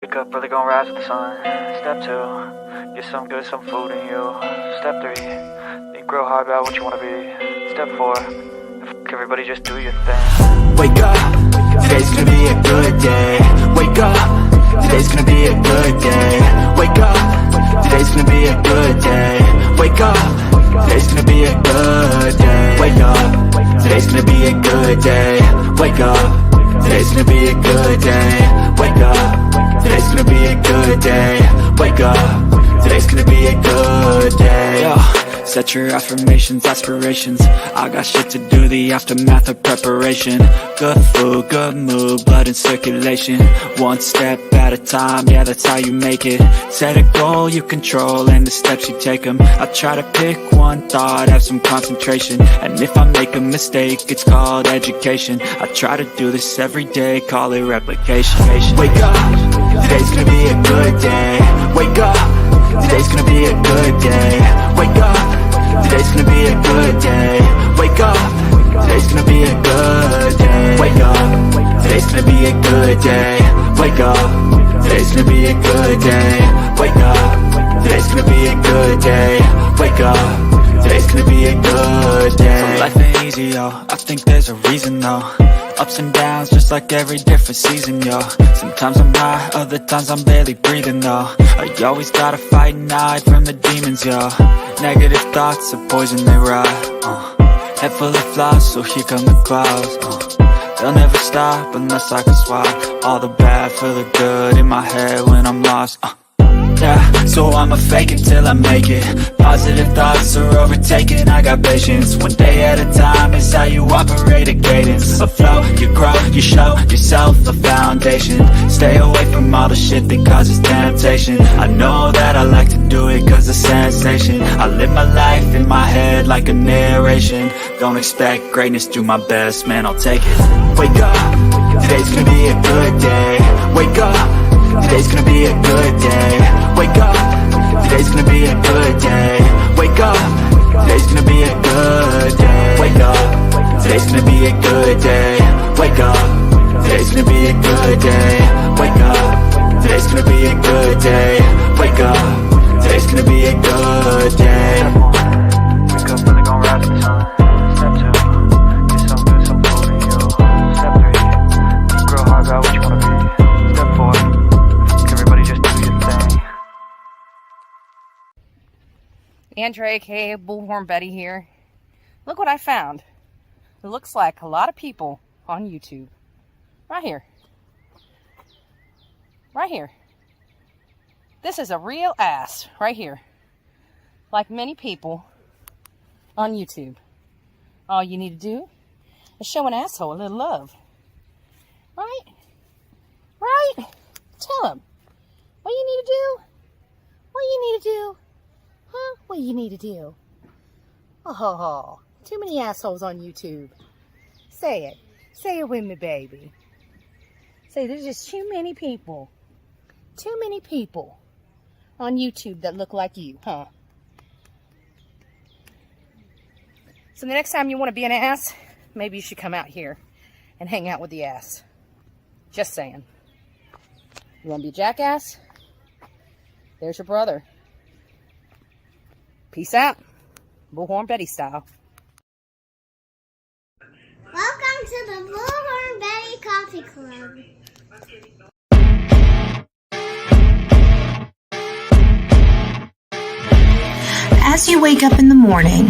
Wake up, really gonna rise with the sun. Step 2, get some good, some food in you. Step 3, think real hard about what you wanna be. Step 4, everybody just do your thing. Wake up, today's gonna be a good day. Wake up, today's gonna be a good day. Wake up, today's gonna be a good day. Wake up, today's gonna be a good day. Wake up, today's gonna be a good day. Wake up, today's gonna be a good day. Wake up, today's gonna be a good day. Wake up, today's gonna be a good day. Yo, set your affirmations, aspirations. I got shit to do, the aftermath of preparation. Good food, good mood, blood in circulation. One step at a time, yeah, that's how you make it. Set a goal you control and the steps you take them. I try to pick one thought, have some concentration. And if I make a mistake, it's called education. I try to do this every day, call it replication. Wake up, today's gonna be a good day. Wake up, today's gonna be a good day. Wake up, today's gonna be a good day. Wake up, today's gonna be a good day. Wake up, today's gonna be a good day. Wake up, today's gonna be a good day. Wake up, today's gonna be a good day. Wake up, today's gonna be a good day. So life ain't easy, yo, I think there's a reason though. Ups and downs, just like every different season, yo. Sometimes I'm high, other times I'm barely breathing, though. I always gotta fight and hide from the demons, yo. Negative thoughts are poison, they rot. Head full of flies, so here come the clouds. They'll never stop unless I can swap all the bad for the good in my head when I'm lost. Yeah, so I'ma fake it till I make it. Positive thoughts are overtaken, I got patience. One day at a time is how you operate a cadence. A flow, you grow, you show yourself a foundation. Stay away from all the shit that causes temptation. I know that I like to do it cause it's sensation. I live my life in my head like a narration. Don't expect greatness, do my best, man, I'll take it. Wake up, today's gonna be a good day. Wake up, today's gonna be a good day. Wake up, today's gonna be a good day. Wake up, today's gonna be a good day. Wake up, today's gonna be a good day. Wake up, today's gonna be a good day. Wake up, today's gonna be a good day. Wake up, today's gonna be a good day. Wake up, really gonna rise with the sun. Step 2, get some good, some food in you. Step 3, think real hard about what you wanna be. Step 4, everybody just do your thing. Andrea, aka Bullhorn Betty here. Look what I found. It looks like a lot of people on YouTube. Right here. Right here. This is a real ass right here. Like many people on YouTube. All you need to do is show an asshole a little love. Right? Right? Tell him. What you need to do? What you need to do? Huh? What you need to do? Oh, too many assholes on YouTube. Say it. Say it with me, baby. Say there's just too many people. Too many people on YouTube that look like you, huh? So the next time you want to be an ass, maybe you should come out here and hang out with the ass. Just saying. You want to be a jackass? There's your brother. Peace out. Bullhorn Betty style. Welcome to the Bullhorn Betty Coffee Club. As you wake up in the morning,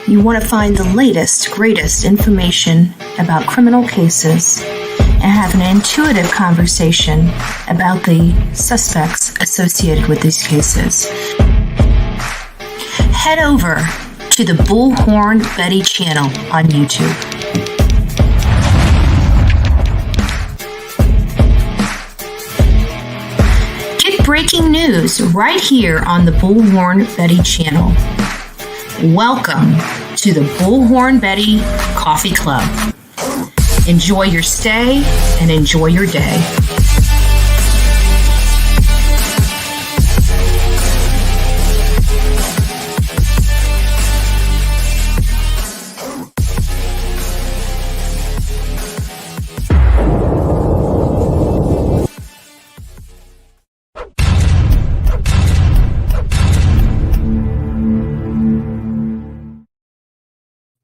you want to find the latest, greatest information about criminal cases and have an intuitive conversation about the suspects associated with these cases. Head over to the Bullhorn Betty channel on YouTube. Get breaking news right here on the Bullhorn Betty channel. Welcome to the Bullhorn Betty Coffee Club. Enjoy your stay and enjoy your day.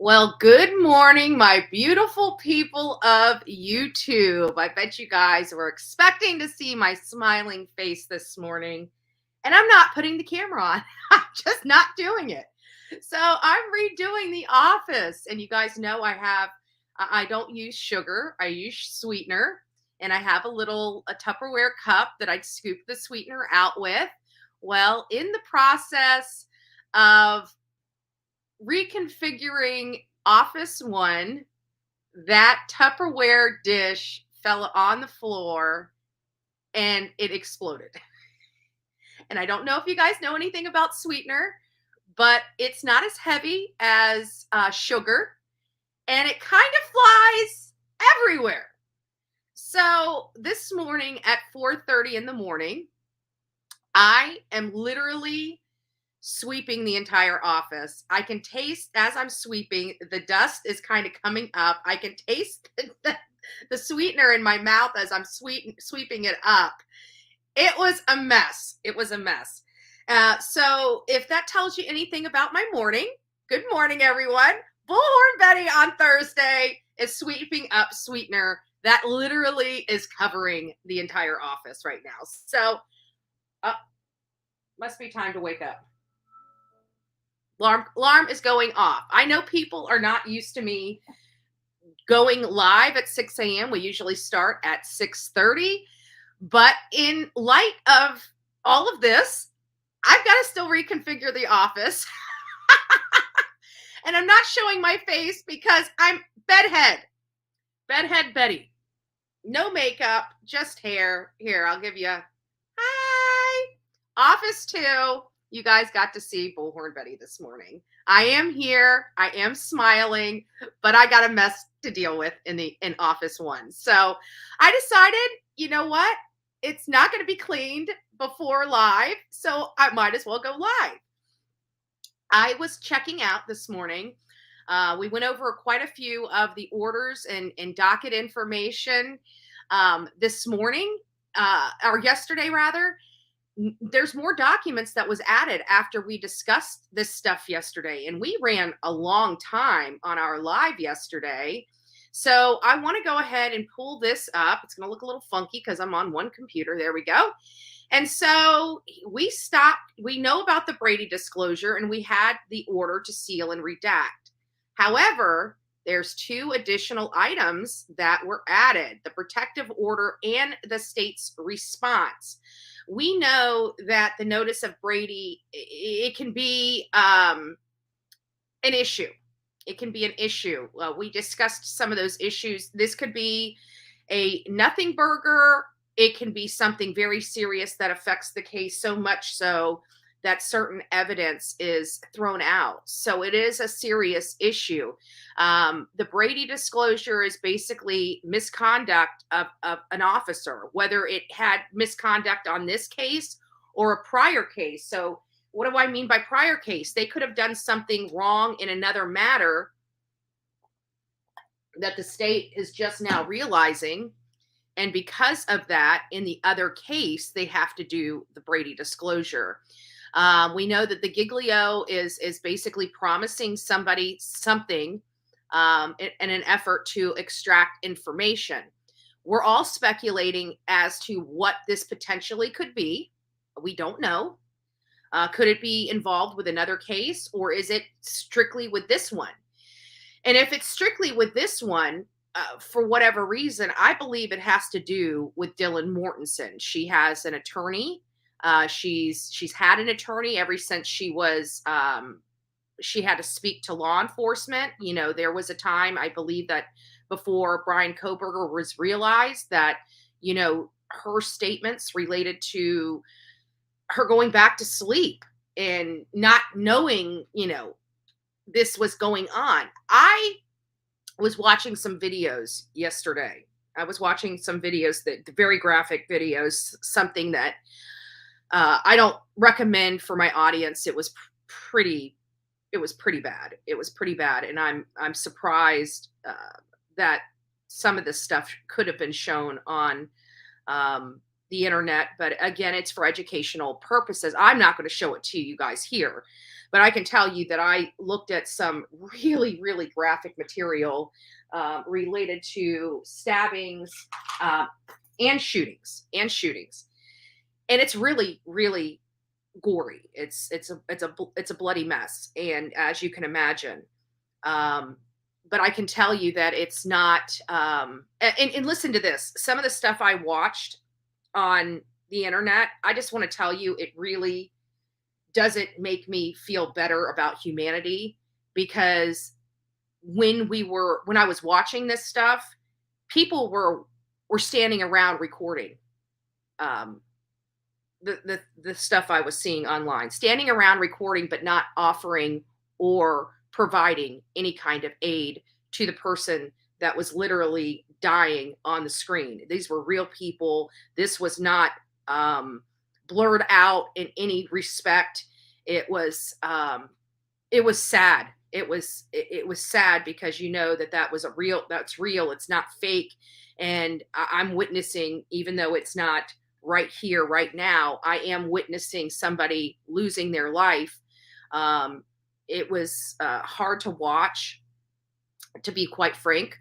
Well, good morning, my beautiful people of YouTube. I bet you guys were expecting to see my smiling face this morning, and I'm not putting the camera on. I'm just not doing it. So I'm redoing the office, and you guys know I don't use sugar. I use sweetener, and I have a Tupperware cup that I'd scoop the sweetener out with. Well, in the process of reconfiguring Office One, that Tupperware dish fell on the floor and it exploded. And I don't know if you guys know anything about sweetener, but it's not as heavy as sugar, and it kind of flies everywhere. So this morning at 4:30 in the morning, I am literally sweeping the entire office. I can taste as I'm sweeping, the dust is kind of coming up. I can taste the sweetener in my mouth as I'm sweeping it up. It was a mess. It was a mess. So if that tells you anything about my morning, good morning, everyone. Bullhorn Betty on Thursday is sweeping up sweetener that literally is covering the entire office right now. So must be time to wake up. Alarm is going off. I know people are not used to me going live at 6 a.m. We usually start at 6:30. But in light of all of this, I've got to still reconfigure the office. And I'm not showing my face because I'm bedhead Betty. No makeup, just hair. Here, I'll give you, hi. Office 2. You guys got to see Bullhorn Betty this morning. I am here. I am smiling, but I got a mess to deal with in Office 1. So I decided, you know what? It's not going to be cleaned before live, so I might as well go live. I was checking out this morning. We went over quite a few of the orders and docket information this morning, or yesterday rather. There's more documents that was added after we discussed this stuff yesterday, and we ran a long time on our live yesterday. So I want to go ahead and pull this up. It's going to look a little funky because I'm on one computer. There we go. And so we know about the Brady disclosure, and we had the order to seal and redact. However, there's 2 additional items that were added: the protective order and the state's response. We know that the notice of Brady, it can be an issue. It can be an issue. We discussed some of those issues. This could be a nothing burger. It can be something very serious that affects the case so much so that certain evidence is thrown out. So it is a serious issue. The Brady disclosure is basically misconduct of an officer, whether it had misconduct on this case or a prior case. So what do I mean by prior case? They could have done something wrong in another matter that the state is just now realizing. And because of that, in the other case, they have to do the Brady disclosure. We know that the Giglio is basically promising somebody something in an effort to extract information. We're all speculating as to what this potentially could be. We don't know. Could it be involved with another case, or is it strictly with this one? And if it's strictly with this one, for whatever reason, I believe it has to do with Dylan Mortensen. She has an attorney. She's had an attorney ever since she had to speak to law enforcement. You know, there was a time, I believe, that before Brian Koberger was realized that, you know, her statements related to her going back to sleep and not knowing, you know, this was going on. I was watching some videos yesterday. I was watching some videos, very graphic videos, something that I don't recommend for my audience. It was pretty bad. It was pretty bad. And I'm surprised that some of this stuff could have been shown on the internet, but again, it's for educational purposes. I'm not going to show it to you guys here, but I can tell you that I looked at some really, really graphic material related to stabbings and shootings, and it's really, really gory. It's a bloody mess, and as you can imagine. But I can tell you that it's not. And listen to this. Some of the stuff I watched on the internet, I just want to tell you, it really doesn't make me feel better about humanity, because when I was watching this stuff, people were standing around recording the stuff I was seeing online, standing around recording, but not offering or providing any kind of aid to the person that was literally dying on the screen. These were real people. This was not blurred out in any respect. It was sad. It was sad, because you know that was that's real. It's not fake. And I'm witnessing, even though it's not right here, right now, I am witnessing somebody losing their life. It was hard to watch, to be quite frank,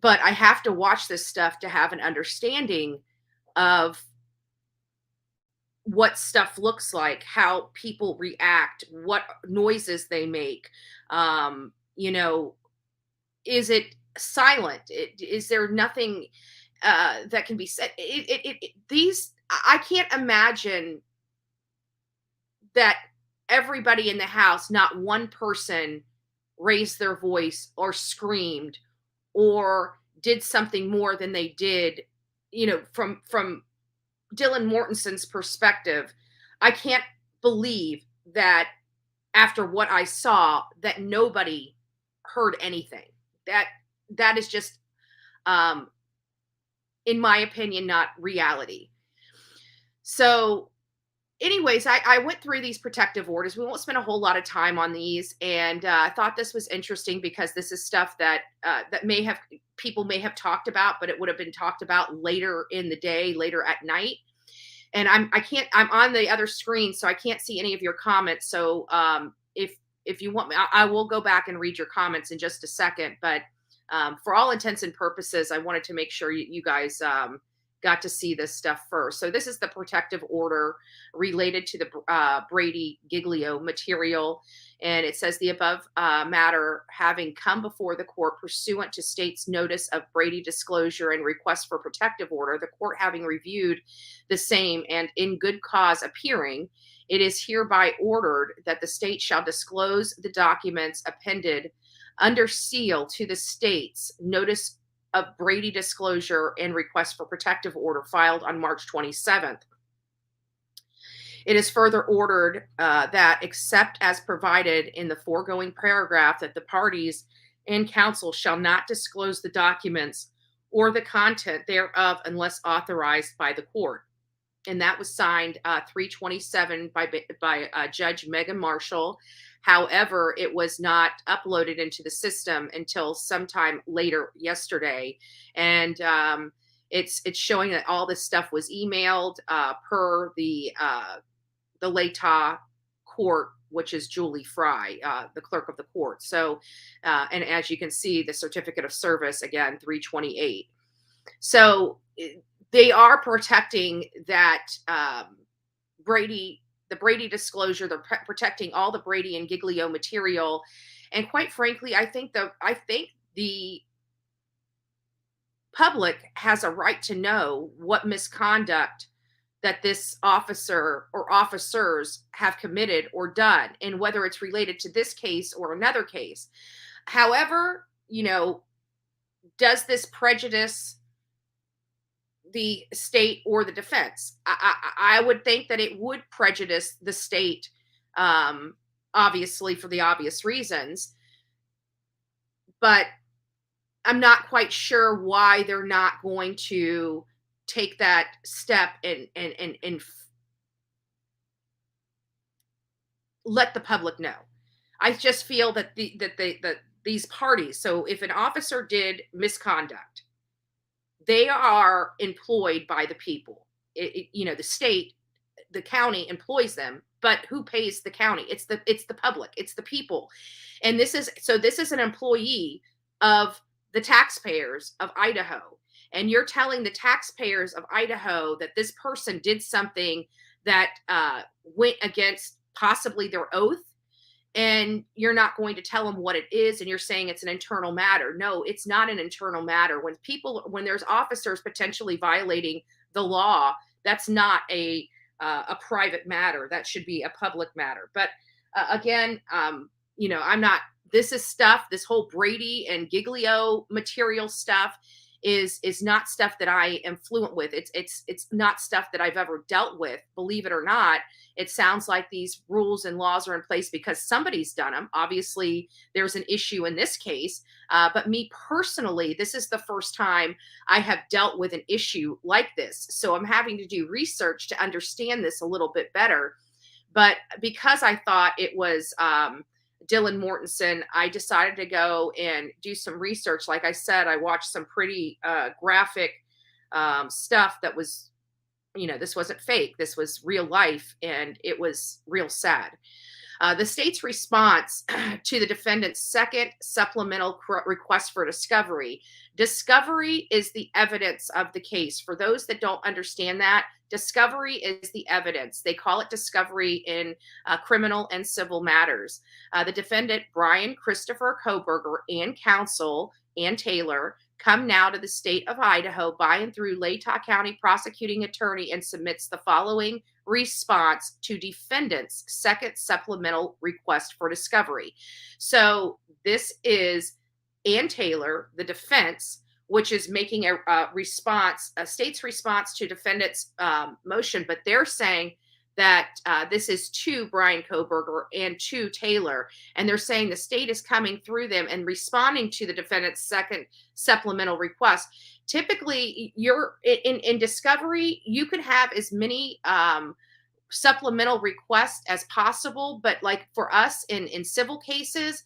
but I have to watch this stuff to have an understanding of what stuff looks like, how people react, what noises they make. Is it silent? Is there nothing that can be said? I can't imagine that everybody in the house, not one person raised their voice or screamed or did something more than they did, from Dylan Mortenson's perspective. I can't believe that after what I saw, that nobody heard anything. That is just, in my opinion, not reality. So anyways, I went through these protective orders. We won't spend a whole lot of time on these, and I thought this was interesting because this is stuff that people may have talked about, but it would have been talked about later in the day, later at night. And I'm on the other screen, so I can't see any of your comments. So if you want me, I will go back and read your comments in just a second. But for all intents and purposes, I wanted to make sure you guys got to see this stuff first. So this is the protective order related to the Brady Giglio material. And it says the above matter having come before the court pursuant to state's notice of Brady disclosure and request for protective order, the court having reviewed the same and in good cause appearing, it is hereby ordered that the state shall disclose the documents appended under seal to the state's notice of Brady disclosure and request for protective order filed on March 27th. It is further ordered that, except as provided in the foregoing paragraph, that the parties and counsel shall not disclose the documents or the content thereof unless authorized by the court. And that was signed 3/27 by Judge Megan Marshall. However, it was not uploaded into the system until sometime later yesterday. And it's showing that all this stuff was emailed per the Latah court, which is Julie Fry, the clerk of the court. So, and as you can see, the certificate of service, again, 3/28. So they are protecting that the Brady disclosure. They're protecting all the Brady and Giglio material. And quite frankly, I think the public has a right to know what misconduct that this officer or officers have committed or done, and whether it's related to this case or another case. However, does this prejudice the state or the defense? I would think that it would prejudice the state, obviously for the obvious reasons, but I'm not quite sure why they're not going to take that step and let the public know. I just feel that these parties, so if an officer did misconduct, they are employed by the people. the state, the county employs them, but who pays the county? It's the public, it's the people. And this is an employee of the taxpayers of Idaho. And you're telling the taxpayers of Idaho that this person did something that went against possibly their oath, and you're not going to tell them what it is, and you're saying it's an internal matter. No, it's not an internal matter. When there's officers potentially violating the law, that's not a private matter. That should be a public matter. But again, I'm not. This whole Brady and Giglio material stuff is not stuff that I am fluent with. It's not stuff that I've ever dealt with, believe it or not. It sounds like these rules and laws are in place because somebody's done them. Obviously, there's an issue in this case. But me personally, this is the first time I have dealt with an issue like this. So I'm having to do research to understand this a little bit better. But because I thought it was Dylan Mortensen, I decided to go and do some research. Like I said, I watched some pretty graphic stuff that was, this wasn't fake. This was real life, and it was real sad. The state's response to the defendant's second supplemental request for discovery. Discovery is the evidence of the case. For those that don't understand that, discovery is the evidence. They call it discovery in criminal and civil matters. The defendant, Brian Christopher Koberger, and counsel, Ann Taylor, come now to the state of Idaho by and through Latah County prosecuting attorney and submits the following response to defendant's second supplemental request for discovery. So this is Ann Taylor, the defense, which is making a response, a state's response to defendant's motion, but they're saying that this is to Brian Koberger and to Taylor, and they're saying the state is coming through them and responding to the defendant's second supplemental request. Typically, you're in discovery, you can have as many supplemental requests as possible, but like for us in civil cases,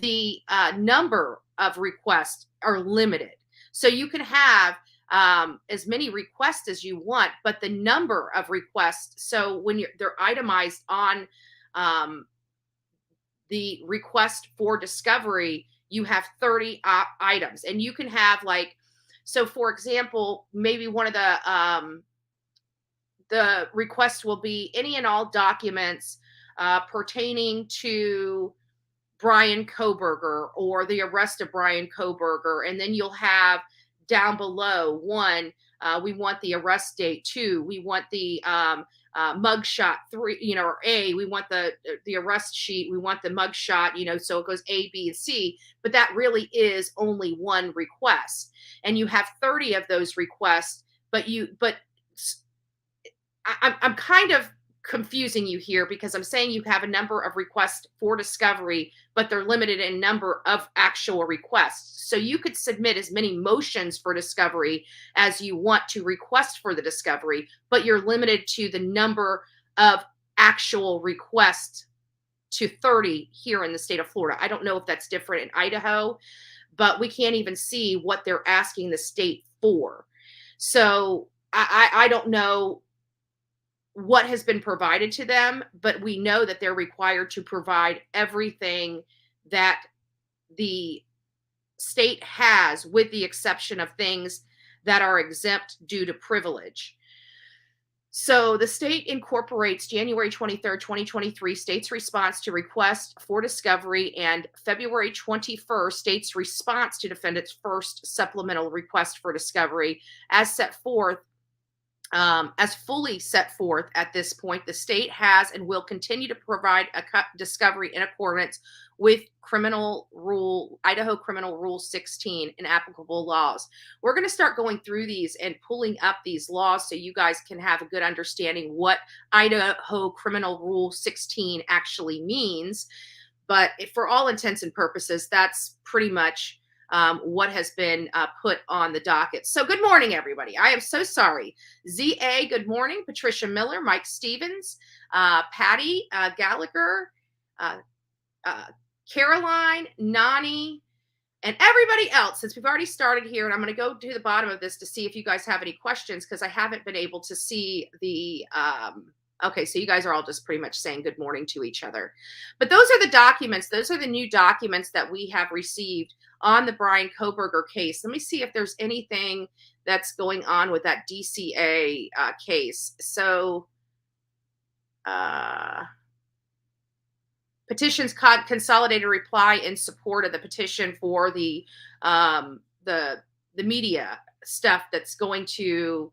the number of requests are limited. So you can have as many requests as you want, but the number of requests, so when they're itemized on the request for discovery, you have 30 items, and you can have so for example, maybe one of the requests will be any and all documents pertaining to Brian Koberger or the arrest of Brian Koberger. And then you'll have down below, 1, we want the arrest date. 2, we want the mugshot. 3, or A, we want the arrest sheet. We want the mugshot, so it goes A, B, and C. But that really is only one request. And you have 30 of those requests, but I'm kind of confusing you here because I'm saying you have a number of requests for discovery, but they're limited in number of actual requests. So you could submit as many motions for discovery as you want to request for the discovery, but you're limited to the number of actual requests to 30 here in the state of Florida. I don't know if that's different in Idaho, but we can't even see what they're asking the state for. So I don't know what has been provided to them, but we know that they're required to provide everything that the state has, with the exception of things that are exempt due to privilege. So the state incorporates January 23rd, 2023 state's response to request for discovery and February 21st state's response to defendant's first supplemental request for discovery as set forth. As fully set forth at this point, the state has and will continue to provide a discovery in accordance with Idaho Criminal Rule 16 and applicable laws. We're going to start going through these and pulling up these laws so you guys can have a good understanding what Idaho Criminal Rule 16 actually means. But for all intents and purposes, that's pretty much what has been put on the docket. So good morning, everybody. I am so sorry. ZA, good morning. Patricia Miller, Mike Stevens, Patty Gallagher, Caroline, Nani, And everybody else, since we've already started here, and I'm going to go to the bottom of this to see if you guys have any questions, because I haven't been able to see the, okay, so you guys are all just pretty much saying good morning to each other. But those are the documents. Those are the new documents that we have received on the Brian Kohberger case. Let me see if there's anything that's going on with that DCA case. So, petitions consolidated reply in support of the petition for the media stuff that's going to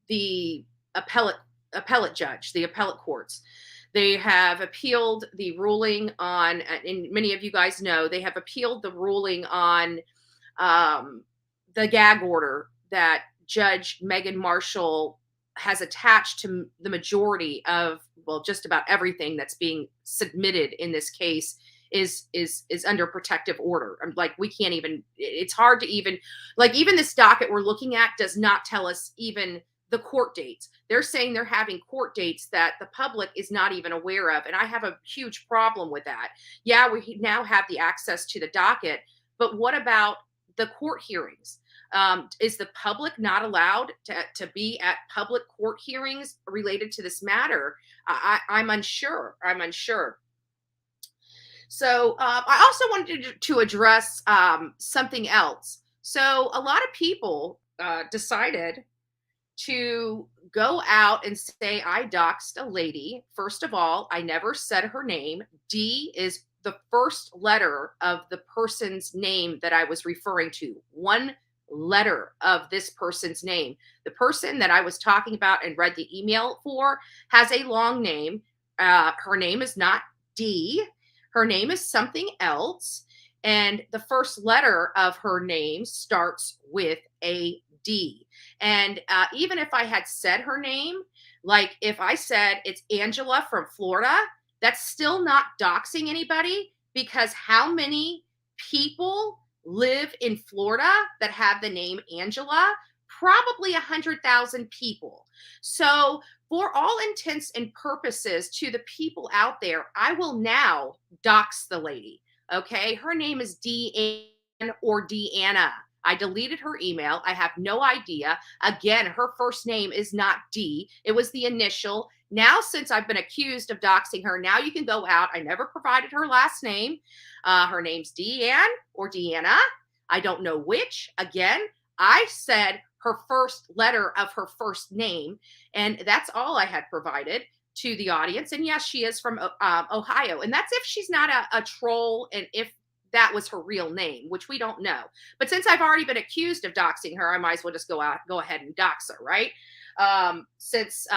the appellate judge, the appellate courts. They have appealed the ruling on, and many of you guys know, they have appealed the ruling on the gag order that Judge Megan Marshall has attached to the majority of, well, just about everything that's being submitted in this case is under protective order. I'm like, we can't even, it's hard to even, like, even this docket we're looking at does not tell us even the court dates. They're saying they're having court dates that the public is not even aware of. And I have a huge problem with that. Yeah, we now have the access to the docket, but what about the court hearings? Is the public not allowed to be at public court hearings related to this matter? I'm unsure. I'm unsure. So I also wanted to address something else. So a lot of people decided to go out and say, I doxed a lady. First of all, I never said her name. D is the first letter of the person's name that I was referring to. One letter of this person's name. The person that I was talking about and read the email for has a long name. Her name is not D. Her name is something else. And the first letter of her name starts with a D. And even if I had said her name, like if I said it's Angela from Florida, that's still not doxing anybody, because how many people live in Florida that have the name Angela? Probably 100,000 people. So for all intents and purposes, to the people out there, I will now dox the lady. Okay. Her name is Deanne or Deanna. I deleted her email. I have no idea. Again, her first name is not D. It was the initial. Now, since I've been accused of doxing her, now you can go out. I never provided her last name. Her name's Deanne or Deanna. I don't know which. Again, I said her first letter of her first name, and that's all I had provided to the audience. And yes, she is from Ohio. And that's if she's not a troll, and if that was her real name, which we don't know. But since I've already been accused of doxing her, I might as well just go ahead and dox her, right? Since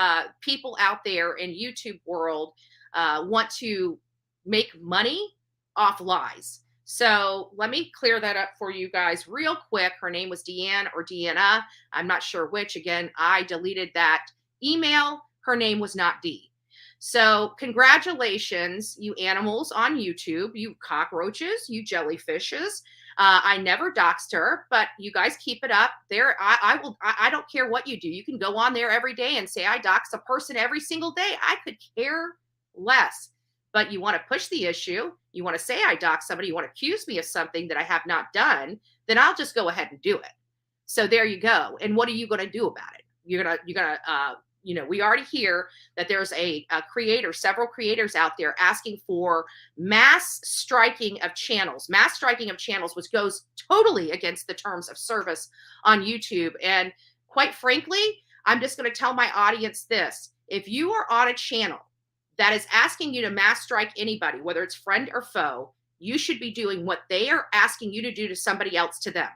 people out there in YouTube world want to make money off lies. So let me clear that up for you guys real quick. Her name was Deanne or Deanna. I'm not sure which. Again, I deleted that email. Her name was not D. So congratulations, you animals on YouTube, you cockroaches, you jellyfishes. I never doxed her, but you guys keep it up. There, I don't care what you do. You can go on there every day and say I doxed a person every single day. I could care less. But you want to push the issue. You want to say I doxed somebody. You want to accuse me of something that I have not done. Then I'll just go ahead and do it. So there you go. And what are you going to do about it? You're gonna we already hear that there's a creator, several creators out there asking for mass striking of channels. Mass striking of channels, which goes totally against the terms of service on YouTube. And quite frankly, I'm just going to tell my audience this. If you are on a channel that is asking you to mass strike anybody, whether it's friend or foe, you should be doing what they are asking you to do to somebody else to them.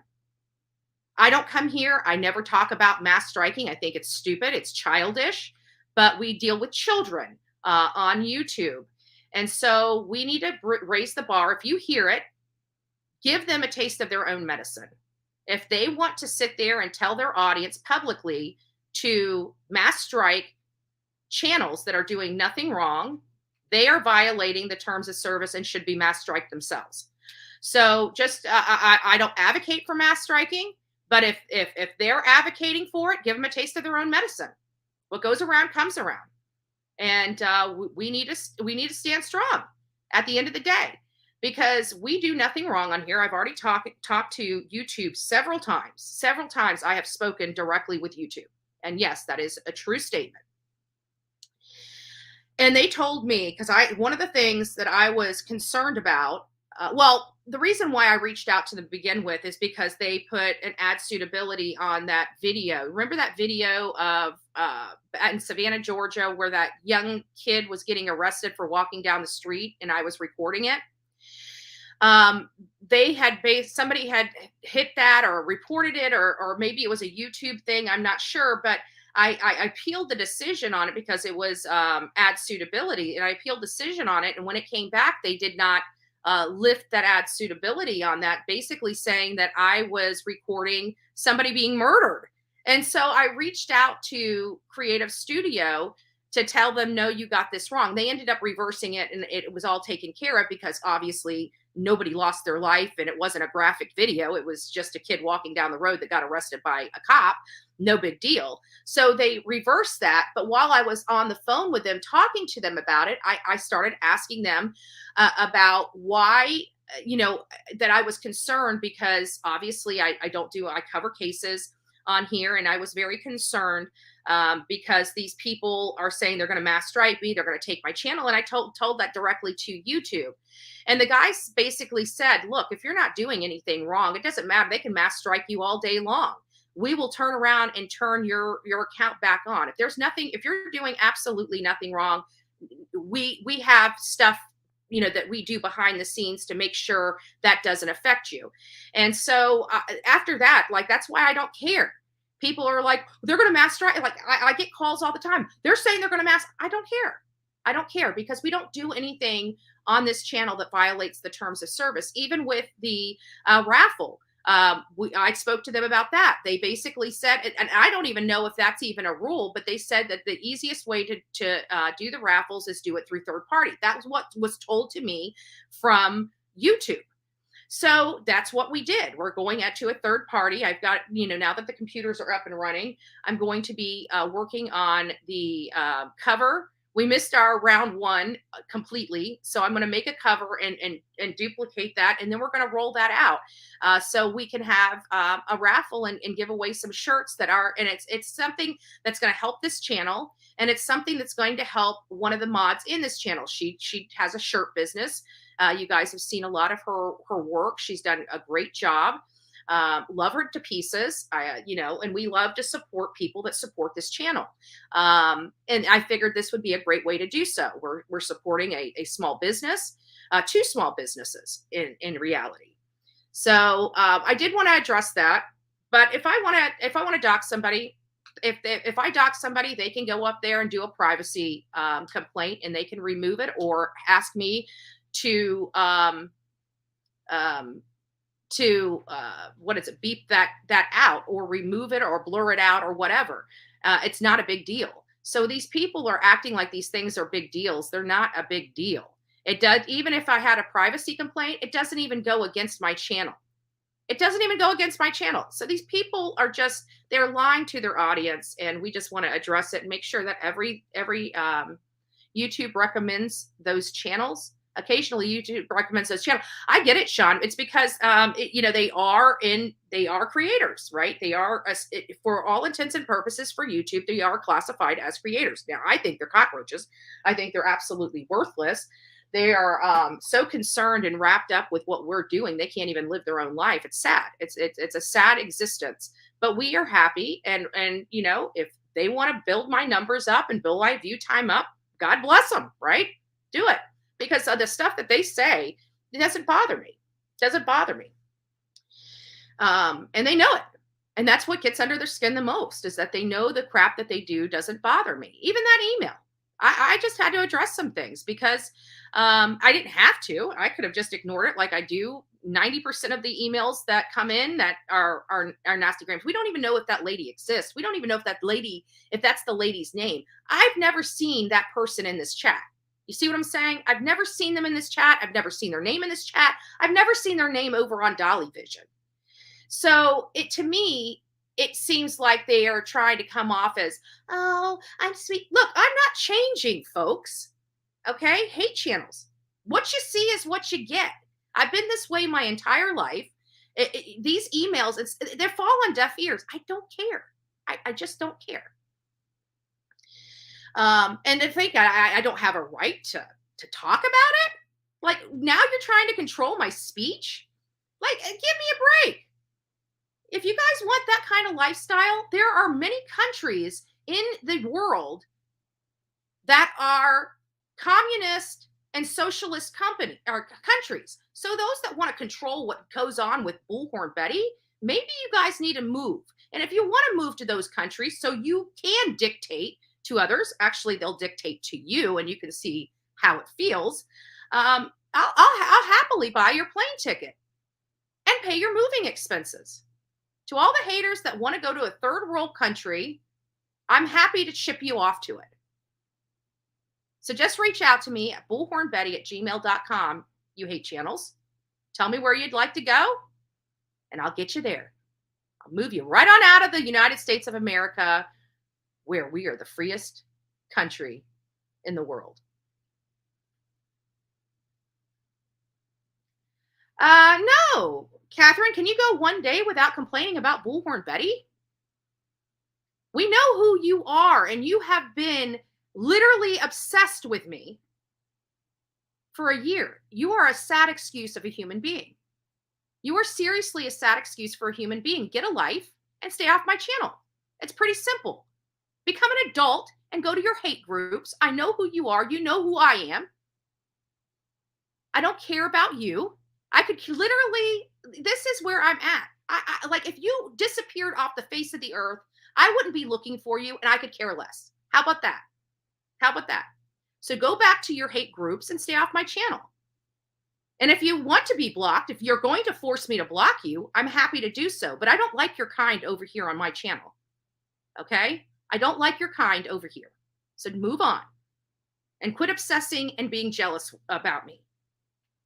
I don't come here. I never talk about mass striking. I think it's stupid. It's childish, but we deal with children on YouTube. And so we need to raise the bar. If you hear it, give them a taste of their own medicine. If they want to sit there and tell their audience publicly to mass strike channels that are doing nothing wrong, they are violating the terms of service and should be mass strike themselves. So just, I don't advocate for mass striking. But if they're advocating for it, give them a taste of their own medicine. What goes around comes around, and we need to stand strong at the end of the day, because we do nothing wrong on here. I've already talked to YouTube several times. Several times I have spoken directly with YouTube. And yes, that is a true statement. And they told me, because one of the things that I was concerned about, the reason why I reached out to them to begin with is because they put an ad suitability on that video. Remember that video of in Savannah, Georgia, where that young kid was getting arrested for walking down the street, and I was recording it? Somebody had hit that or reported it, or maybe it was a YouTube thing. I'm not sure, but I appealed the decision on it because it was ad suitability, and I appealed decision on it. And when it came back, they did not lift that ad suitability on that, basically saying that I was recording somebody being murdered. And so I reached out to Creative Studio to tell them, no, you got this wrong. They ended up reversing it, and it was all taken care of because obviously nobody lost their life, and it wasn't a graphic video. It was just a kid walking down the road that got arrested by a cop. No big deal. So they reversed that. But while I was on the phone with them, talking to them about it, I started asking them about why, that I was concerned, because obviously I cover cases on here, and I was very concerned because these people are saying they're going to mass strike me, they're going to take my channel. And I told that directly to YouTube. And the guys basically said, look, if you're not doing anything wrong, it doesn't matter. They can mass strike you all day long. We will turn around and turn your account back on. If you're doing absolutely nothing wrong, we have stuff, that we do behind the scenes to make sure that doesn't affect you. And so after that, that's why I don't care. People are like, they're going to mass strike. I get calls all the time. They're saying they're going to mass. I don't care. I don't care, because we don't do anything on this channel that violates the terms of service. Even with the raffle, I spoke to them about that. They basically said, and I don't even know if that's even a rule, but they said that the easiest way to do the raffles is do it through third party. That was what was told to me from YouTube. So that's what we did. We're going to a third party. I've got, now that the computers are up and running, I'm going to be working on the cover. We missed our round one completely. So I'm going to make a cover and duplicate that. And then we're going to roll that out so we can have a raffle and give away some shirts and it's something that's going to help this channel. And it's something that's going to help one of the mods in this channel. She has a shirt business. You guys have seen a lot of her work. She's done a great job. Love her to pieces, and we love to support people that support this channel. And I figured this would be a great way to do so. We're supporting a small business, two small businesses in reality. So I did want to address that. But if I want to dox somebody, if I dox somebody, they can go up there and do a privacy complaint, and they can remove it or ask me to beep that out or remove it or blur it out or whatever. It's not a big deal. So these people are acting like these things are big deals. They're not a big deal. It does, even if I had a privacy complaint, it doesn't even go against my channel. It doesn't even go against my channel. So these people are they're lying to their audience, and we just want to address it and make sure that every YouTube recommends those channels. Occasionally YouTube recommends those channels. I get it, Sean. It's because, they are creators, right? They are, for all intents and purposes for YouTube, they are classified as creators. Now, I think they're cockroaches. I think they're absolutely worthless. They are so concerned and wrapped up with what we're doing, they can't even live their own life. It's sad. It's a sad existence. But we are happy, and if they want to build my numbers up and build my view time up, God bless them, right? Do it. Because of the stuff that they say, it doesn't bother me. And they know it. And that's what gets under their skin the most, is that they know the crap that they do doesn't bother me. Even that email. I just had to address some things because I didn't have to. I could have just ignored it like I do 90% of the emails that come in that are nasty grams. We don't even know if that lady exists. We don't even know if that's the lady's name. I've never seen that person in this chat. You see what I'm saying? I've never seen them in this chat. I've never seen their name in this chat. I've never seen their name over on Dolly Vision. So to me, it seems like they are trying to come off as, oh, I'm sweet. Look, I'm not changing, folks. Okay? Hate channels. What you see is what you get. I've been this way my entire life. These emails, they fall on deaf ears. I don't care. I just don't care. And to think I don't have a right to talk about it. Like, now you're trying to control my speech. Like, give me a break. If you guys want that kind of lifestyle, there are many countries in the world that are communist and socialist countries. So those that want to control what goes on with Bullhorn Betty, maybe you guys need to move. And if you want to move to those countries so you can dictate to others, actually they'll dictate to you and you can see how it feels. I'll happily buy your plane ticket and pay your moving expenses. To all the haters that want to go to a third world country, I'm happy to ship you off to it. So just reach out to me at bullhornbetty@gmail.com. You hate channels. Tell me where you'd like to go, and I'll get you there. I'll move you right on out of the United States of America, where we are the freest country in the world. No, Catherine, can you go one day without complaining about Bullhorn Betty? We know who you are, and you have been literally obsessed with me for a year. You are a sad excuse of a human being. You are seriously a sad excuse for a human being. Get a life and stay off my channel. It's pretty simple. Become an adult and go to your hate groups. I know who you are. You know who I am. I don't care about you. I could literally, this is where I'm at. I like, if you disappeared off the face of the earth, I wouldn't be looking for you and I could care less. How about that? How about that? So go back to your hate groups and stay off my channel. And if you want to be blocked, if you're going to force me to block you, I'm happy to do so. But I don't like your kind over here on my channel. Okay? I don't like your kind over here. So move on. And quit obsessing and being jealous about me.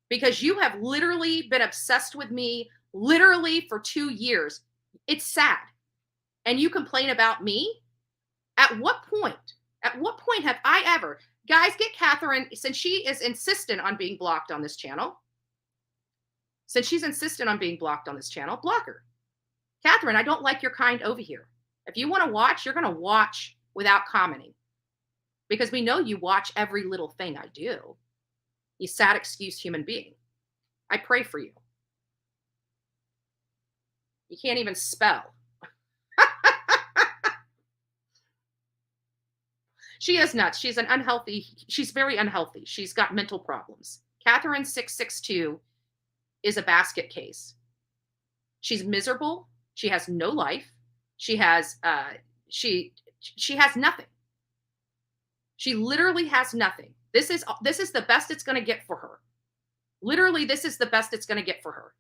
Because you have literally been obsessed with me literally for 2 years. It's sad. And you complain about me? At what point? At what point have I ever... Guys, get Catherine, since she is insistent on being blocked on this channel. Since she's insistent on being blocked on this channel, block her. Catherine, I don't like your kind over here. If you want to watch, you're going to watch without commenting. Because we know you watch every little thing I do. You sad excuse human being. I pray for you. You can't even spell. She is nuts. She's very unhealthy. She's got mental problems. Catherine 662 is a basket case. She's miserable. She has no life. She has nothing. She literally has nothing. This is the best it's going to get for her. Literally, this is the best it's going to get for her.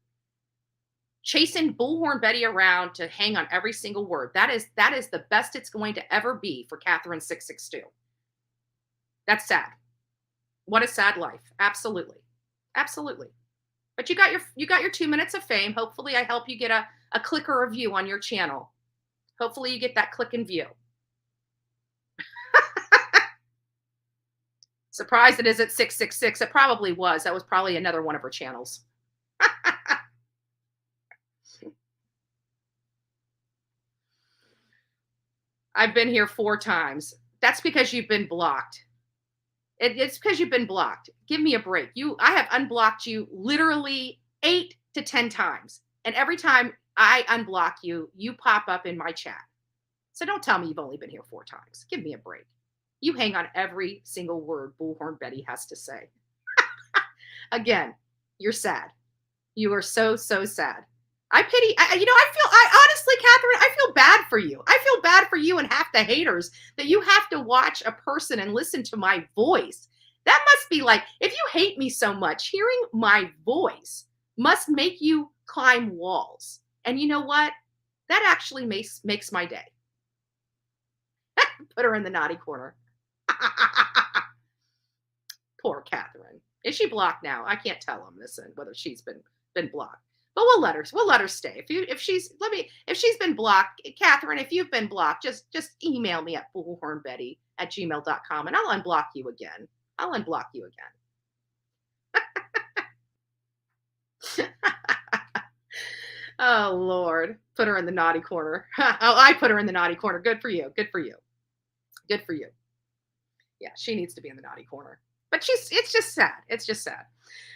Chasing Bullhorn Betty around to hang on every single word. That is the best it's going to ever be for Catherine 662. That's sad. What a sad life. Absolutely. Absolutely. But you got your 2 minutes of fame. Hopefully I help you get a click or a view on your channel. Hopefully you get that click and view. Surprised it is at 666. It probably was. That was probably another one of her channels. I've been here 4 times. That's because you've been blocked. It's because you've been blocked. Give me a break. I have unblocked you literally 8 to 10 times. And every time I unblock you, you pop up in my chat. So don't tell me you've only been here 4 times. Give me a break. You hang on every single word Bullhorn Betty has to say. Again, you're sad. You are so, so sad. I pity, honestly, Catherine, I feel bad for you. I feel bad for you and half the haters that you have to watch a person and listen to my voice. That must be like, if you hate me so much, hearing my voice must make you climb walls. And you know what? That actually makes my day. Put her in the naughty corner. Poor Catherine. Is she blocked now? I can't tell him, listen, whether she's been blocked. But we'll let her stay. If she's been blocked, Catherine, if you've been blocked, just email me at bullhornbetty@gmail.com and I'll unblock you again. Oh, Lord. Put her in the naughty corner. Oh, I put her in the naughty corner. Good for you. Good for you. Good for you. Yeah, she needs to be in the naughty corner. But it's just sad. It's just sad.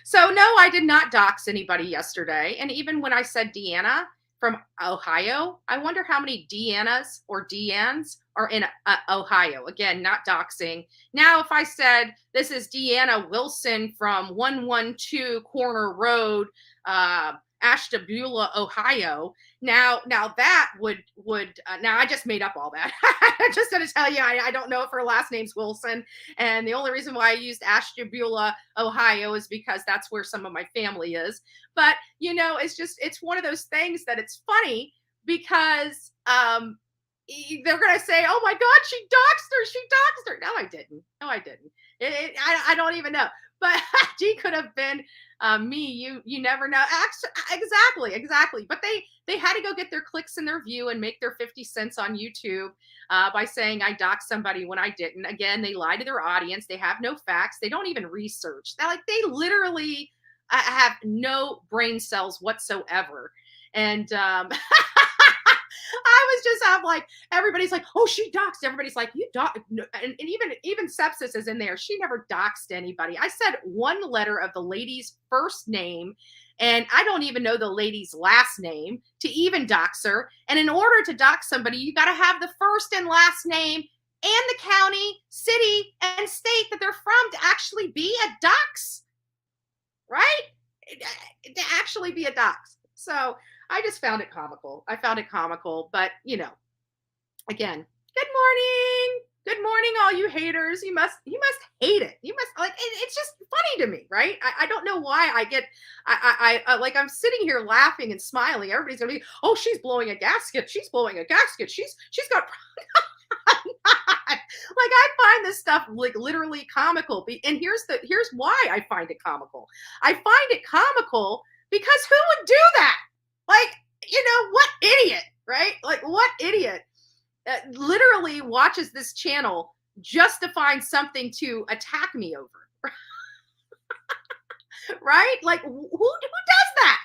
So, no, I did not dox anybody yesterday. And even when I said Deanna from Ohio, I wonder how many Deannas or Deannes are in Ohio. Again, not doxing. Now, if I said this is Deanna Wilson from 112 Corner Road, Ashtabula, Ohio. Now that would now I just made up all that. I'm just going to tell you, I don't know if her last name's Wilson. And the only reason why I used Ashtabula, Ohio is because that's where some of my family is. But, it's one of those things that it's funny because they're going to say, oh my God, she doxed her. No, I didn't. I don't even know. But she could have been me. You never know. Exactly. But they had to go get their clicks and their view and make their 50 cents on YouTube by saying I doxed somebody when I didn't. Again, they lie to their audience. They have no facts. They don't even research. They literally have no brain cells whatsoever. And I was just, I'm like, everybody's like, oh, she doxed. Everybody's like, you doxed. And even Sepsis is in there. She never doxed anybody. I said one letter of the lady's first name, and I don't even know the lady's last name to even dox her. And in order to dox somebody, you got to have the first and last name and the county, city, and state that they're from to actually be a dox, right? To actually be a dox. So I just found it comical. But again, good morning, all you haters. You must hate it. You must it's just funny to me, right? I don't know why I get, I'm sitting here laughing and smiling. Everybody's gonna be, oh, she's blowing a gasket. She's got. I find this stuff literally comical. And here's why I find it comical. I find it comical because who would do that? What idiot, right? What idiot literally watches this channel just to find something to attack me over? Right? Who does that?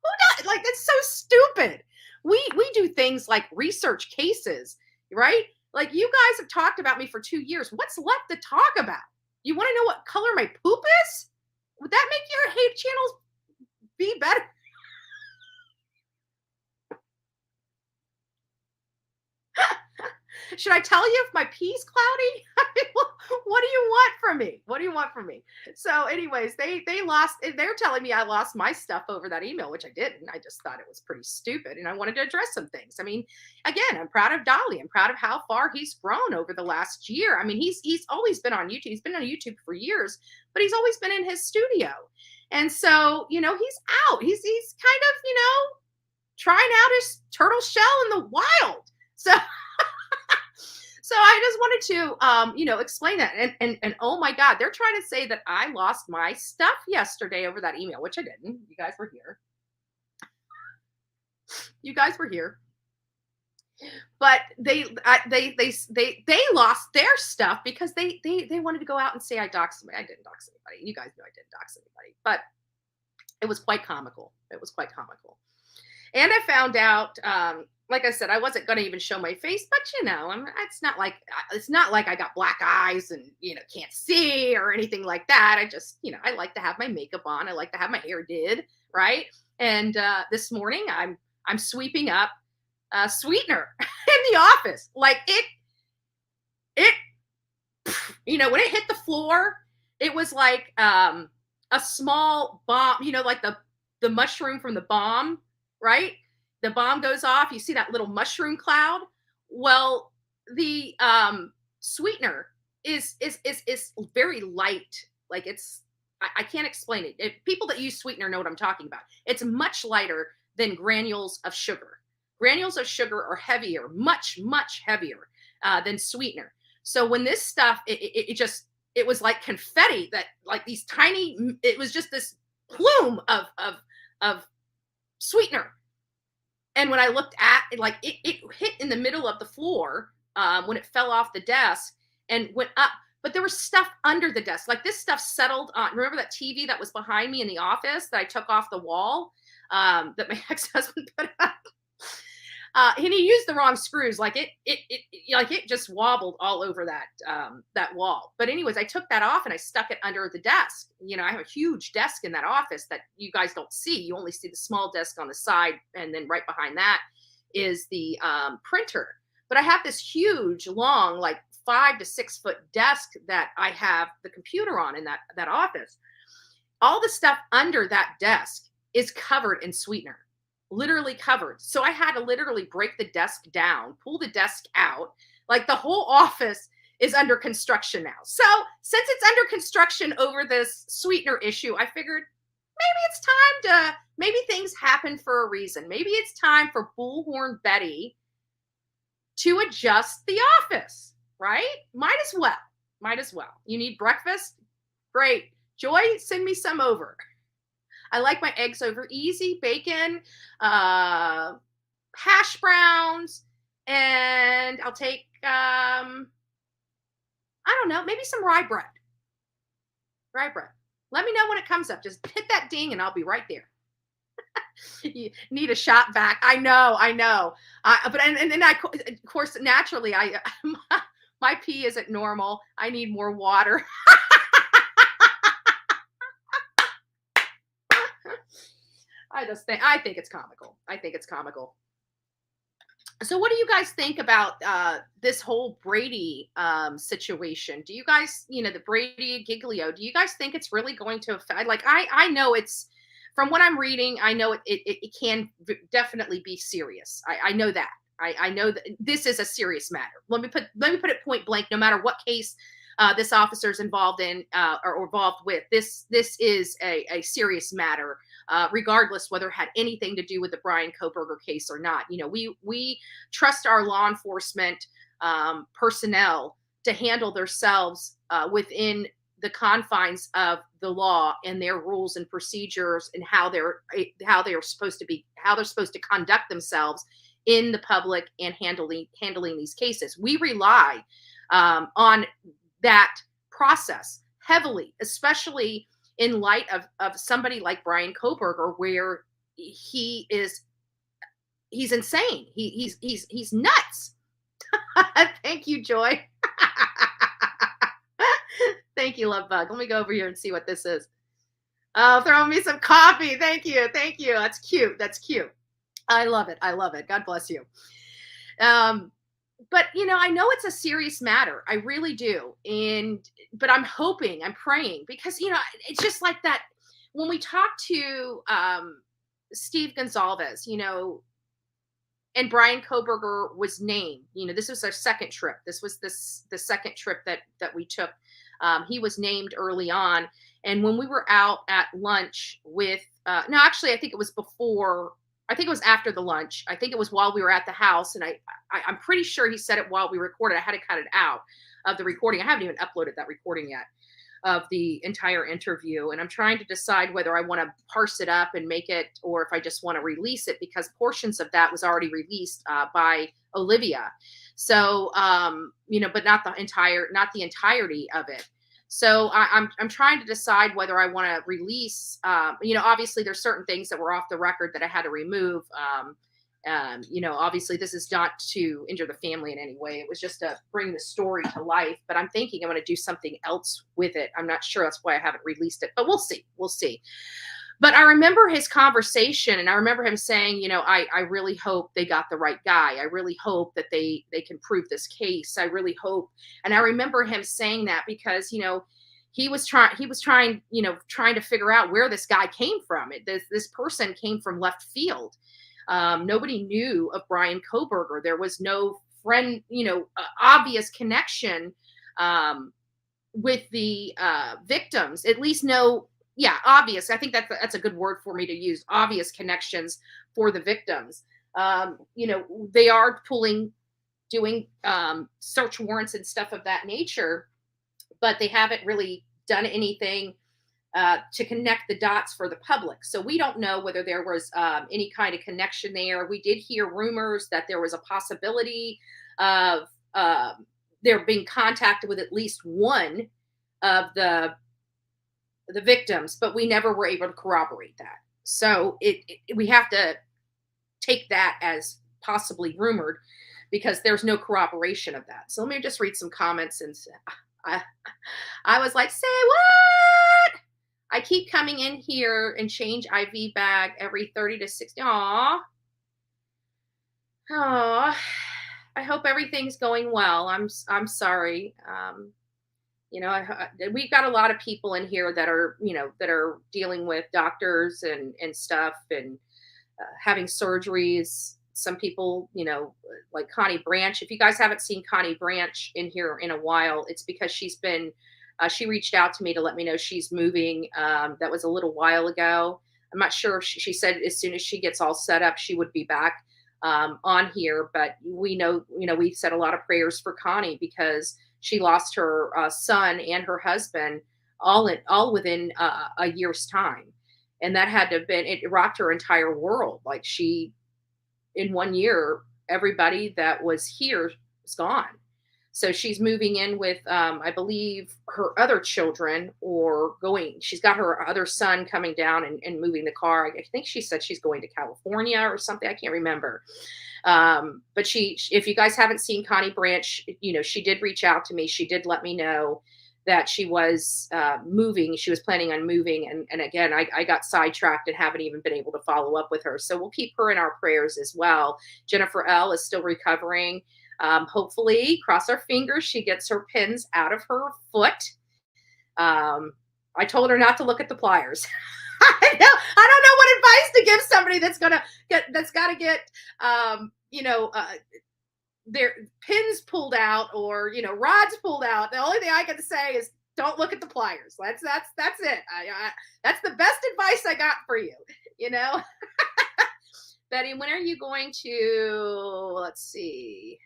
Who does? That's so stupid. We do things like research cases, right? You guys have talked about me for 2 years. What's left to talk about? You want to know what color my poop is? Would that make your hate channels be better? Should I tell you if my pee's cloudy? What do you want from me? So anyways, they're telling me I lost my stuff over that email, which I didn't. I just thought it was pretty stupid. And I wanted to address some things. I mean, again, I'm proud of Dolly. I'm proud of how far he's grown over the last year. I mean, he's always been on YouTube. He's been on YouTube for years, but he's always been in his studio. And so, he's out. He's kind of, trying out his turtle shell in the wild. So I just wanted to, explain that. And oh my God, they're trying to say that I lost my stuff yesterday over that email, which I didn't. You guys were here. But they lost their stuff because they wanted to go out and say I doxed somebody. I didn't dox anybody. You guys know I didn't dox anybody. But it was quite comical. And I found out, like I said, I wasn't going to even show my face, but it's not like I got black eyes and, can't see or anything like that. I just, I like to have my makeup on. I like to have my hair did. Right. And, this morning I'm sweeping up, sweetener in the office. When it hit the floor, it was like, a small bomb, like the mushroom from the bomb, right? The bomb goes off. You see that little mushroom cloud? Well, the sweetener is very light. I can't explain it. People that use sweetener know what I'm talking about. It's much lighter than granules of sugar. Granules of sugar are heavier, much, much heavier than sweetener. So when this stuff, it was like confetti that these tiny, it was just this plume of sweetener. And when I looked at it, it hit in the middle of the floor when it fell off the desk and went up but there was stuff under the desk. Like this stuff settled on, remember that TV that was behind me in the office that I took off the wall, that my ex-husband put up? And he used the wrong screws. Like it just wobbled all over that wall. But anyways, I took that off and I stuck it under the desk. You know, I have a huge desk in that office that you guys don't see. You only see the small desk on the side, and then right behind that is the printer. But I have this huge, long, like 5 to 6 foot desk that I have the computer on in that office. All the stuff under that desk is covered in sweetener. Literally covered. So I had to literally break the desk down, pull the desk out. Like the whole office is under construction now. So since it's under construction over this sweetener issue, I figured maybe things happen for a reason. Maybe it's time for Bullhorn Betty to adjust the office, right? Might as well. You need breakfast? Great. Joy, send me some over. I like my eggs over easy, bacon, hash browns, and I'll take, I don't know, maybe some rye bread. Let me know when it comes up. Just hit that ding and I'll be right there. You need a shot back. I know. But then of course, naturally, my pee isn't normal. I need more water. I think it's comical. So what do you guys think about this whole Brady situation? Do you guys, the Brady Giglio, do you guys think it's really going to affect, like, I know it's, from what I'm reading, I know it can definitely be serious. I know that. I know that this is a serious matter. Let me put it point blank, no matter what case this officer's involved in or involved with, this is a serious matter. Regardless whether it had anything to do with the Brian Kohberger case or not. We trust our law enforcement personnel to handle themselves within the confines of the law and their rules and procedures, and how they're supposed to conduct themselves in the public and handling these cases. We rely on that process heavily, especially in light of somebody like Brian Kohberger, where he's insane. He's nuts. Thank you, Joy. Thank you, Love Bug. Let me go over here and see what this is. Oh, throwing me some coffee. Thank you. That's cute. I love it. God bless you. But I know it's a serious matter. I really do. But I'm hoping, I'm praying, because it's just like that when we talk to Steve Gonsalves, and Brian Kohberger was named. This was our second trip. This was the second trip that we took. He was named early on, and when we were out at lunch with no, actually, I think it was before. I think it was after the lunch. I think it was while we were at the house, and I'm pretty sure he said it while we recorded. I had to cut it out of the recording. I haven't even uploaded that recording yet of the entire interview, and I'm trying to decide whether I want to parse it up and make it, or if I just want to release it, because portions of that was already released by Olivia. So, but not the entirety of it. So I'm trying to decide whether I want to release, obviously there's certain things that were off the record that I had to remove. Obviously this is not to injure the family in any way. It was just to bring the story to life, but I'm thinking I'm going to do something else with it. I'm not sure. That's why I haven't released it, but we'll see. But I remember his conversation, and I remember him saying, I really hope they got the right guy. I really hope that they can prove this case. I really hope. And I remember him saying that because, he was trying to figure out where this guy came from. This person came from left field. Nobody knew of Brian Kohberger. There was no obvious connection with the victims, at least no. Yeah, obvious. I think that's a good word for me to use. Obvious connections for the victims. They are doing search warrants and stuff of that nature, but they haven't really done anything to connect the dots for the public. So we don't know whether there was any kind of connection there. We did hear rumors that there was a possibility of they're being contacted with at least one of the victims, but we never were able to corroborate that. So we have to take that as possibly rumored because there's no corroboration of that. So let me just read some comments. And I was like, say what? I keep coming in here and change IV bag every 30 to 60. Aw. Oh, I hope everything's going well. I'm sorry. We've got a lot of people in here that are dealing with doctors and stuff and having surgeries. Some people, like Connie Branch. If you guys haven't seen Connie Branch in here in a while, it's because she reached out to me to let me know she's moving. That was a little while ago. I'm not sure if she said as soon as she gets all set up, she would be back on here. But we we said a lot of prayers for Connie because she lost her son and her husband all within a year's time. And that had to have been, it rocked her entire world. Like in 1 year, everybody that was here is gone. So she's moving in with, I believe, her other children she's got her other son coming down and moving the car. I think she said she's going to California or something. I can't remember. But if you guys haven't seen Connie Branch, she did reach out to me. She did let me know that she was moving. She was planning on moving. And again, I got sidetracked and haven't even been able to follow up with her. So we'll keep her in our prayers as well. Jennifer L. is still recovering. Hopefully, cross our fingers, she gets her pins out of her foot. I told her not to look at the pliers. I don't know what advice to give somebody that's got to get their pins pulled out or rods pulled out. The only thing I can say is don't look at the pliers. That's it. That's the best advice I got for you. Betty, when are you going to? Let's see.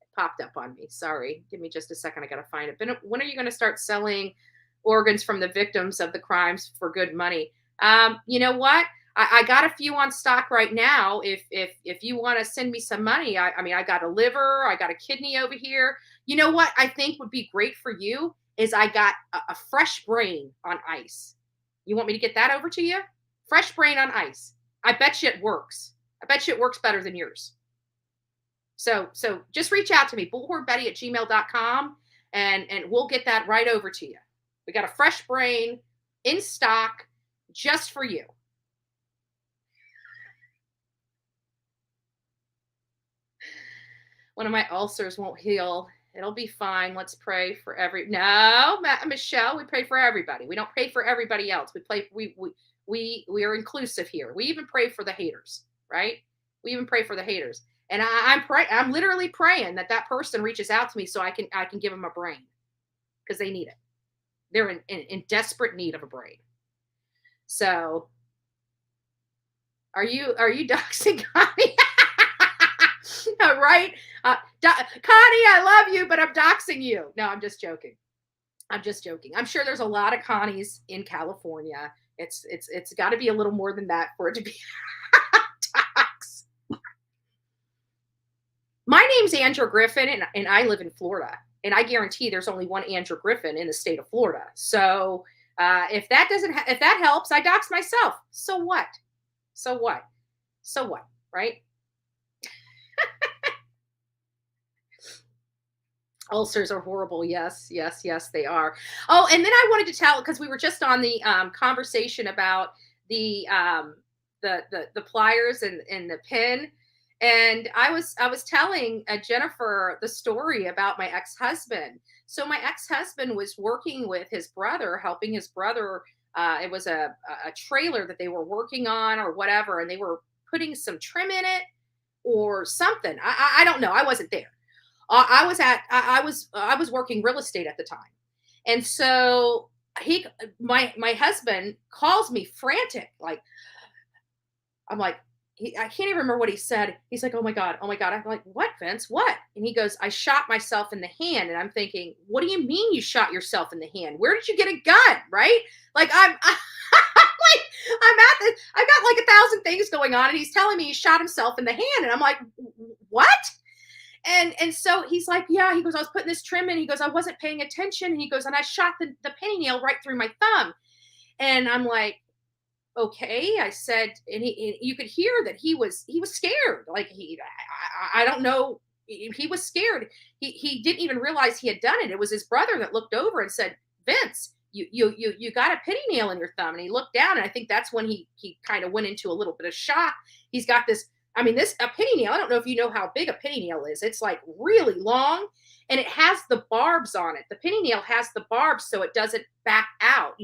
It popped up on me. Sorry. Give me just a second. I got to find it. But when are you going to start selling organs from the victims of the crimes for good money? You know what? I got a few on stock right now. If you want to send me some money, I got a liver, I got a kidney over here. You know what I think would be great for you is I got a fresh brain on ice. You want me to get that over to you? Fresh brain on ice. I bet you it works. I bet you it works better than yours. So just reach out to me, bullhornbetty@gmail.com, and we'll get that right over to you. We got a fresh brain in stock just for you. One of my ulcers won't heal. It'll be fine. Let's pray for Michelle, we pray for everybody. We don't pray for everybody else. We are inclusive here. We even pray for the haters, right? We even pray for the haters. And I'm literally praying that person reaches out to me so I can give them a brain because they need it. They're in desperate need of a brain. So are you doxing Connie? Right? Connie, I love you, but I'm doxing you. No, I'm just joking. I'm sure there's a lot of Connies in California. It's got to be a little more than that for it to be dox. My name's Andrew Griffin, and I live in Florida. And I guarantee there's only one Andrew Griffin in the state of Florida. So if that helps, I dox myself. So what? Right? Ulcers are horrible. Yes, they are. Oh, and then I wanted to tell, because we were just on the conversation about the pliers and the pin. And I was telling Jennifer the story about my ex-husband. So my ex-husband was working with his brother, helping his brother. It was a trailer that they were working on or whatever, and they were putting some trim in it or something. I don't know. I wasn't there. I was working real estate at the time. And so my husband calls me frantic. Like, I'm like, I can't even remember what he said. He's like, oh my God. I'm like, what, Vince? What? And he goes, I shot myself in the hand. And I'm thinking, what do you mean you shot yourself in the hand? Where did you get a gun? Right? Like I've got like 1,000 things going on. And he's telling me he shot himself in the hand. And I'm like, what? And so he's like, yeah, he goes, I was putting this trim in. He goes, I wasn't paying attention. And he goes, and I shot the penny nail right through my thumb. And I'm like, okay. I said, and you could hear that he was scared. Like I don't know. He was scared. He didn't even realize he had done it. It was his brother that looked over and said, Vince, you got a penny nail in your thumb. And he looked down, and I think that's when he kind of went into a little bit of shock. He's got this, I mean, a penny nail, I don't know if you know how big a penny nail is. It's like really long, and it has the barbs on it. The penny nail has the barbs so it doesn't back out,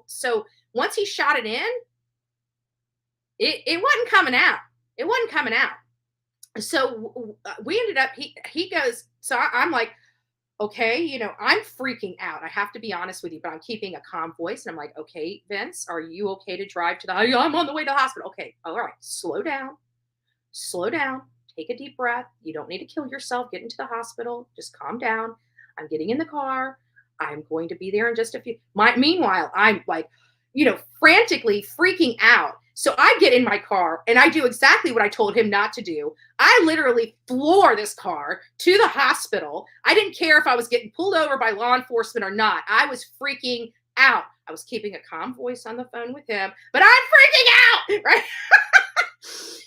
So once he shot it in, it wasn't coming out. It wasn't coming out. So we ended up, he goes, so I'm like, okay, I'm freaking out. I have to be honest with you, but I'm keeping a calm voice. And I'm like, okay, Vince, are you okay to drive to I'm on the way to the hospital. Okay. All right. Slow down. Take a deep breath. You don't need to kill yourself. Get into the hospital. Just calm down. I'm getting in the car. I'm going to be there in just a few. Meanwhile, I'm like, frantically freaking out. So I get in my car and I do exactly what I told him not to do. I literally floor this car to the hospital. I didn't care if I was getting pulled over by law enforcement or not. I was freaking out. I was keeping a calm voice on the phone with him, but I'm freaking out, right?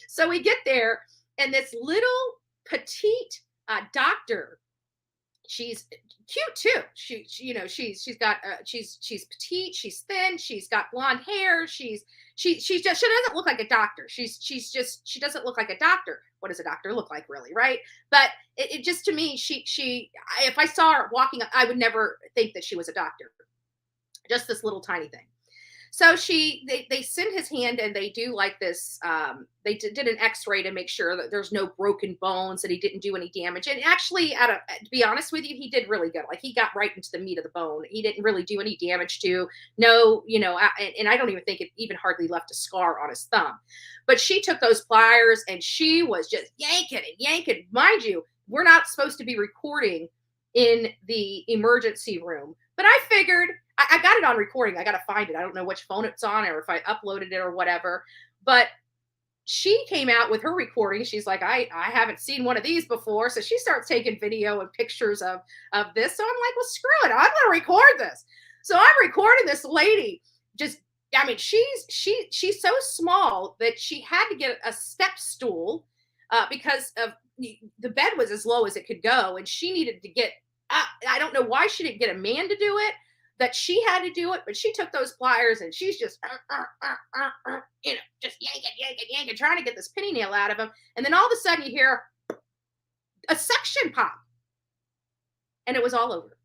So we get there, and this little petite doctor, she's cute too. She's petite, she's thin, she's got blonde hair, she doesn't look like a doctor. She doesn't look like a doctor. What does a doctor look like, really, right? But it just, to me, if I saw her walking, I would never think that she was a doctor. Just this little tiny thing. So they send his hand, and they do like this. They did an X-ray to make sure that there's no broken bones, that he didn't do any damage. And actually, to be honest with you, he did really good. Like, he got right into the meat of the bone. He didn't really do any damage to. No, and I don't even think it even hardly left a scar on his thumb. But she took those pliers and she was just yanking and yanking. Mind you, we're not supposed to be recording in the emergency room, but I figured. I got it on recording. I got to find it. I don't know which phone it's on or if I uploaded it or whatever. But she came out with her recording. She's like, I haven't seen one of these before. So she starts taking video and pictures of this. So I'm like, well, screw it. I'm going to record this. So I'm recording this lady. She's so small that she had to get a step stool because of the bed was as low as it could go. And she needed to get up. I don't know why she didn't get a man to do it. That she had to do it, but she took those pliers and she's just, just yanking, trying to get this penny nail out of him. And then all of a sudden you hear a suction pop, and it was all over.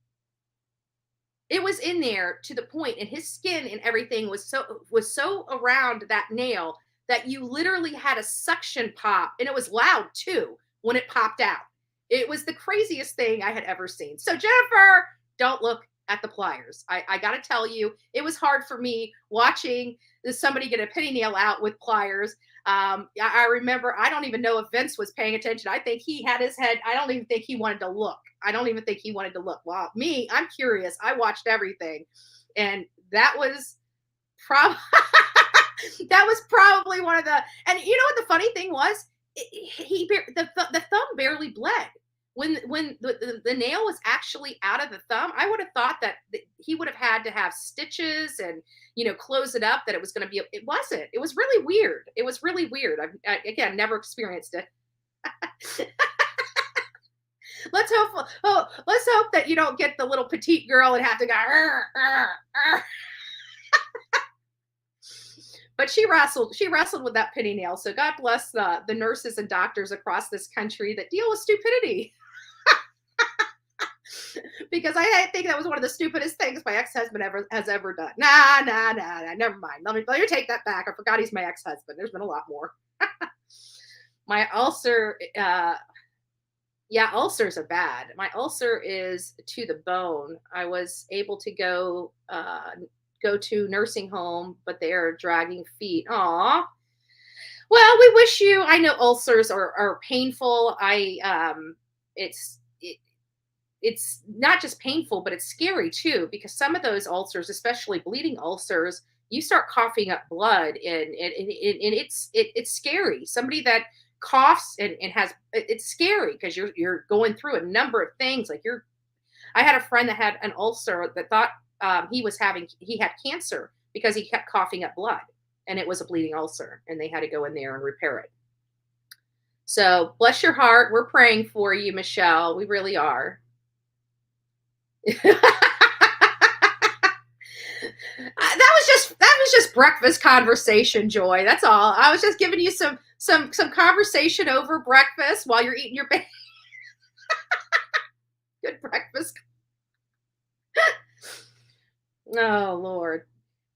It was in there to the point, and his skin and everything was so around that nail that you literally had a suction pop, and it was loud too when it popped out. It was the craziest thing I had ever seen. So Jennifer, don't look at the pliers. I got to tell you, it was hard for me watching somebody get a penny nail out with pliers. I remember, I don't even know if Vince was paying attention. I think he had his head. I don't even think he wanted to look. Well, me, I'm curious. I watched everything, and that was probably one of the, and you know what the funny thing was? The thumb barely bled. When the nail was actually out of the thumb, I would have thought that he would have had to have stitches and, close it up, that it was going to be, it wasn't. It was really weird. I again, never experienced it. Let's hope that you don't get the little petite girl and have to go, But she wrestled with that penny nail. So God bless the nurses and doctors across this country that deal with stupidity. Because I think that was one of the stupidest things my ex-husband has ever done. Nah, never mind. Let me take that back. I forgot he's my ex-husband. There's been a lot more. My ulcer, ulcers are bad. My ulcer is to the bone. I was able to go to nursing home, but they are dragging feet. Aw. Well, we wish you. I know ulcers are painful. It's not just painful, but it's scary too, because some of those ulcers, especially bleeding ulcers, you start coughing up blood, and it's scary. Somebody that coughs and it's scary because you're going through a number of things. Like I had a friend that had an ulcer that thought he had cancer because he kept coughing up blood, and it was a bleeding ulcer, and they had to go in there and repair it. So bless your heart. We're praying for you, Michelle. We really are. That was just breakfast conversation, Joy. That's all. I was just giving you some conversation over breakfast while you're eating your bacon. Good breakfast. Oh Lord,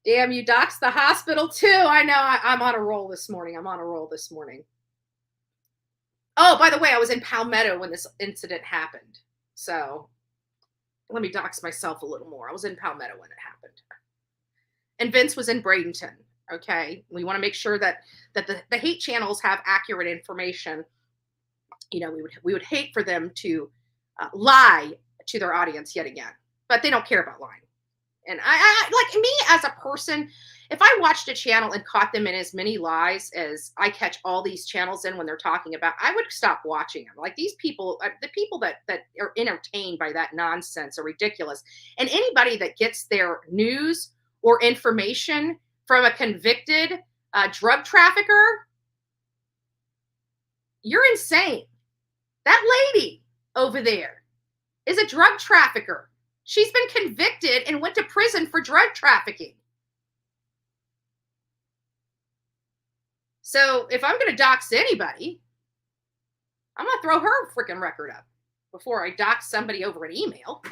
damn, you doxed the hospital too. I know. I'm on a roll this morning. Oh, by the way, I was in Palmetto when this incident happened. So let me dox myself a little more. I was in Palmetto when it happened. And Vince was in Bradenton. Okay. We want to make sure that the hate channels have accurate information. You know, we would hate for them to lie to their audience yet again, but they don't care about lying. And I like me as a person, if I watched a channel and caught them in as many lies as I catch all these channels in when they're talking about, I would stop watching them. Like these people, the people that are entertained by that nonsense are ridiculous. And anybody that gets their news or information from a convicted drug trafficker, you're insane. That lady over there is a drug trafficker. She's been convicted and went to prison for drug trafficking. So if I'm going to dox anybody, I'm going to throw her freaking record up before I dox somebody over an email.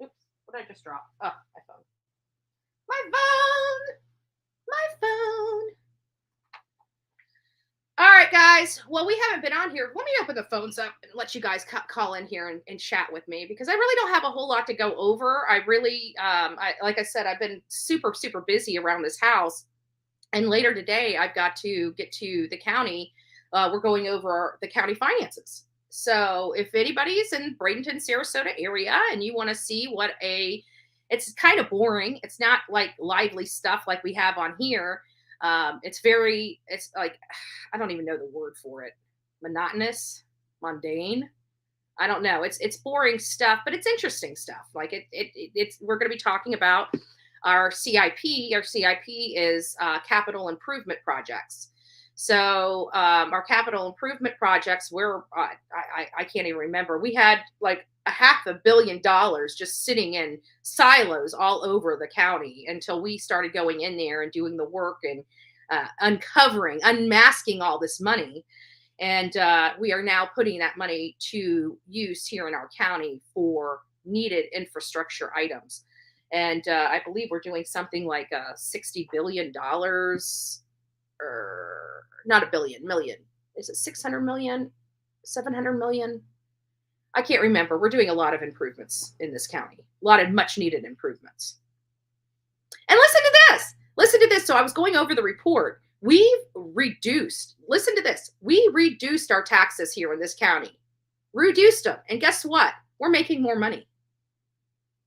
Oops, what did I just drop? Oh, my phone. My phone. All right, guys. Well, we haven't been on here. Let me open the phones up and let you guys call in here and chat with me because I really don't have a whole lot to go over. I really, like I said, I've been super, super busy around this house. And later today, I've got to get to the county. We're going over the county finances. So if anybody's in Bradenton, Sarasota area and you want to see it's kind of boring. It's not like lively stuff like we have on here. It's like, I don't even know the word for it. Monotonous, mundane. I don't know. It's boring stuff, but it's interesting stuff. Like we're going to be talking about our CIP. Our CIP is capital improvement projects. So our capital improvement projects, I can't even remember. We had like $500 million just sitting in silos all over the county until we started going in there and doing the work and unmasking all this money. And we are now putting that money to use here in our county for needed infrastructure items. And I believe we're doing something like $60 billion, or not million. Is it 600 million, 700 million? I can't remember. We're doing a lot of improvements in this county, a lot of much needed improvements. And listen to this. So I was going over the report. Listen to this. We reduced our taxes here in this county, reduced them. And guess what? We're making more money.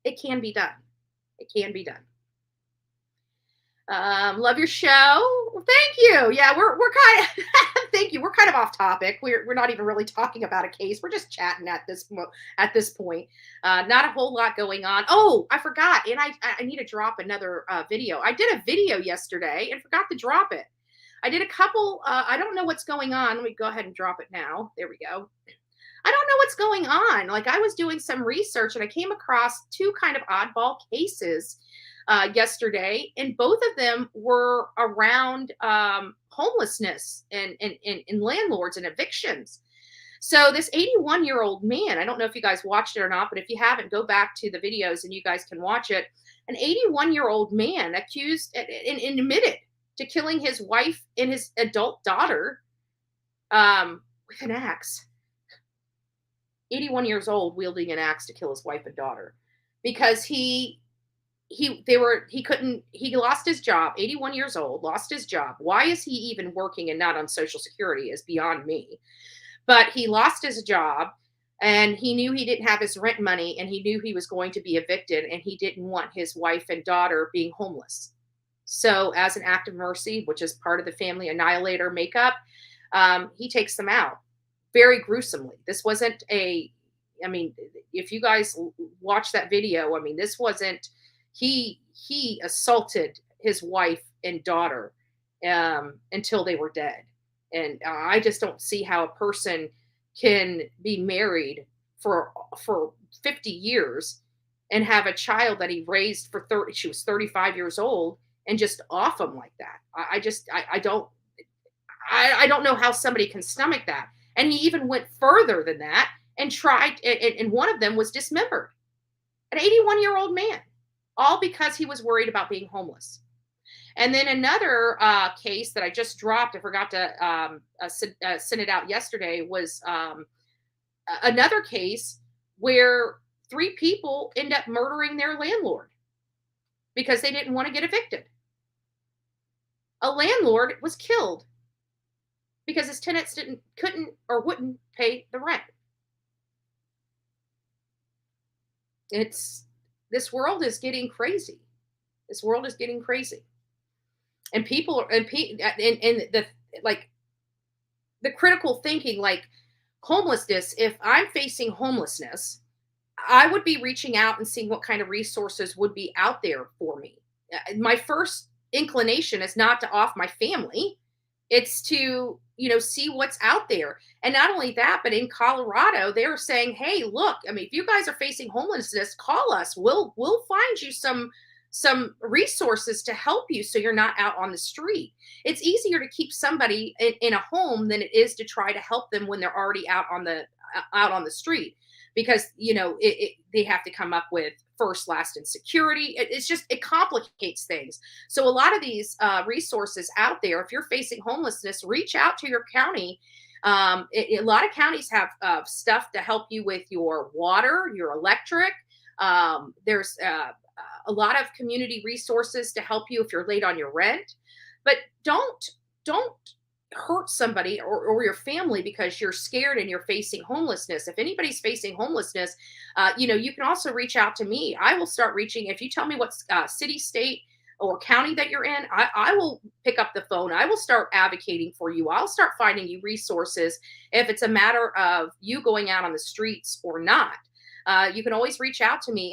It can be done. Love your show. Well, thank you. Yeah, we're kind of thank you. We're kind of off topic. We're not even really talking about a case. We're just chatting at this point. Not a whole lot going on. Oh, I forgot, and I need to drop another video. I did a video yesterday and forgot to drop it. I did a couple. I don't know what's going on. Let me go ahead and drop it now. There we go. I don't know what's going on. Like I was doing some research and I came across two kind of oddball cases yesterday, and both of them were around homelessness and landlords and evictions. So this 81-year-old man, I don't know if you guys watched it or not, but if you haven't, go back to the videos and you guys can watch it. An 81-year-old man accused and admitted to killing his wife and his adult daughter with an axe. 81 years old, wielding an axe to kill his wife and daughter because he lost his job. 81 years old, lost his job. Why is he even working and not on Social Security is beyond me. But he lost his job and he knew he didn't have his rent money and he knew he was going to be evicted and he didn't want his wife and daughter being homeless. So as an act of mercy, which is part of the family annihilator makeup, he takes them out very gruesomely. This wasn't I mean, if you guys watch that video, I mean, this wasn't, he assaulted his wife and daughter until they were dead. And I just don't see how a person can be married for 50 years and have a child that he raised for 30, she was 35 years old, and just off him like that. I don't know how somebody can stomach that. And he even went further than that and tried, and one of them was dismembered. An 81-year-old man, all because he was worried about being homeless. And then another case that I just dropped, I forgot to send it out yesterday, was another case where 3 people end up murdering their landlord because they didn't want to get evicted. A landlord was killed because his tenants couldn't or wouldn't pay the rent. This world is getting crazy. This world is getting crazy. And people and the critical thinking, like homelessness, if I'm facing homelessness, I would be reaching out and seeing what kind of resources would be out there for me. My first inclination is not to off my family. It's to, see what's out there. And not only that, but in Colorado, they're saying, hey, look, I mean, if you guys are facing homelessness, call us. We'll find you some resources to help you so you're not out on the street. It's easier to keep somebody in a home than it is to try to help them when they're already out on the street, because they have to come up with first, last, and security. It complicates things. So a lot of these resources out there, if you're facing homelessness, reach out to your county. A lot of counties have stuff to help you with your water, your electric. There's a lot of community resources to help you if you're late on your rent. But don't hurt somebody or your family because you're scared and you're facing homelessness. If anybody's facing homelessness, you can also reach out to me. I will start reaching. If you tell me what city, state, or county that you're in, I will pick up the phone. I will start advocating for you. I'll start finding you resources if it's a matter of you going out on the streets or not. You can always reach out to me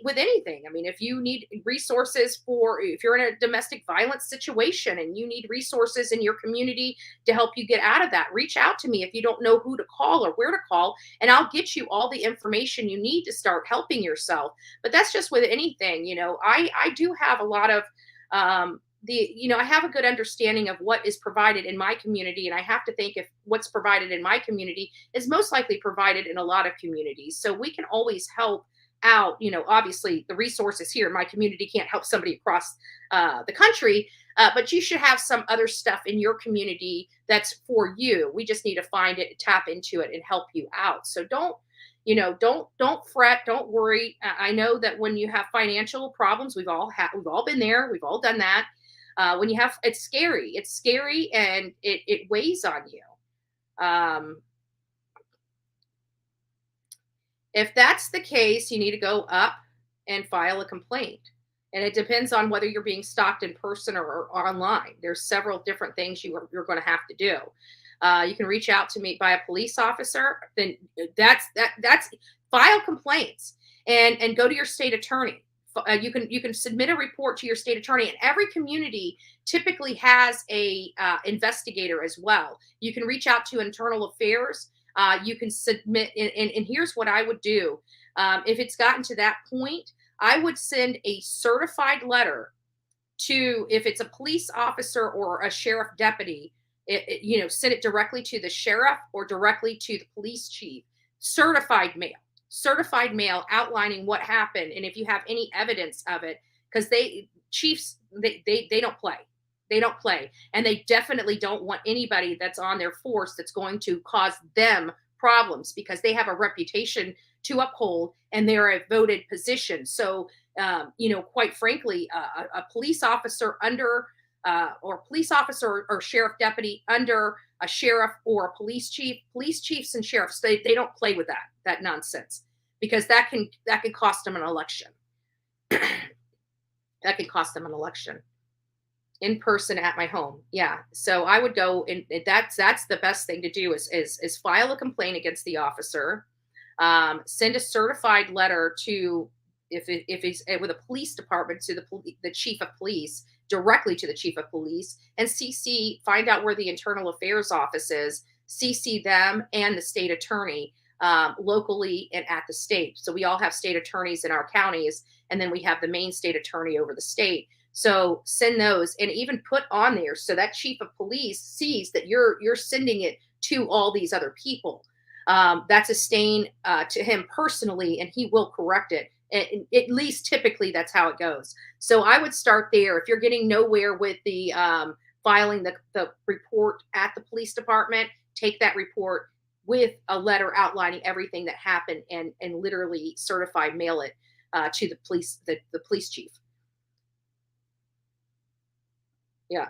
with anything. I mean, if you need resources if you're in a domestic violence situation and you need resources in your community to help you get out of that, reach out to me if you don't know who to call or where to call, and I'll get you all the information you need to start helping yourself. But that's just with anything. I do have a lot of, I have a good understanding of what is provided in my community. And I have to think if what's provided in my community is most likely provided in a lot of communities. So we can always help out. Obviously the resources here in my community can't help somebody across the country, but you should have some other stuff in your community that's for you. We just need to find it, tap into it, and help you out. So don't fret, don't worry. I know that when you have financial problems, we've all been there. We've all done that. When you have, it's scary, and it weighs on you. If that's the case, you need to go up and file a complaint. And it depends on whether you're being stalked in person or online. There's several different things you're going to have to do. You can reach out to me by a police officer. Then that's file complaints and go to your state attorney. You can submit a report to your state attorney, and every community typically has a investigator as well. You can reach out to internal affairs. You can submit, and here's what I would do. If it's gotten to that point, I would send a certified letter to, if it's a police officer or a sheriff deputy, send it directly to the sheriff or directly to the police chief. Certified mail outlining what happened, and if you have any evidence of it, because chiefs don't play, and they definitely don't want anybody that's on their force that's going to cause them problems, because they have a reputation to uphold and they're a voted position. So quite frankly, a police officer under or police officer or sheriff deputy under a sheriff or a police chiefs and sheriffs, they don't play with that nonsense, because that can cost them an election. That can cost them an election. in person at my home. Yeah. So I would go, and that's the best thing to do is file a complaint against the officer. Send a certified letter to, if it's with a police department, to the chief of police, directly to the chief of police, and find out where the internal affairs office is, CC them and the state attorney, locally and at the state. So we all have state attorneys in our counties, and then we have the main state attorney over the state. So send those, and even put on there so that chief of police sees that you're sending it to all these other people. That's a stain to him personally, and he will correct it. And at least typically that's how it goes. So I would start there. If you're getting nowhere with the filing the report at the police department, take that report with a letter outlining everything that happened, and literally mail it to the police chief. Yeah.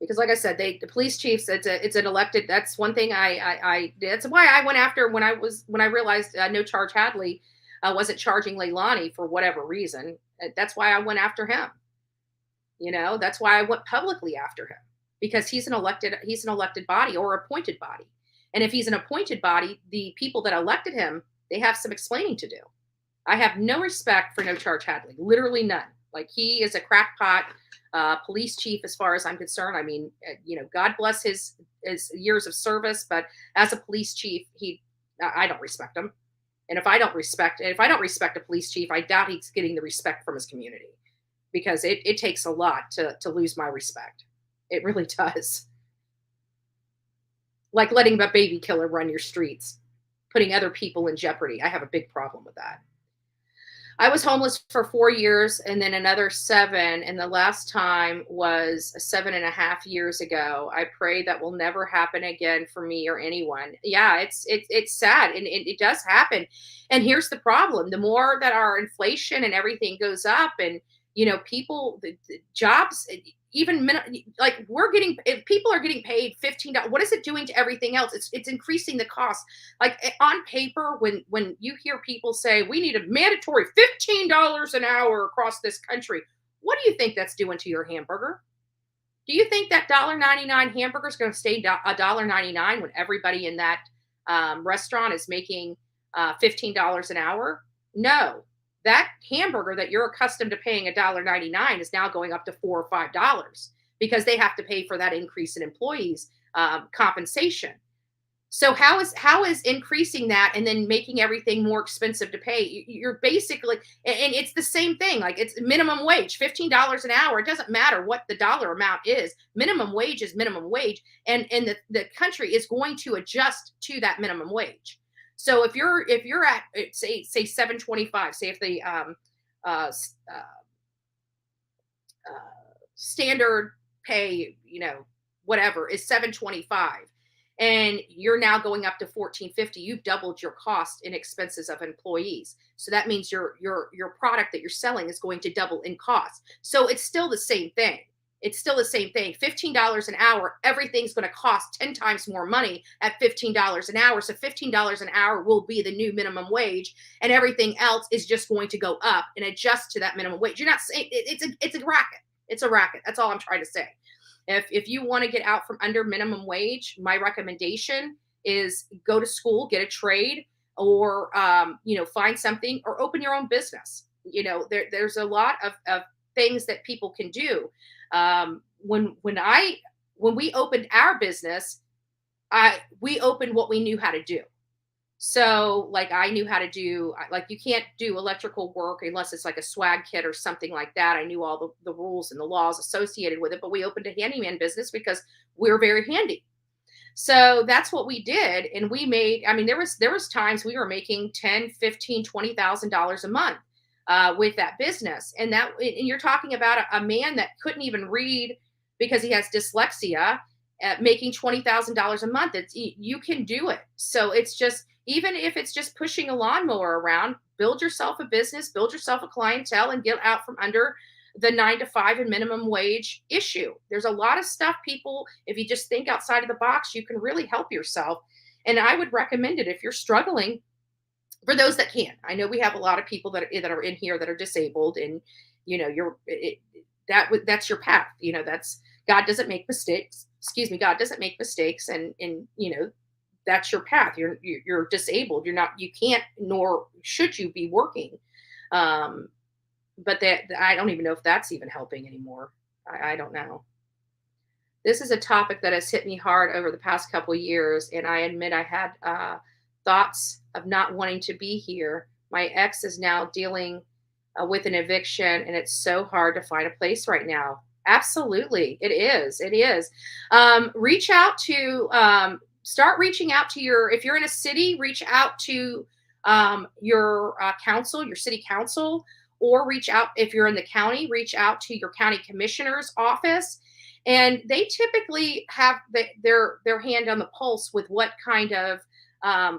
Because like I said, the police chiefs, it's an elected, that's one thing that's why I went after, when I realized No Charge Hadley wasn't charging Leilani for whatever reason. That's why I went after him. That's why I went publicly after him, because he's an elected body or appointed body. And if he's an appointed body, the people that elected him, they have some explaining to do. I have no respect for No Charge Hadley, literally none. Like, he is a crackpot police chief as far as I'm concerned. I mean, God bless his years of service, but as a police chief, I don't respect him. And if I don't respect a police chief, I doubt he's getting the respect from his community, because it takes a lot to lose my respect. It really does. Like letting a baby killer run your streets, putting other people in jeopardy. I have a big problem with that. I was homeless for 4 years, and then another 7. And the last time was 7.5 years ago. I pray that will never happen again for me or anyone. Yeah, it's sad, and it does happen. And here's the problem: the more that our inflation and everything goes up, and people, the jobs, even like if people are getting paid $15, what is it doing to everything else? It's increasing the cost. Like, on paper, when you hear people say we need a mandatory $15 an hour across this country, what do you think that's doing to your hamburger? Do you think that $1.99 hamburger is going to stay $1.99 when everybody in that restaurant is making $15 an hour? No. That hamburger that you're accustomed to paying $1.99 is now going up to $4 or $5, because they have to pay for that increase in employees' compensation. So how is increasing that and then making everything more expensive to pay? You're basically, and it's the same thing. Like, it's minimum wage, $15 an hour. It doesn't matter what the dollar amount is. Minimum wage is minimum wage, and the country is going to adjust to that minimum wage. So if you're at say $7.25, say if the standard pay, whatever, is $7.25, and you're now going up to $14.50, you've doubled your cost in expenses of employees. So that means your product that you're selling is going to double in cost. So it's still the same thing. It's still the same thing. $15 an hour, everything's going to cost 10 times more money at $15 an hour. So $15 an hour will be the new minimum wage, and everything else is just going to go up and adjust to that minimum wage. You're not saying it's a racket. It's a racket. That's all I'm trying to say. If you want to get out from under minimum wage, my recommendation is go to school, get a trade, or find something, or open your own business. There's a lot of things that people can do. When we opened our business, we opened what we knew how to do. So, like, I knew how to do, like, you can't do electrical work unless it's like a swag kit or something like that. I knew all the rules and the laws associated with it, but we opened a handyman business because we're very handy. So that's what we did. And we made, there was times we were making $10,000, $15,000, $20,000 a month with that business. And you're talking about a man that couldn't even read because he has dyslexia, making $20,000 a month. You can do it. So it's just, even if it's just pushing a lawnmower around, build yourself a business, build yourself a clientele, and get out from under the 9 to 5 and minimum wage issue. There's a lot of stuff, people, if you just think outside of the box, you can really help yourself. And I would recommend it if you're struggling, for those that can. I know we have a lot of people that are in here that are disabled, and that's your path. That's God doesn't make mistakes. Excuse me, God doesn't make mistakes, and that's your path. You're disabled. You can't, nor should you be working. But I don't even know if that's even helping anymore. I don't know. This is a topic that has hit me hard over the past couple of years, and I admit I had thoughts of not wanting to be here. My ex is now dealing with an eviction, and it's so hard to find a place right now. Absolutely, it is. It is. Reach out to start reaching out to if you're in a city, reach out to your council, your city council, or reach out if you're in the county, reach out to your county commissioner's office. And they typically have their hand on the pulse with what kind of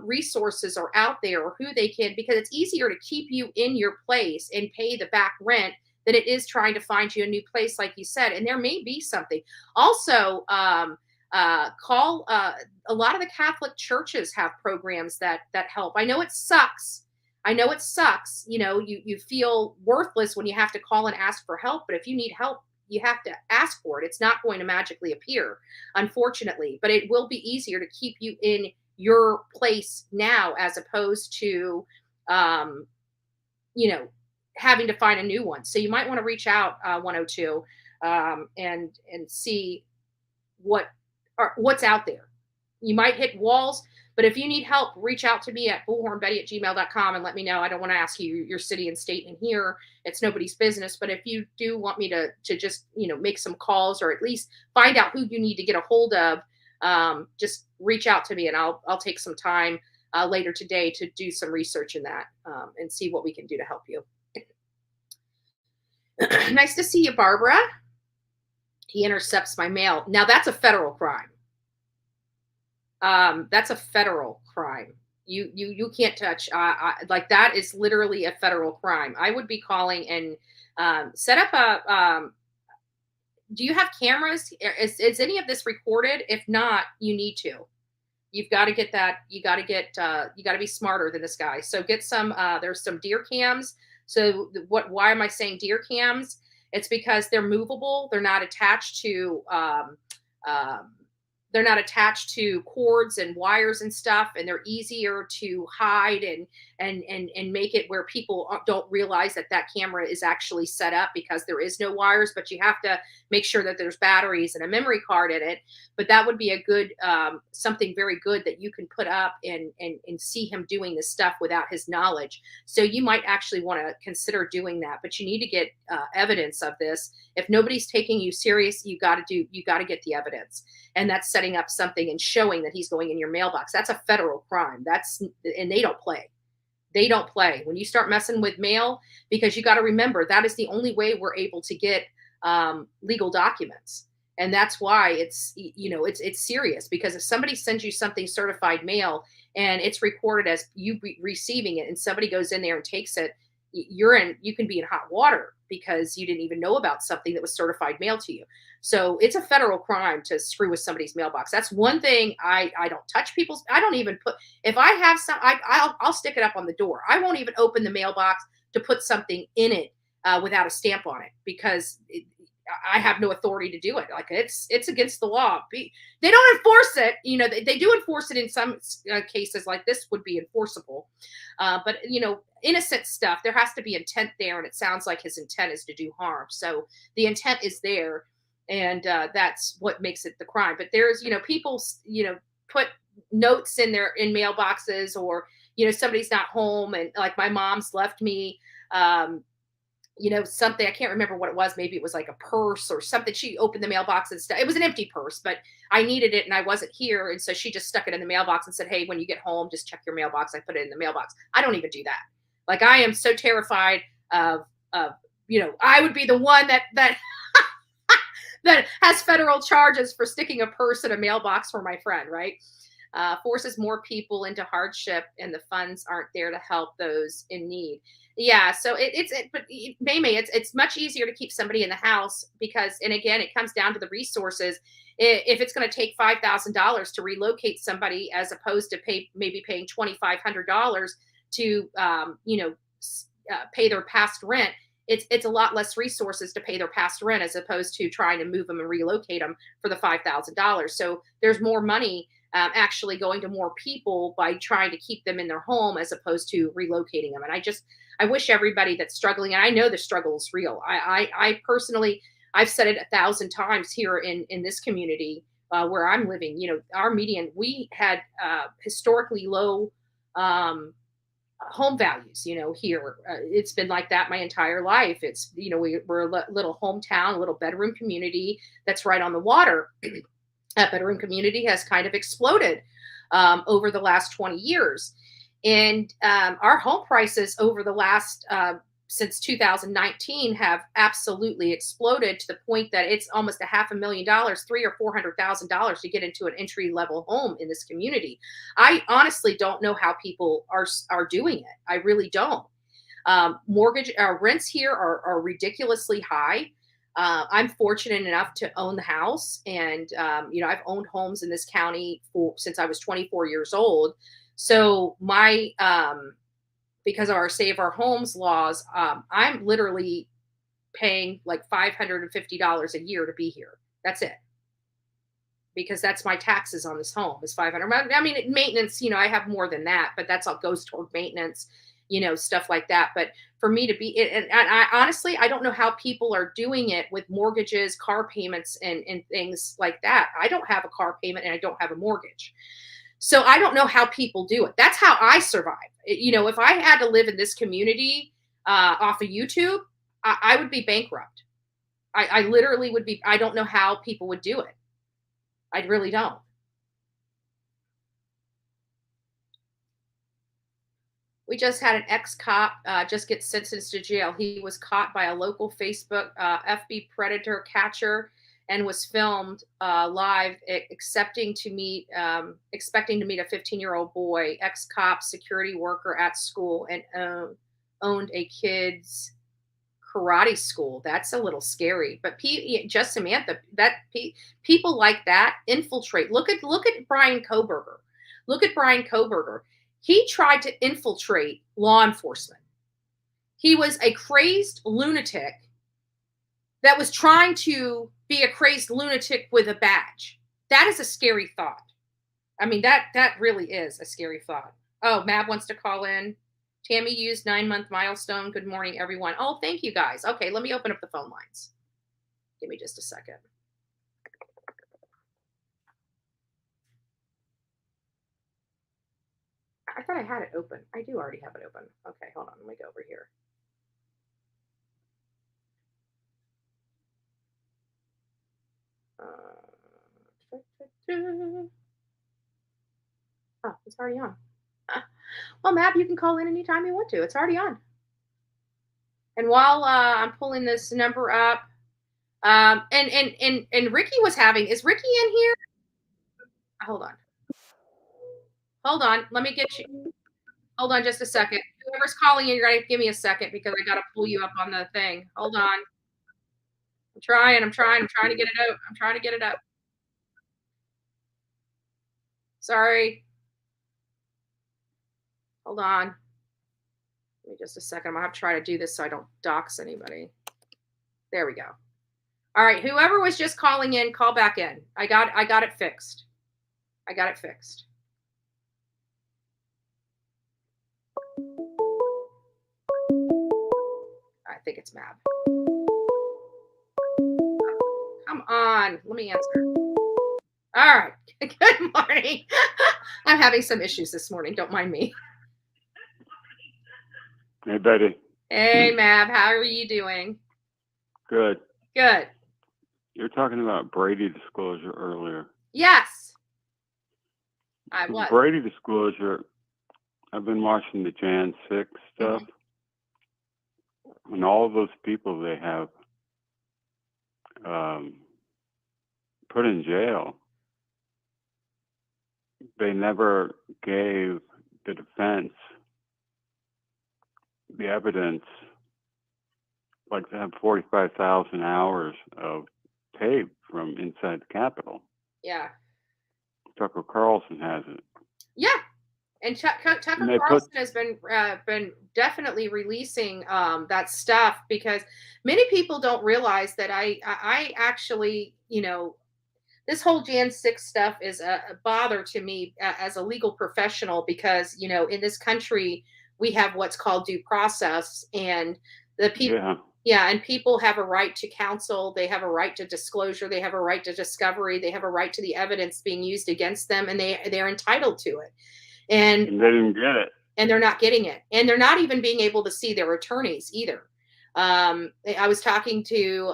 resources are out there or who they can, because it's easier to keep you in your place and pay the back rent than it is trying to find you a new place, like you said. And there may be something. Also, call a lot of the Catholic churches have programs that help. I know it sucks. You feel worthless when you have to call and ask for help, but if you need help, you have to ask for it. It's not going to magically appear, unfortunately, but it will be easier to keep you in your place now, as opposed to, having to find a new one. So you might want to reach out 102 and see what's out there. You might hit walls, but if you need help, reach out to me at bullhornbetty@gmail.com and let me know. I don't want to ask you your city and state in here. It's nobody's business. But if you do want me to just, make some calls, or at least find out who you need to get a hold of, just reach out to me, and I'll take some time later today to do some research in that and see what we can do to help you. Nice to see you, Barbara. He intercepts my mail. Now that's a federal crime. That's a federal crime. You can't touch, like that is literally a federal crime. I would be calling and set up do you have cameras? Is any of this recorded? If not, you need to. You've got to get that. You got to be smarter than this guy. So get some, there's some deer cams. So why am I saying deer cams? It's because they're movable. They're not attached to, cords and wires and stuff, and they're easier to hide and make it where people don't realize that camera is actually set up, because there is no wires, but you have to make sure that there's batteries and a memory card in it. But that would be a good, something very good that you can put up and see him doing this stuff without his knowledge. So you might actually want to consider doing that, but you need to get evidence of this. If nobody's taking you serious, you got to get the evidence. And that's setting up something and showing that he's going in your mailbox. That's a federal crime. And they don't play. They don't play when you start messing with mail, because you got to remember that is the only way we're able to get legal documents. And that's why it's serious, because if somebody sends you something certified mail and it's recorded as you receiving it, and somebody goes in there and takes it, you can be in hot water because you didn't even know about something that was certified mail to you. So it's a federal crime to screw with somebody's mailbox. That's one thing. I don't touch people's. I don't even put, if I have some, I'll stick it up on the door. I won't even open the mailbox to put something in it without a stamp on it, because I have no authority to do it. Like it's against the law. They don't enforce it. They do enforce it in some cases, like this would be enforceable. But innocent stuff, there has to be intent there. And it sounds like his intent is to do harm. So the intent is there. And that's what makes it the crime. But there's, people, put notes in mailboxes, or, somebody's not home. And like my mom's left me, something, I can't remember what it was. Maybe it was like a purse or something. She opened the mailbox and stuff. It was an empty purse, but I needed it and I wasn't here. And so she just stuck it in the mailbox and said, hey, when you get home, just check your mailbox. I put it in the mailbox. I don't even do that. Like, I am so terrified of I would be the one that that has federal charges for sticking a purse in a mailbox for my friend, right? Forces more people into hardship, and the funds aren't there to help those in need. Yeah, so but it's much easier to keep somebody in the house, because, and again, it comes down to the resources. If it's going to take $5,000 to relocate somebody, as opposed to maybe paying $2,500 to pay their past rent, it's a lot less resources to pay their past rent as opposed to trying to move them and relocate them for the $5,000. So there's more money actually going to more people by trying to keep them in their home as opposed to relocating them. And I wish everybody that's struggling, and I know the struggle is real. I personally, I've said it 1,000 times here in this community where I'm living. Our median, we had historically low home values, here. It's been like that my entire life. It's, we're a little hometown, a little bedroom community that's right on the water. That bedroom community has kind of exploded over the last 20 years. And our home prices over the last, since 2019 have absolutely exploded to the point that it's almost $500,000, $300,000 or $400,000 to get into an entry level home in this community. I honestly don't know how people are doing it. I really don't. Mortgage rents here are ridiculously high. I'm fortunate enough to own the house, and I've owned homes in this county since I was 24 years old. So my because of our Save Our Homes laws, I'm literally paying like $550 a year to be here. That's it. Because that's my taxes on this home is $500. I mean, maintenance, I have more than that, but that's all goes toward maintenance, stuff like that. But for me to be, and I honestly, I don't know how people are doing it with mortgages, car payments, and things like that. I don't have a car payment and I don't have a mortgage. So I don't know how people do it. That's how I survive. If I had to live in this community off of YouTube, I would be bankrupt. I literally would be. I don't know how people would do it. I really don't. We just had an ex-cop just get sentenced to jail. He was caught by a local Facebook FB predator catcher and was filmed live expecting to meet a 15-year-old boy. Ex-cop, security worker at school, and owned a kid's karate school. That's a little scary. But just Samantha, people like that infiltrate. Look at Brian Kohberger. Look at Brian Kohberger. He tried to infiltrate law enforcement. He was a crazed lunatic that was trying to be a crazed lunatic with a badge. That is a scary thought. I mean, that really is a scary thought. Oh, Mab wants to call in. Tammy used 9-month milestone. Good morning, everyone. Oh, thank you guys. Okay, let me open up the phone lines. Give me just a second. I thought I had it open. I do already have it open. Okay, hold on. Let me go over here. Oh, it's already on. Well, Mab, you can call in anytime you want to. It's already on. And while I'm pulling this number up, and Ricky was having. Is Ricky in here? Hold on. Hold on. Let me get you. Hold on just a second. Whoever's calling you, you're going to give me a second because I got to pull you up on the thing. Hold on. I'm trying to get it out. I'm trying to get it up. Sorry. Hold on. Give me just a second. I'm going to have to try to do this so I don't dox anybody. There we go. All right. Whoever was just calling in, call back in. I got it fixed. I got it fixed. I think it's Mab. Come on. Let me answer. All right. Good morning. I'm having some issues this morning. Don't mind me. Hey, Betty. Hey, Mab. How are you doing? Good. Good. You were talking about Brady disclosure earlier. Yes. I was. Brady disclosure, I've been watching the Jan 6 stuff. Mm-hmm. And all of those people they have put in jail, they never gave the defense the evidence. Like they have 45,000 hours of tape from inside the Capitol. Yeah. Tucker Carlson has it. Yeah. And Tucker And they put, Carlson has been definitely releasing that stuff, because many people don't realize that I actually, this whole Jan 6 stuff is a bother to me as a legal professional, because in this country we have what's called due process, and the people. yeah, And people have a right to counsel. They have a right to disclosure. They have a right to discovery. They have a right to the evidence being used against them, and they're entitled to it. And and they didn't get it. and they're not getting it, and they're not even being able to see their attorneys either. I was talking to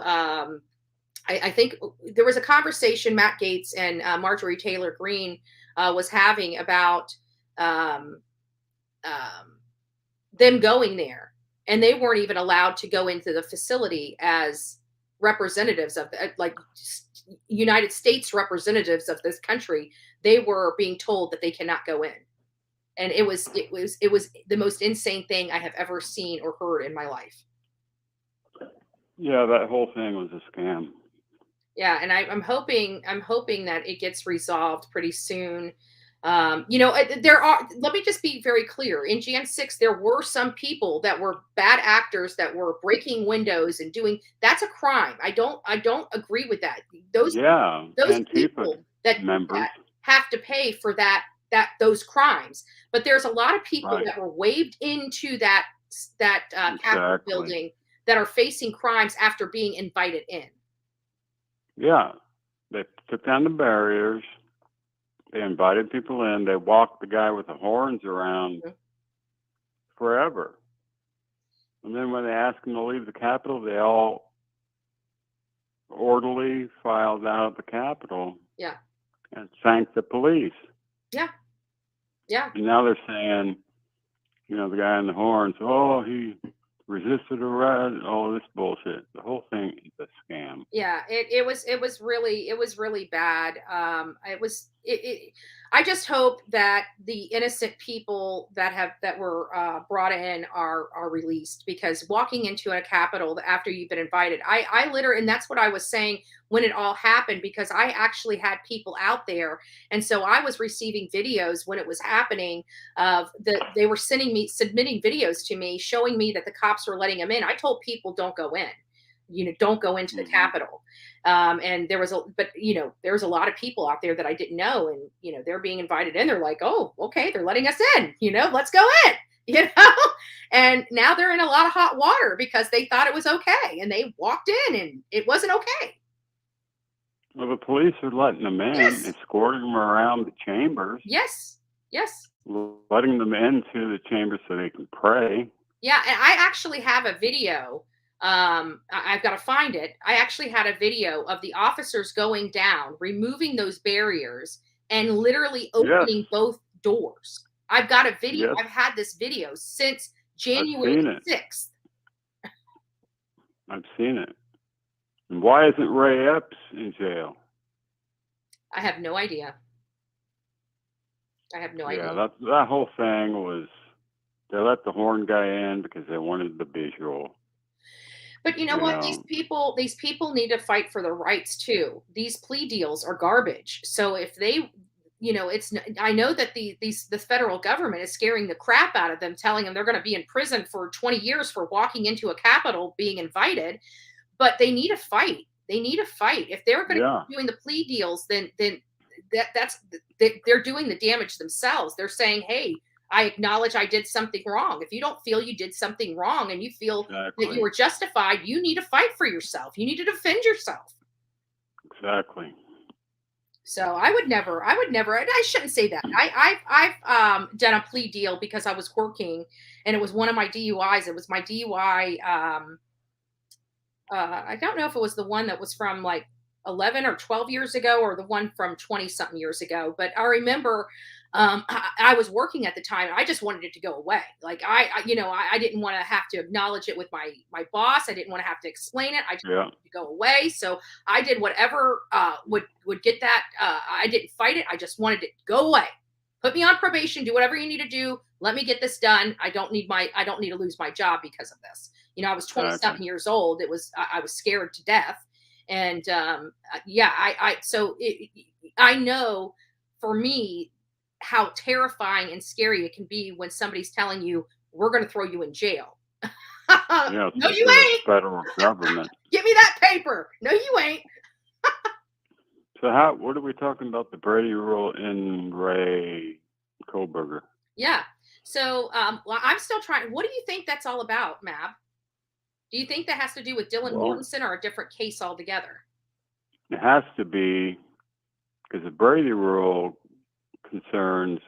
I think there was a conversation Matt Gaetz and Marjorie Taylor Greene was having about them going there, and they weren't even allowed to go into the facility as representatives of like United States representatives of this country. They were being told that they cannot go in. And it was the most insane thing I have ever seen or heard in my life. Yeah, that whole thing was a scam. Yeah, and I'm hoping that it gets resolved pretty soon. There are. Let me just be very clear. In Jan 6, there were some people that were bad actors that were breaking windows and doing. That's a crime. I don't agree with that. Those people that members have to pay for those crimes. But there's a lot of people Right. that were waved into that Capitol Exactly. building that are facing crimes after being invited in. Yeah, they took down the barriers. They invited people in. They walked the guy with the horns around forever. And then when they asked him to leave the Capitol, they all orderly filed out of the Capitol. Yeah. And thanked the police. Yeah. Yeah. And now they're saying, the guy on the horns, oh, he resisted arrest, all this bullshit. The whole thing is a scam. Yeah, it was really bad. I just hope that the innocent people that were brought in are released, because walking into a Capitol after you've been invited, I literally, and that's what I was saying when it all happened, because I actually had people out there, and so I was receiving videos when it was happening of they were submitting videos to me showing me that the cops were letting them in. I told people, don't go in. Don't go into the Capitol. And there was a lot of people out there that I didn't know, and they're being invited in. They're like, oh, okay, they're letting us in. Let's go in. And now they're in a lot of hot water because they thought it was okay, and they walked in and it wasn't okay. Well, the police are letting them in, escorting them around the chambers. Yes. Letting them into the chambers so they can pray. Yeah, and I actually have a video. I've got to find it. I actually had a video of the officers going down, removing those barriers, and literally opening both doors. I've got a video. Yes. I've had this video since January 6th. I've seen it. And why isn't Ray Epps in jail? I have no idea. Yeah, that whole thing was, they let the horn guy in because they wanted the visual. But you know what? These people need to fight for their rights too. These plea deals are garbage. So if they, I know that the federal government is scaring the crap out of them, telling them they're going to be in prison for 20 years for walking into a Capitol being invited. But they need to fight. If they're going to be doing the plea deals, then they're doing the damage themselves. They're saying, hey, I acknowledge I did something wrong. If you don't feel you did something wrong and you feel that you were justified, you need to fight for yourself. You need to defend yourself. Exactly. So I would never, I shouldn't say that. I've done a plea deal because I was working, and it was one of my DUIs. It was my DUI. I don't know if it was the one that was from like 11 or 12 years ago, or the one from 20 something years ago. But I remember I was working at the time, and I just wanted it to go away. Like I didn't want to have to acknowledge it with my boss. I didn't want to have to explain it. I just wanted it to go away. So I did whatever would get that. I didn't fight it. I just wanted it to go away. Put me on probation. Do whatever you need to do. Let me get this done. I don't need to lose my job because of this. I was 20 something years old. I was scared to death. And I know for me, how terrifying and scary it can be when somebody's telling you, we're going to throw you in jail. Yeah, No, it's you the ain't. federal government. Give me that paper. No, you ain't. So what are we talking about? The Brady rule in Ray Kohlberger? Yeah. So well, I'm still trying. What do you think that's all about, Mab? Do you think that has to do with Dylan Well, Mortensen or a different case altogether? it has to be, because the Brady rule concerns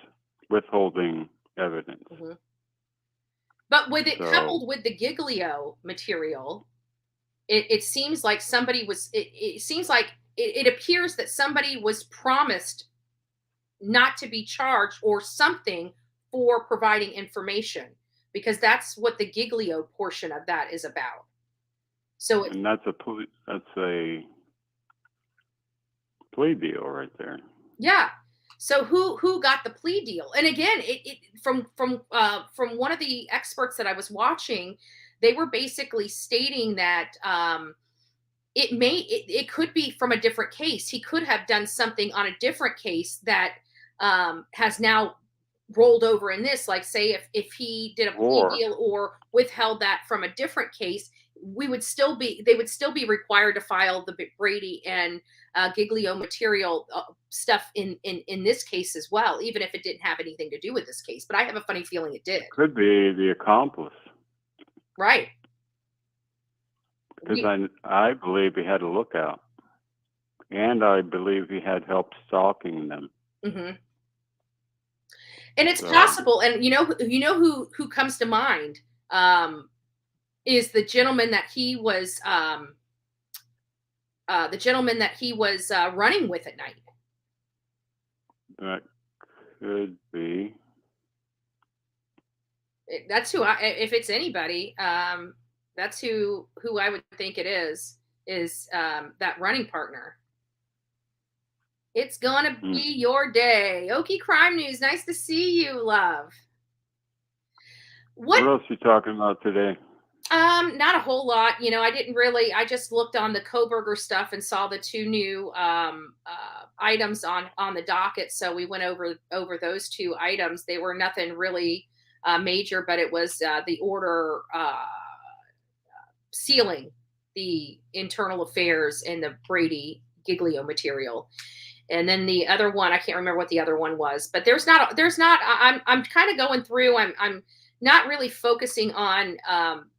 withholding evidence. Mm-hmm. But with it So- coupled with the Giglio material, it seems like somebody was. It seems like it appears that somebody was promised not to be charged or something for providing information, because that's what the Giglio portion of that is about. So it's, And that's a plea deal right there. yeah. So who got the plea deal? And again, it from one of the experts that I was watching, they were basically stating that it could be from a different case. He could have done something on a different case that has now rolled over in this. Like, say if he did a plea deal or withheld that from a different case, they would still be required to file the Brady and Giglio material stuff in this case as well, even if it didn't have anything to do with this case. But I have a funny feeling it did. Could be the accomplice. Right. Because I believe he had a lookout, and I believe he had help stalking them. Mm-hmm. And it's possible. And you know who comes to mind is the gentleman that he was running with at night. That could be. That's who if it's anybody, that's who I would think it is that running partner. It's gonna be your day. Okie Crime News, nice to see you, love. What else are you talking about today? Not a whole lot. I just looked on the Kohlberger stuff and saw the two new items on the docket. So we went over those two items. They were nothing really major, but it was the order sealing the internal affairs in the Brady Giglio material. And then the other one, I can't remember what the other one was, but I'm kind of going through, I'm not really focusing on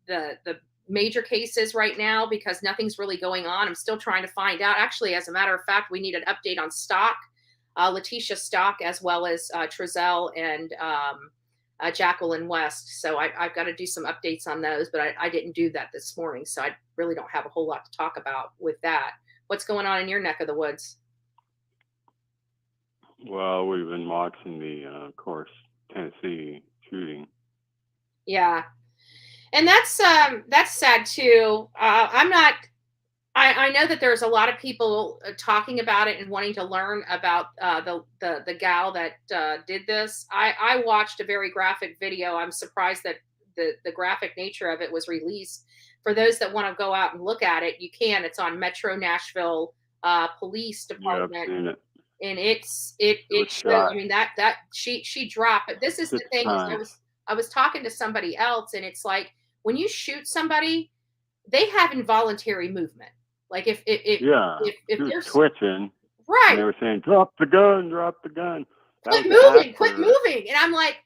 the major cases right now because nothing's really going on. I'm still trying to find out. Actually, as a matter of fact, we need an update on Stock, Letitia Stock, as well as Trezell and Jacqueline West. So I've got to do some updates on those, but I didn't do that this morning. So I really don't have a whole lot to talk about with that. What's going on in your neck of the woods? Well, we've been watching the, of course, Tennessee shooting. Yeah. And that's sad too. I know that there's a lot of people talking about it and wanting to learn about the gal that did this. I watched a very graphic video. I'm surprised that the graphic nature of it was released. For those that want to go out and look at it, you can. It's on Metro Nashville Police Department. Yeah, I've seen it. And it showed. I mean that she dropped. But this is the thing. I was talking to somebody else, and it's like when you shoot somebody, they have involuntary movement. Like if they're twitching, right? And they were saying, "Drop the gun, drop the gun." Quit moving. And I'm like,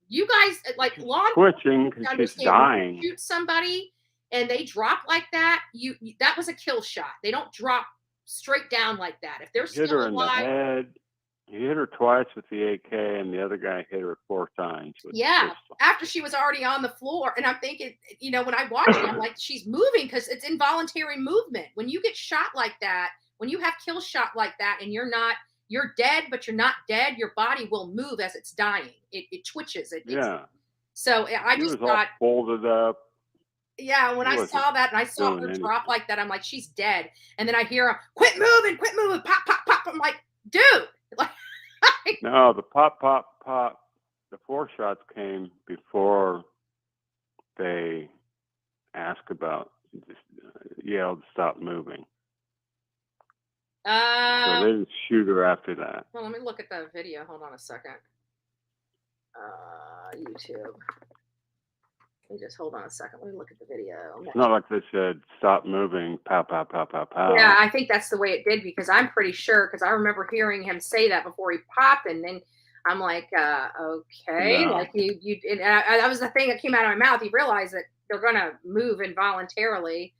you guys, like law twitching because she's dying. You shoot somebody and they drop like that. You that was a kill shot. They don't drop straight down like that. If they're still alive, in the head. He hit her twice with the AK, and the other guy hit her 4 times. Yeah, after she was already on the floor. And I'm thinking, when I watch it, I'm like, she's moving because it's involuntary movement. When you get shot like that, when you have kill shot like that, and you're dead, but you're not dead, your body will move as it's dying. It twitches. So I just thought, all folded up. Yeah, when I saw that and I saw her drop like that, I'm like, she's dead. And then I hear her, quit moving, pop, pop, pop. I'm like, dude. Like, no, the pop, pop, pop. The 4 shots came before they yelled, stop moving. So they didn't shoot her after that. Well, let me look at the video. Hold on a second. YouTube. Let me just hold on a second. Let me look at the video. It's not like they said, stop moving, pow, pow, pow, pow, pow. Yeah, I think that's the way it did, because I'm pretty sure, because I remember hearing him say that before he popped, and then I'm like, okay, No. like and that was the thing that came out of my mouth. You realize that they're gonna move involuntarily.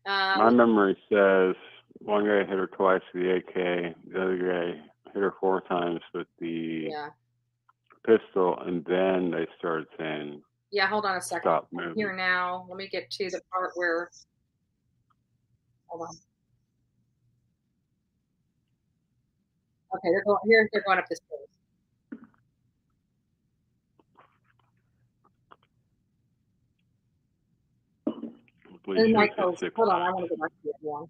My memory says one guy hit her twice with the AK, the other guy hit her 4 times with the pistol, and then they started saying, yeah, hold on a second. stop I'm moving. here now. Let me get to the part where, hold on. Okay, they're going up the stairs. Please hold on, I want to go back to the other one.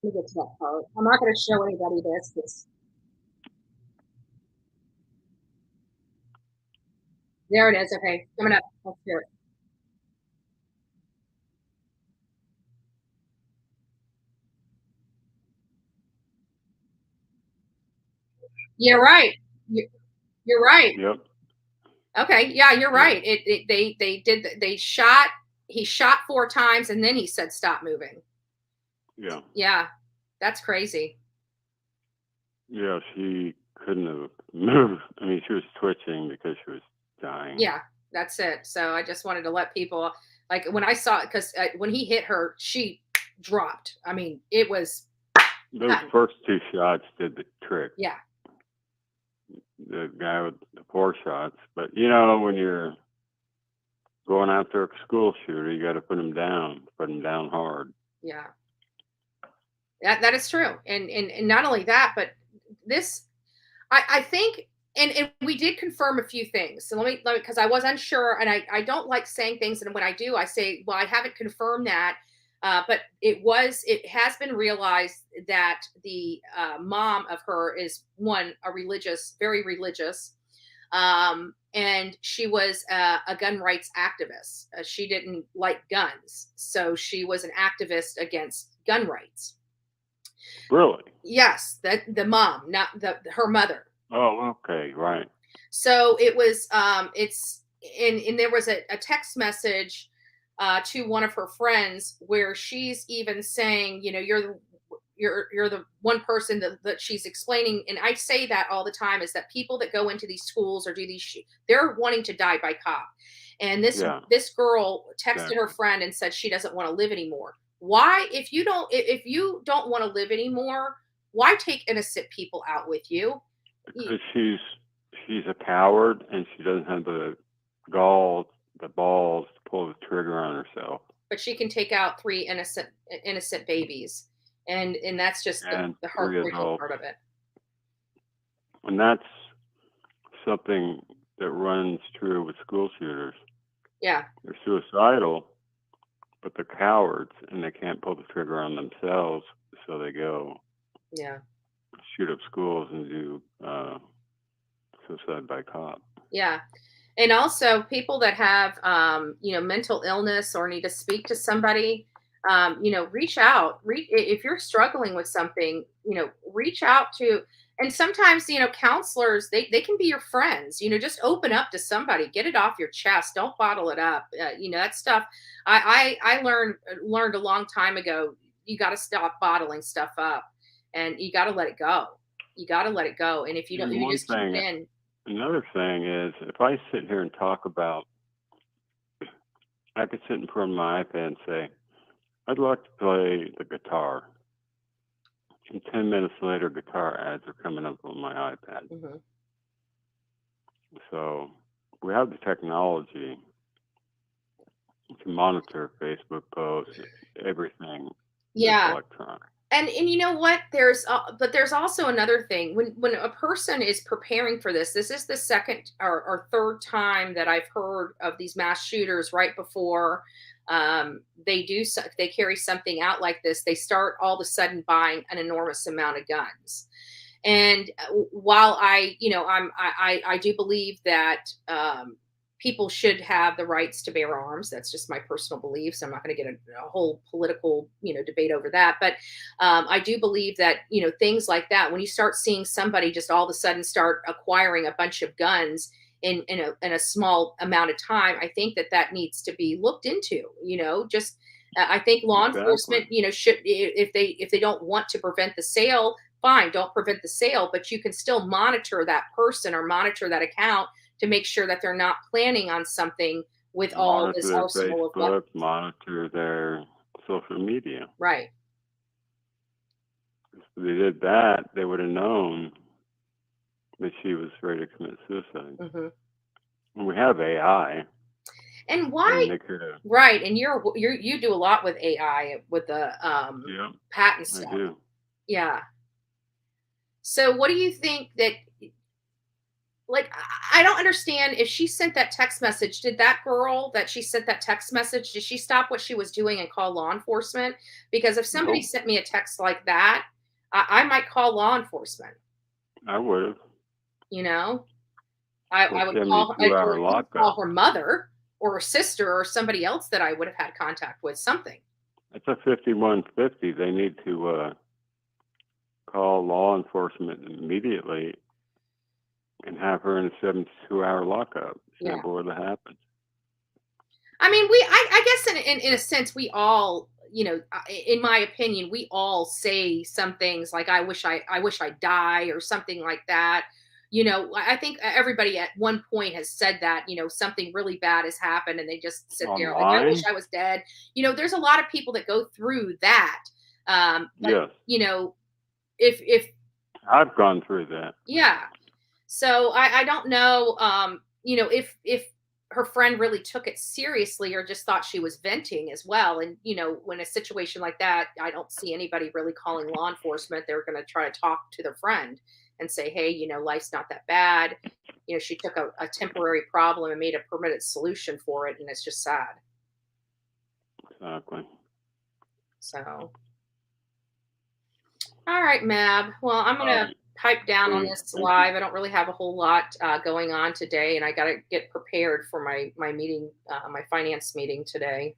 Let me get to that part. I'm not going to show anybody this. There it is. Okay, coming up. Let's hear it. You're right. You're right. Yep. Okay. Yeah, you're right. He shot 4 times, and then he said, stop moving. Yeah. Yeah. That's crazy. Yeah, she couldn't have moved. I mean, she was twitching because she was dying. Yeah, that's it. So I just wanted to let people, like, when I saw it, because when he hit her, she dropped. I mean, it was. Those first 2 shots did the trick. Yeah. The guy with the 4 shots. But, you know, when you're going after a school shooter, you got to put him down hard. Yeah. That is true. And not only that, but this, I think, and we did confirm a few things. So let me, because I was unsure, and I don't like saying things, and when I do, I say, well, I haven't confirmed that. But it has been realized that the mom of her is very religious, and she was a gun rights activist. She didn't like guns, so she was an activist against gun rights. Really? Yes, the mom, not her mother. Oh, okay, right. So it was and there was a text message to one of her friends where she's even saying, you know, you're the one person that she's explaining, and I say that all the time, is that people that go into these schools or do these they're wanting to die by cop. And this girl texted her friend and said she doesn't want to live anymore. Why, if you don't want to live anymore, why take innocent people out with you? Because she's a coward, and she doesn't have the balls to pull the trigger on herself. But she can take out 3 innocent babies, and that's just the heartbreaking part of it. And that's something that runs true with school shooters. Yeah, they're suicidal, but they're cowards, and they can't pull the trigger on themselves, so they go shoot up schools and do suicide by cop. Yeah. And also people that have, mental illness or need to speak to somebody, reach out. If you're struggling with something, reach out to, and sometimes, counselors, they can be your friends, just open up to somebody, get it off your chest. Don't bottle it up. That stuff I learned a long time ago. You got to stop bottling stuff up, and you got to let it go. And if you don't, you just keep it in. Another thing is, if I sit here and talk about, I could sit in front of my iPad and say, I'd like to play the guitar. And 10 minutes later, guitar ads are coming up on my iPad. Mm-hmm. So we have the technology to monitor Facebook posts, everything. Yeah. Electronic. And you know what? There's also another thing. When a person is preparing for this is the second or third time that I've heard of these mass shooters. Right before they carry something out like this, they start all of a sudden buying an enormous amount of guns. And while I do believe that people should have the rights to bear arms. That's just my personal beliefs. I'm not going to get a whole political, debate over that. But I do believe that, things like that, when you start seeing somebody just all of a sudden start acquiring a bunch of guns in a small amount of time, I think that needs to be looked into, just I think law enforcement, should, if they don't want to prevent the sale, fine, don't prevent the sale, but you can still monitor that person or monitor that account to make sure that they're not planning on something with all Monitor this their arsenal of Facebook, weapons. monitor their social media. Right. If they did that, they would have known that she was ready to commit suicide. Hmm. And we have AI. And I why? mean, they could have. Right. And you do a lot with AI with the Yeah, patent I stuff. do. Yeah. So what do you think that, like, I don't understand, if she sent that text message, did that girl that she sent that text message, did she stop what she was doing and call law enforcement? Because if somebody Nope. sent me a text like that, I might call law enforcement, I would have. I would call her, 72-hour or call lockup. her mother or her sister or somebody else that I would have had contact with, something. It's a 5150. They need to call law enforcement immediately and have her in a 72-hour lockup. She Yeah. never would have happened. I mean, I guess in a sense, we all, in my opinion, we all say some things like, I wish I die, or something like that. I think everybody at one point has said that, something really bad has happened and they just sit there like, I wish Online? I was dead. There's a lot of people that go through that. But, Yes. if I've gone through that. yeah. So I don't know, if her friend really took it seriously or just thought she was venting as well. And, when a situation like that, I don't see anybody really calling law enforcement. They're going to try to talk to their friend and say, hey, life's not that bad. She took a temporary problem and made a permanent solution for it. And it's just sad. Exactly. So, all right, Mab. Well, I'm going to pipe down on this live. I don't really have a whole lot going on today, and I got to get prepared for my meeting, my finance meeting today.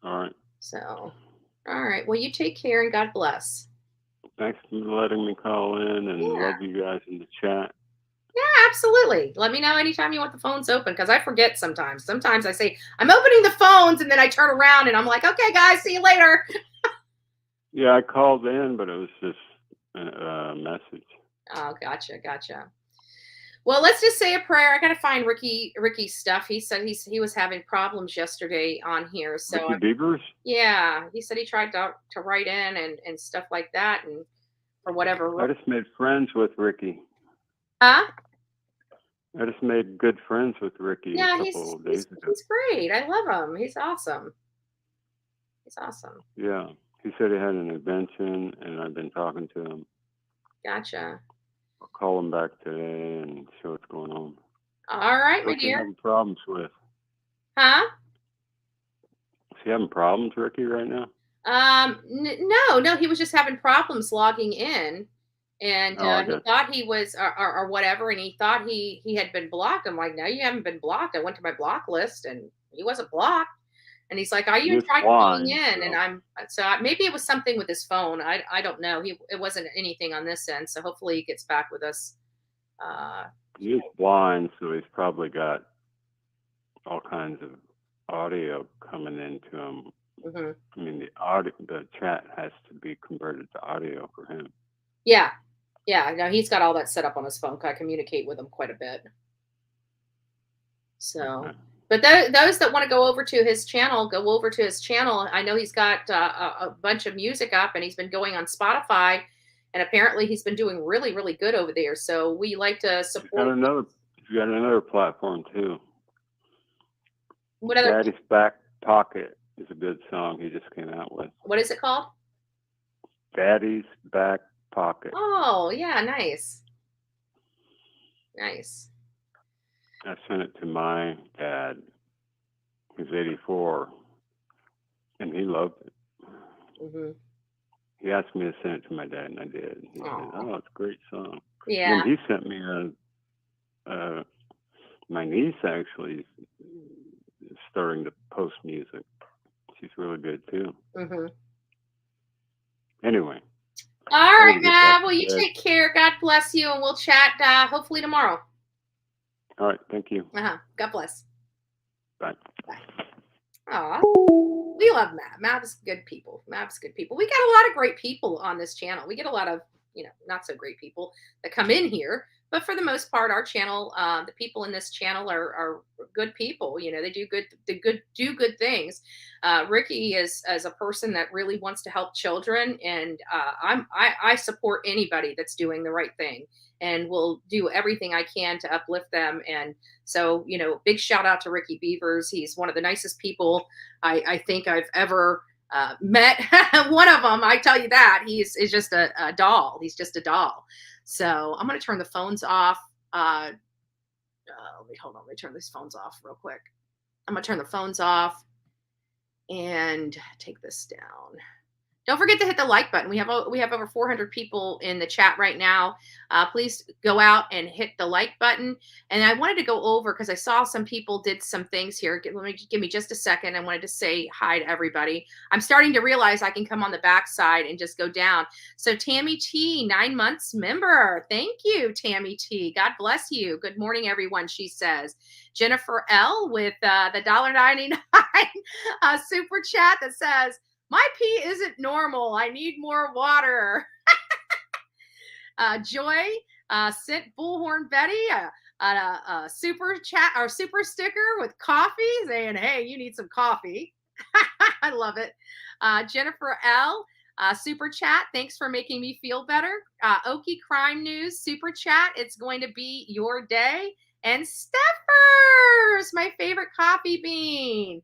All right. So, all right. Well, you take care and God bless. Thanks for letting me call in, and love you guys in the chat. Yeah, absolutely. Let me know anytime you want the phones open, because I forget sometimes. Sometimes I say, I'm opening the phones, and then I turn around and I'm like, okay, guys, see you later. Yeah, I called in, but it was just a message. Oh, gotcha. Well, let's just say a prayer. I got to find Ricky's stuff. He said he was having problems yesterday on here. So Ricky Beavers? Yeah, he said he tried to write in and stuff like that, and for whatever. I just made friends with Ricky. Huh? I just made good friends with Ricky Yeah, a couple of days ago. he's great. I love him. He's awesome. Yeah, he said he had an invention, and I've been talking to him. Gotcha. I'll call him back today and show what's going on. All right, my What's he dear. having problems with? Huh? Is he having problems, Ricky, right now? No, he was just having problems logging in, and he thought he was or whatever, and he thought he had been blocked. I'm like, no, you haven't been blocked. I went to my block list, and he wasn't blocked. And he's like, I even tried calling in, and maybe it was something with his phone. I don't know. It wasn't anything on this end, so hopefully he gets back with us. He's blind, so he's probably got all kinds of audio coming into him. Mm-hmm. I mean, the chat has to be converted to audio for him. Yeah. No, he's got all that set up on his phone. I communicate with him quite a bit. So. Okay. But those that want to go over to his channel, go over to his channel. I know he's got a bunch of music up, and he's been going on Spotify, and apparently he's been doing really, really good over there. So we like to support. He's got another platform too. What other? Daddy's Back Pocket is a good song he just came out with. What is it called? Daddy's Back Pocket. Oh, yeah, nice. I sent it to my dad. He's 84, and he loved it. Mm-hmm. He asked me to send it to my dad, and I did. He said, "Oh, it's a great song." Yeah. And he sent me My niece actually is starting to post music. She's really good too. Mm-hmm. Anyway. All right, Matt. Well, you take care. God bless you, and we'll chat hopefully tomorrow. All right. Thank you. God bless. Bye. Bye. Aw. We love Matt. Matt's good people. Matt's good people. We got a lot of great people on this channel. We get a lot of, not so great people that come in here. But for the most part, our channel, the people in this channel are good people. They do good things. Ricky is a person that really wants to help children, and I support anybody that's doing the right thing, and will do everything I can to uplift them. And so, big shout out to Ricky Beavers. He's one of the nicest people I think I've ever met. One of them, I tell you that. Is just a doll. He's just a doll. So I'm going to turn the phones off. Let me turn these phones off real quick. I'm going to turn the phones off and take this down. Don't forget to hit the like button. We have over 400 people in the chat right now. Please go out and hit the like button. And I wanted to go over, because I saw some people did some things here. Give me just a second. I wanted to say hi to everybody. I'm starting to realize I can come on the back side and just go down. So Tammy T, 9 months member. Thank you, Tammy T. God bless you. Good morning, everyone, she says. Jennifer L with the $1.99 super chat that says, my pee isn't normal. I need more water. Joy sent Bullhorn Betty a super chat or super sticker with coffee saying, hey, you need some coffee. I love it. Jennifer L. Super chat. Thanks for making me feel better. Okie Crime News super chat. It's going to be your day. And Steffers, my favorite coffee bean.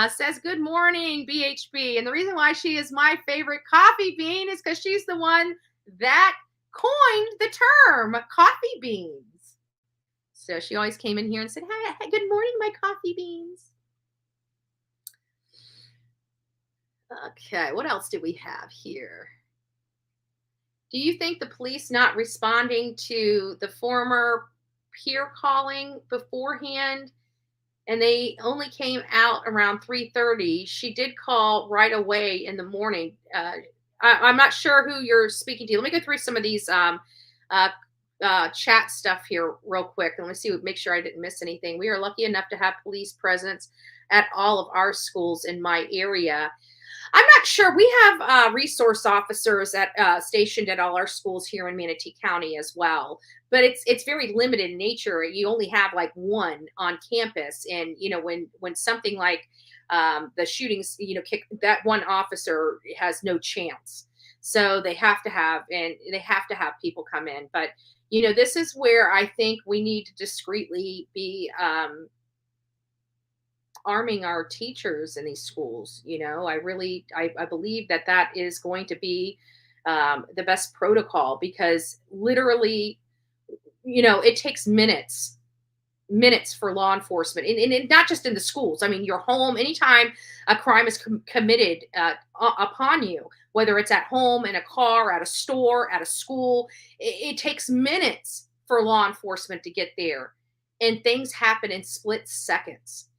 Says, good morning, BHB. And the reason why she is my favorite coffee bean is because she's the one that coined the term coffee beans. So she always came in here and said, hey, good morning, my coffee beans. Okay, what else do we have here? Do you think the police not responding to the former peer calling beforehand, and they only came out around 3:30. She did call right away in the morning. I'm not sure who you're speaking to. Let me go through some of these chat stuff here real quick. Let me see, make sure I didn't miss anything. We are lucky enough to have police presence at all of our schools in my area. I'm not sure. We have resource officers stationed at all our schools here in Manatee County as well, but it's very limited in nature. You only have like one on campus, and when something like the shootings, that one officer has no chance. So they have to have people come in. But this is where I think we need to discreetly be arming our teachers in these schools. I believe that is going to be the best protocol, because literally, it takes minutes for law enforcement, and not just in the schools. I mean, your home, anytime a crime is committed upon you, whether it's at home, in a car, at a store, at a school, it takes minutes for law enforcement to get there, and things happen in split seconds.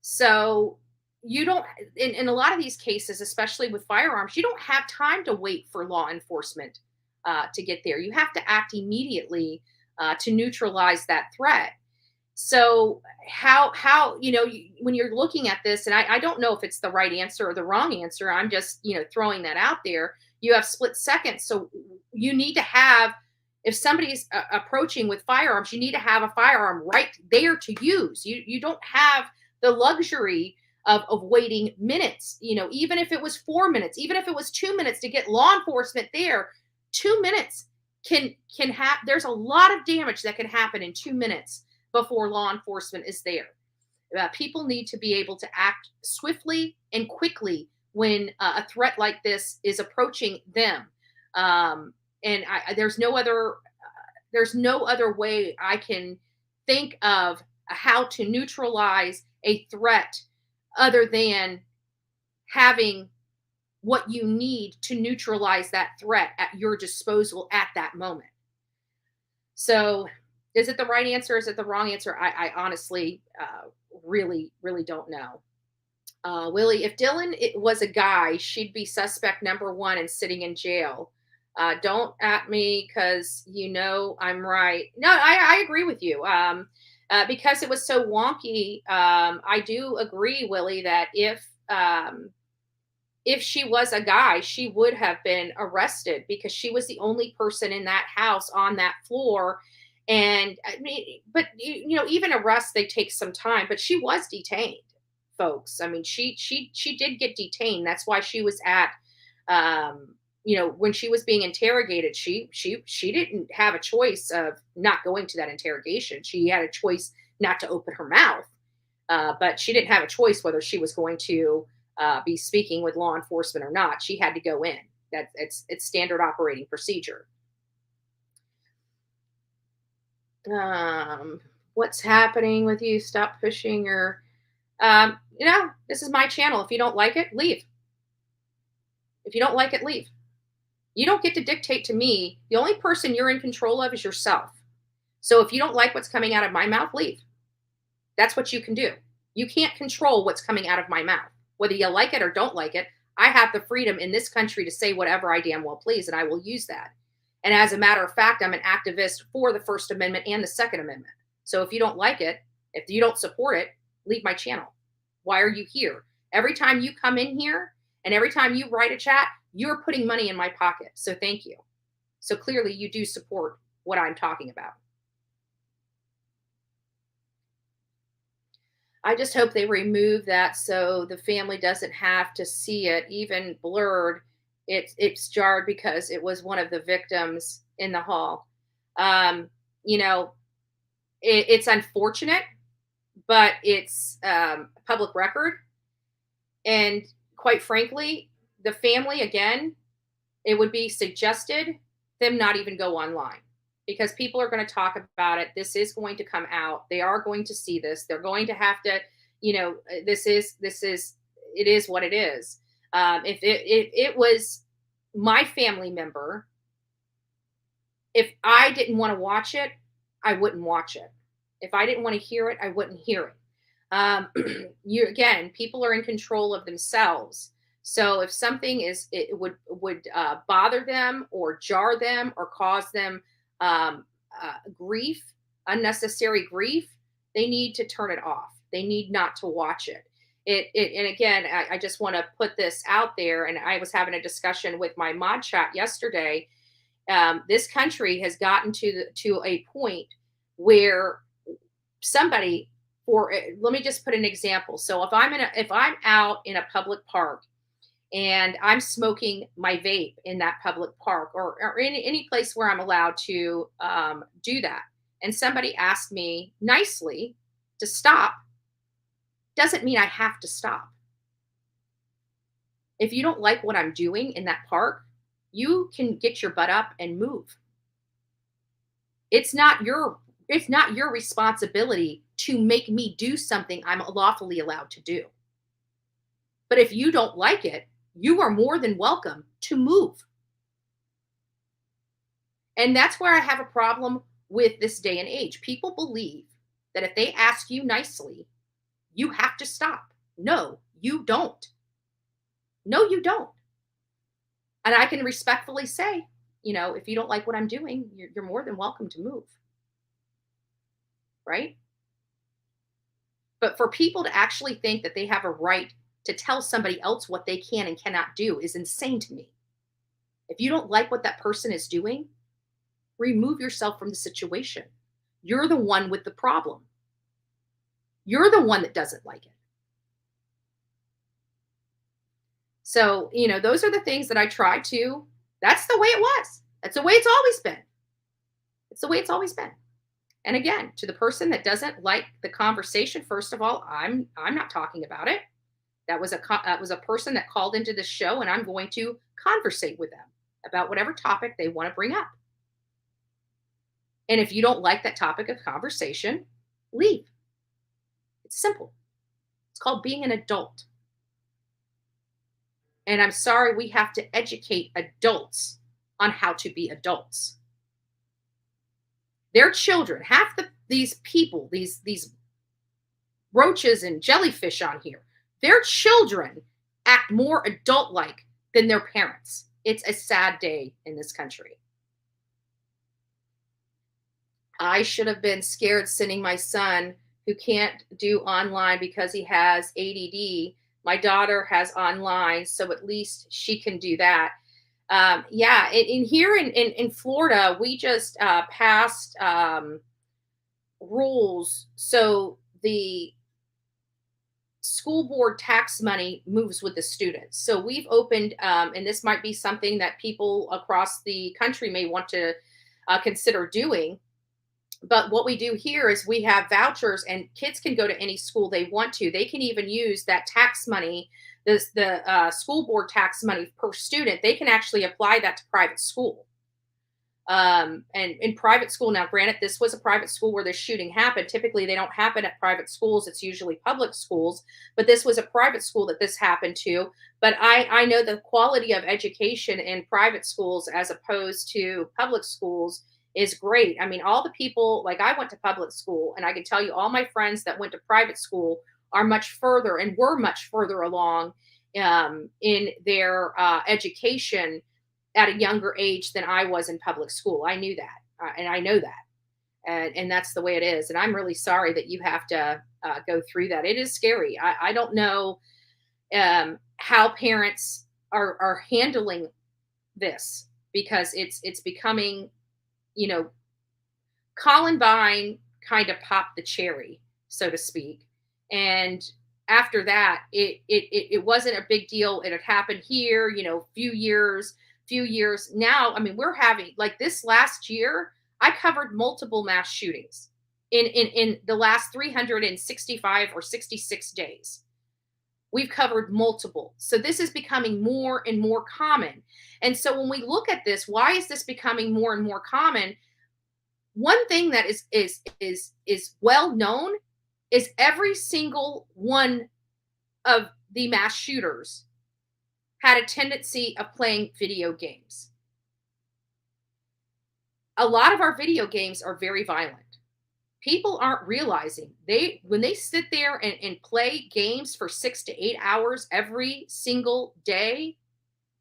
So you don't, in a lot of these cases, especially with firearms, you don't have time to wait for law enforcement to get there. You have to act immediately to neutralize that threat. So how when you're looking at this, and I don't know if it's the right answer or the wrong answer, I'm just, throwing that out there. You have split seconds. So you need to have, if somebody's approaching with firearms, you need to have a firearm right there to use. You don't have the luxury of waiting minutes, even if it was 4 minutes, even if it was 2 minutes to get law enforcement there. 2 minutes can have, there's a lot of damage that can happen in 2 minutes before law enforcement is there. People need to be able to act swiftly and quickly when a threat like this is approaching them. And there's no other way I can think of how to neutralize a threat other than having what you need to neutralize that threat at your disposal at that moment. So Is it the right answer? Is it the wrong answer? I honestly really, really don't know. Willie, if Dylan was a guy, she'd be suspect number one and sitting in jail. Don't at me because I'm right. No, I agree with you. Because it was so wonky, I do agree, Willie, that if she was a guy, she would have been arrested because she was the only person in that house on that floor. And I mean, but even arrests, they take some time, but she was detained, folks. I mean, she did get detained. That's why she was at, when she was being interrogated, she didn't have a choice of not going to that interrogation. She had a choice not to open her mouth, but she didn't have a choice whether she was going to be speaking with law enforcement or not. She had to go in. It's standard operating procedure. What's happening with you? Stop pushing your, this is my channel. If you don't like it, leave. If you don't like it, leave. You don't get to dictate to me. The only person you're in control of is yourself. So if you don't like what's coming out of my mouth, leave. That's what you can do. You can't control what's coming out of my mouth. Whether you like it or don't like it, I have the freedom in this country to say whatever I damn well please, and I will use that. And as a matter of fact, I'm an activist for the First Amendment and the Second Amendment. So if you don't like it, if you don't support it, leave my channel. Why are you here? Every time you come in here and every time you write a chat, you're putting money in my pocket. So thank you. So clearly you do support what I'm talking about. I just hope they remove that so the family doesn't have to see it, even blurred. It's jarred because it was one of the victims in the hall. It's unfortunate, but it's public record. And quite frankly, the family, again, it would be suggested them not even go online because people are going to talk about it. This is going to come out. They are going to see this. They're going to have to, it is what it is. If it was my family member, if I didn't want to watch it, I wouldn't watch it. If I didn't want to hear it, I wouldn't hear it. People are in control of themselves. So if something would bother them or jar them or cause them grief, unnecessary grief, they need to turn it off. They need not to watch it. And again, I just want to put this out there. And I was having a discussion with my mod chat yesterday. This country has gotten to a point where somebody, let me just put an example. So if I'm out in a public park and I'm smoking my vape in that public park or in any place where I'm allowed to do that, and somebody asks me nicely to stop, doesn't mean I have to stop. If you don't like what I'm doing in that park, you can get your butt up and move. It's not your responsibility to make me do something I'm lawfully allowed to do. But if you don't like it, you are more than welcome to move. And that's where I have a problem with this day and age. People believe that if they ask you nicely, you have to stop. No, you don't. No, you don't. And I can respectfully say, if you don't like what I'm doing, you're more than welcome to move. Right? But for people to actually think that they have a right to tell somebody else what they can and cannot do is insane to me. If you don't like what that person is doing, remove yourself from the situation. You're the one with the problem. You're the one that doesn't like it. So, those are the things that I try to, that's the way it was. That's the way it's always been. It's the way it's always been. And again, to the person that doesn't like the conversation, first of all, I'm not talking about it. That was a person that called into the show, and I'm going to conversate with them about whatever topic they want to bring up. And if you don't like that topic of conversation, leave. It's simple. It's called being an adult. And I'm sorry, we have to educate adults on how to be adults. Their children, half these people, these roaches and jellyfish on here, their children act more adult-like than their parents. It's a sad day in this country. I should have been scared sending my son, who can't do online because he has ADD. My daughter has online, so at least she can do that. Yeah, in here in Florida, we just passed rules so the school board tax money moves with the students. So we've opened, and this might be something that people across the country may want to consider doing. But what we do here is we have vouchers, and kids can go to any school they want to. They can even use that tax money, the school board tax money per student. They can actually apply that to private school. And in private school, now granted, this was a private school where the shooting happened. Typically, they don't happen at private schools. It's usually public schools. But this was a private school that this happened to. But I know the quality of education in private schools as opposed to public schools is great. I mean, all the people, like I went to public school, and I can tell you all my friends that went to private school are much further and were much further along in their education at a younger age than I was in public school. I knew that, and I know that. And that's the way it is. And I'm really sorry that you have to go through that. It is scary. I don't know how parents are handling this, because it's becoming, you know, Columbine kind of popped the cherry, so to speak. And after that, it wasn't a big deal. It had happened here, you know, few years now. I mean, we're having, like, this last year, I covered multiple mass shootings in the last 365 or 66 days. We've covered multiple. So this is becoming more and more common. And so when we look at this, why is this becoming more and more common? One thing that is well known is every single one of the mass shooters had a tendency of playing video games. A lot of our video games are very violent. People aren't realizing when they sit there and play games for 6 to 8 hours every single day,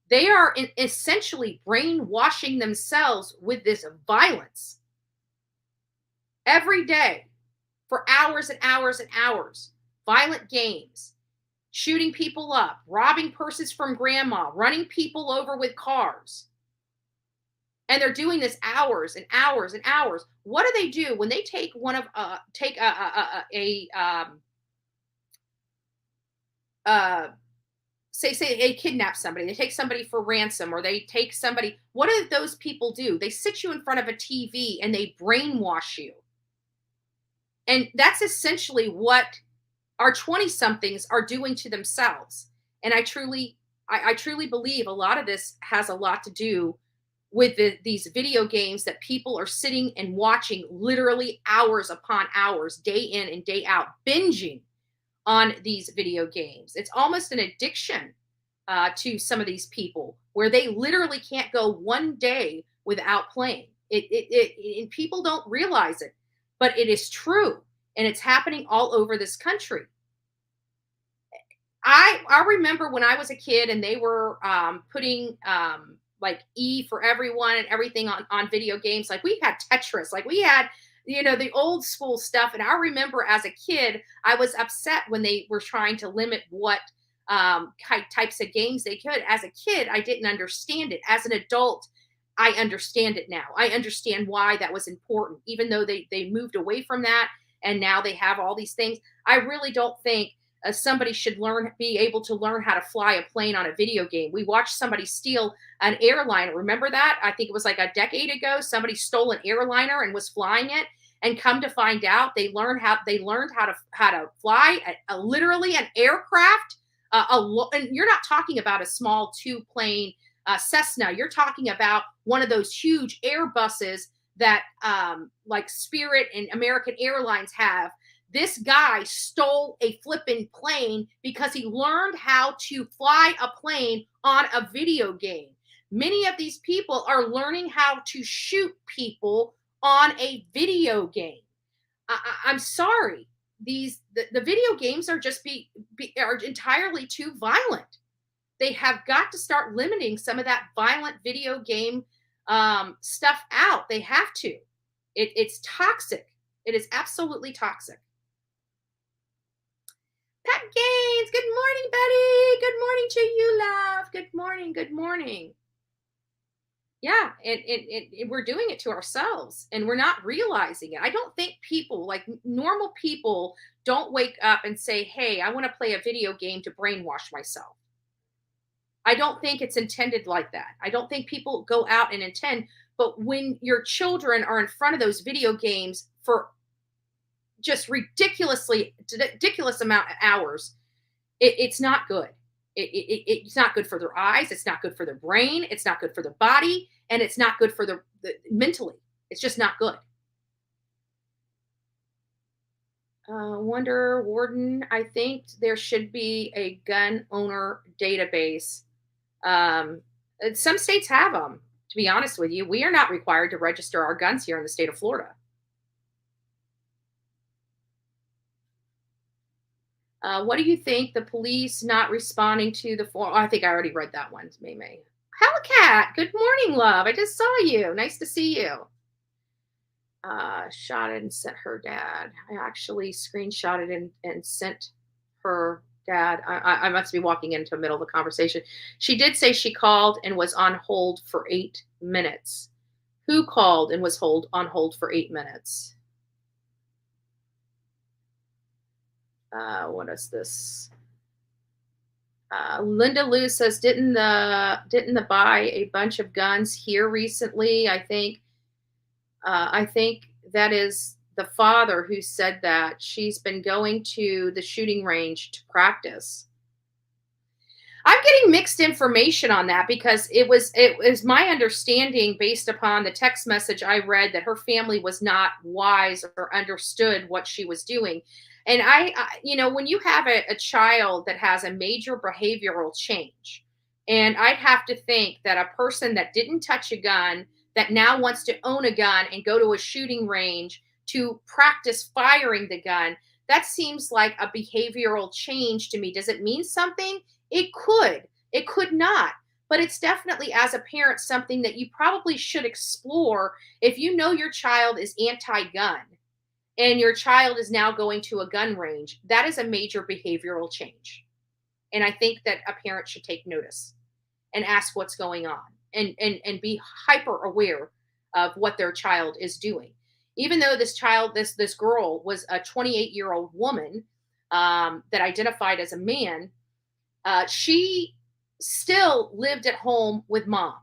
they are essentially brainwashing themselves with this violence every day for hours and hours and hours. Violent games, shooting people up, robbing purses from grandma, running people over with cars. And they're doing this hours and hours and hours. What do they do when they take say they kidnap somebody, they take somebody for ransom, or they take somebody? What do those people do? They sit you in front of a TV and they brainwash you. And that's essentially what our 20-somethings are doing to themselves. And I truly believe a lot of this has a lot to do with these video games that people are sitting and watching literally hours upon hours, day in and day out, binging on these video games. It's almost an addiction to some of these people, where they literally can't go one day without playing. And people don't realize it, but it is true, and it's happening all over this country. I remember when I was a kid and they were putting like E for everyone and everything on video games. Like, we had Tetris, like we had, you know, the old school stuff. And I remember as a kid, I was upset when they were trying to limit what types of games they could. As a kid, I didn't understand it. As an adult, I understand it now. I understand why that was important, even though they moved away from that and now they have all these things. I really don't think somebody should be able to learn how to fly a plane on a video game. We watched somebody steal an airliner. Remember that? I think it was like a decade ago. Somebody stole an airliner and was flying it. And come to find out, they learned how to fly literally an aircraft. And you're not talking about a small 2-plane Cessna. You're talking about one of those huge Airbuses that like Spirit and American Airlines have. This guy stole a flipping plane because he learned how to fly a plane on a video game. Many of these people are learning how to shoot people on a video game. I'm sorry. The video games are just are entirely too violent. They have got to start limiting some of that violent video game stuff out. They have to. It's toxic. It is absolutely toxic. Pat Gaines, good morning, Betty. Good morning to you, love. Good morning. Good morning. Yeah, and we're doing it to ourselves, and we're not realizing it. I don't think people, like normal people, don't wake up and say, hey, I want to play a video game to brainwash myself. I don't think it's intended like that. I don't think people go out and intend, but when your children are in front of those video games for just ridiculous amount of hours, it's not good. It's not good for their eyes. It's not good for their brain. It's not good for their body. And it's not good for the mentally. It's just not good. Wonder Warden, I think there should be a gun owner database. Some states have them, to be honest with you. We are not required to register our guns here in the state of Florida. What do you think the police not responding to the form? Oh, I think I already read that one, May. Hellcat, good morning, love. I just saw you. Nice to see you. Shot it and sent her dad. I actually screenshotted and sent her dad. I must be walking into the middle of the conversation. She did say she called and was on hold for 8 minutes. Who called and was on hold for 8 minutes? What is this? Linda Lou says, didn't the buy a bunch of guns here recently? I think that is the father who said that. She's been going to the shooting range to practice. I'm getting mixed information on that because it was my understanding based upon the text message I read that her family was not wise or understood what she was doing. And I when you have a child that has a major behavioral change, and I'd have to think that a person that didn't touch a gun, that now wants to own a gun and go to a shooting range to practice firing the gun, that seems like a behavioral change to me. Does it mean something? It could not. But it's definitely, as a parent, something that you probably should explore if you know your child is anti-gun. And your child is now going to a gun range. That is a major behavioral change. And I think that a parent should take notice and ask what's going on and be hyper aware of what their child is doing. Even though this girl was a 28-year-old woman that identified as a man, she still lived at home with mom.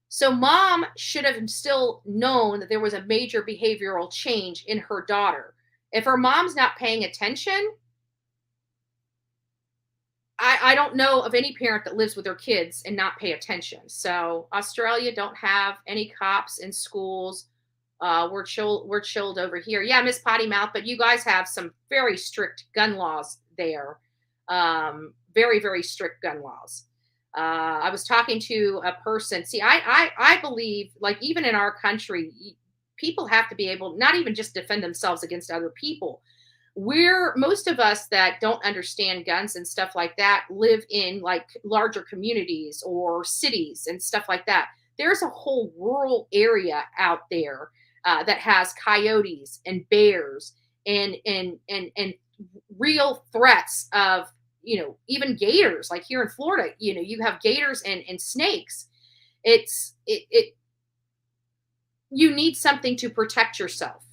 So mom should have still known that there was a major behavioral change in her daughter. If her mom's not paying attention, I don't know of any parent that lives with their kids and not pay attention. So Australia don't have any cops in schools. We're chilled over here. Yeah, Miss Potty Mouth, but you guys have some very strict gun laws there. Very, very strict gun laws. I was talking to a person. See, I believe, like, even in our country, people have to be able, not even just defend themselves against other people. Most of us that don't understand guns and stuff like that live in like larger communities or cities and stuff like that. There's a whole rural area out there that has coyotes and bears and real threats of, even gators. Like here in Florida, you have gators and snakes. You need something to protect yourself.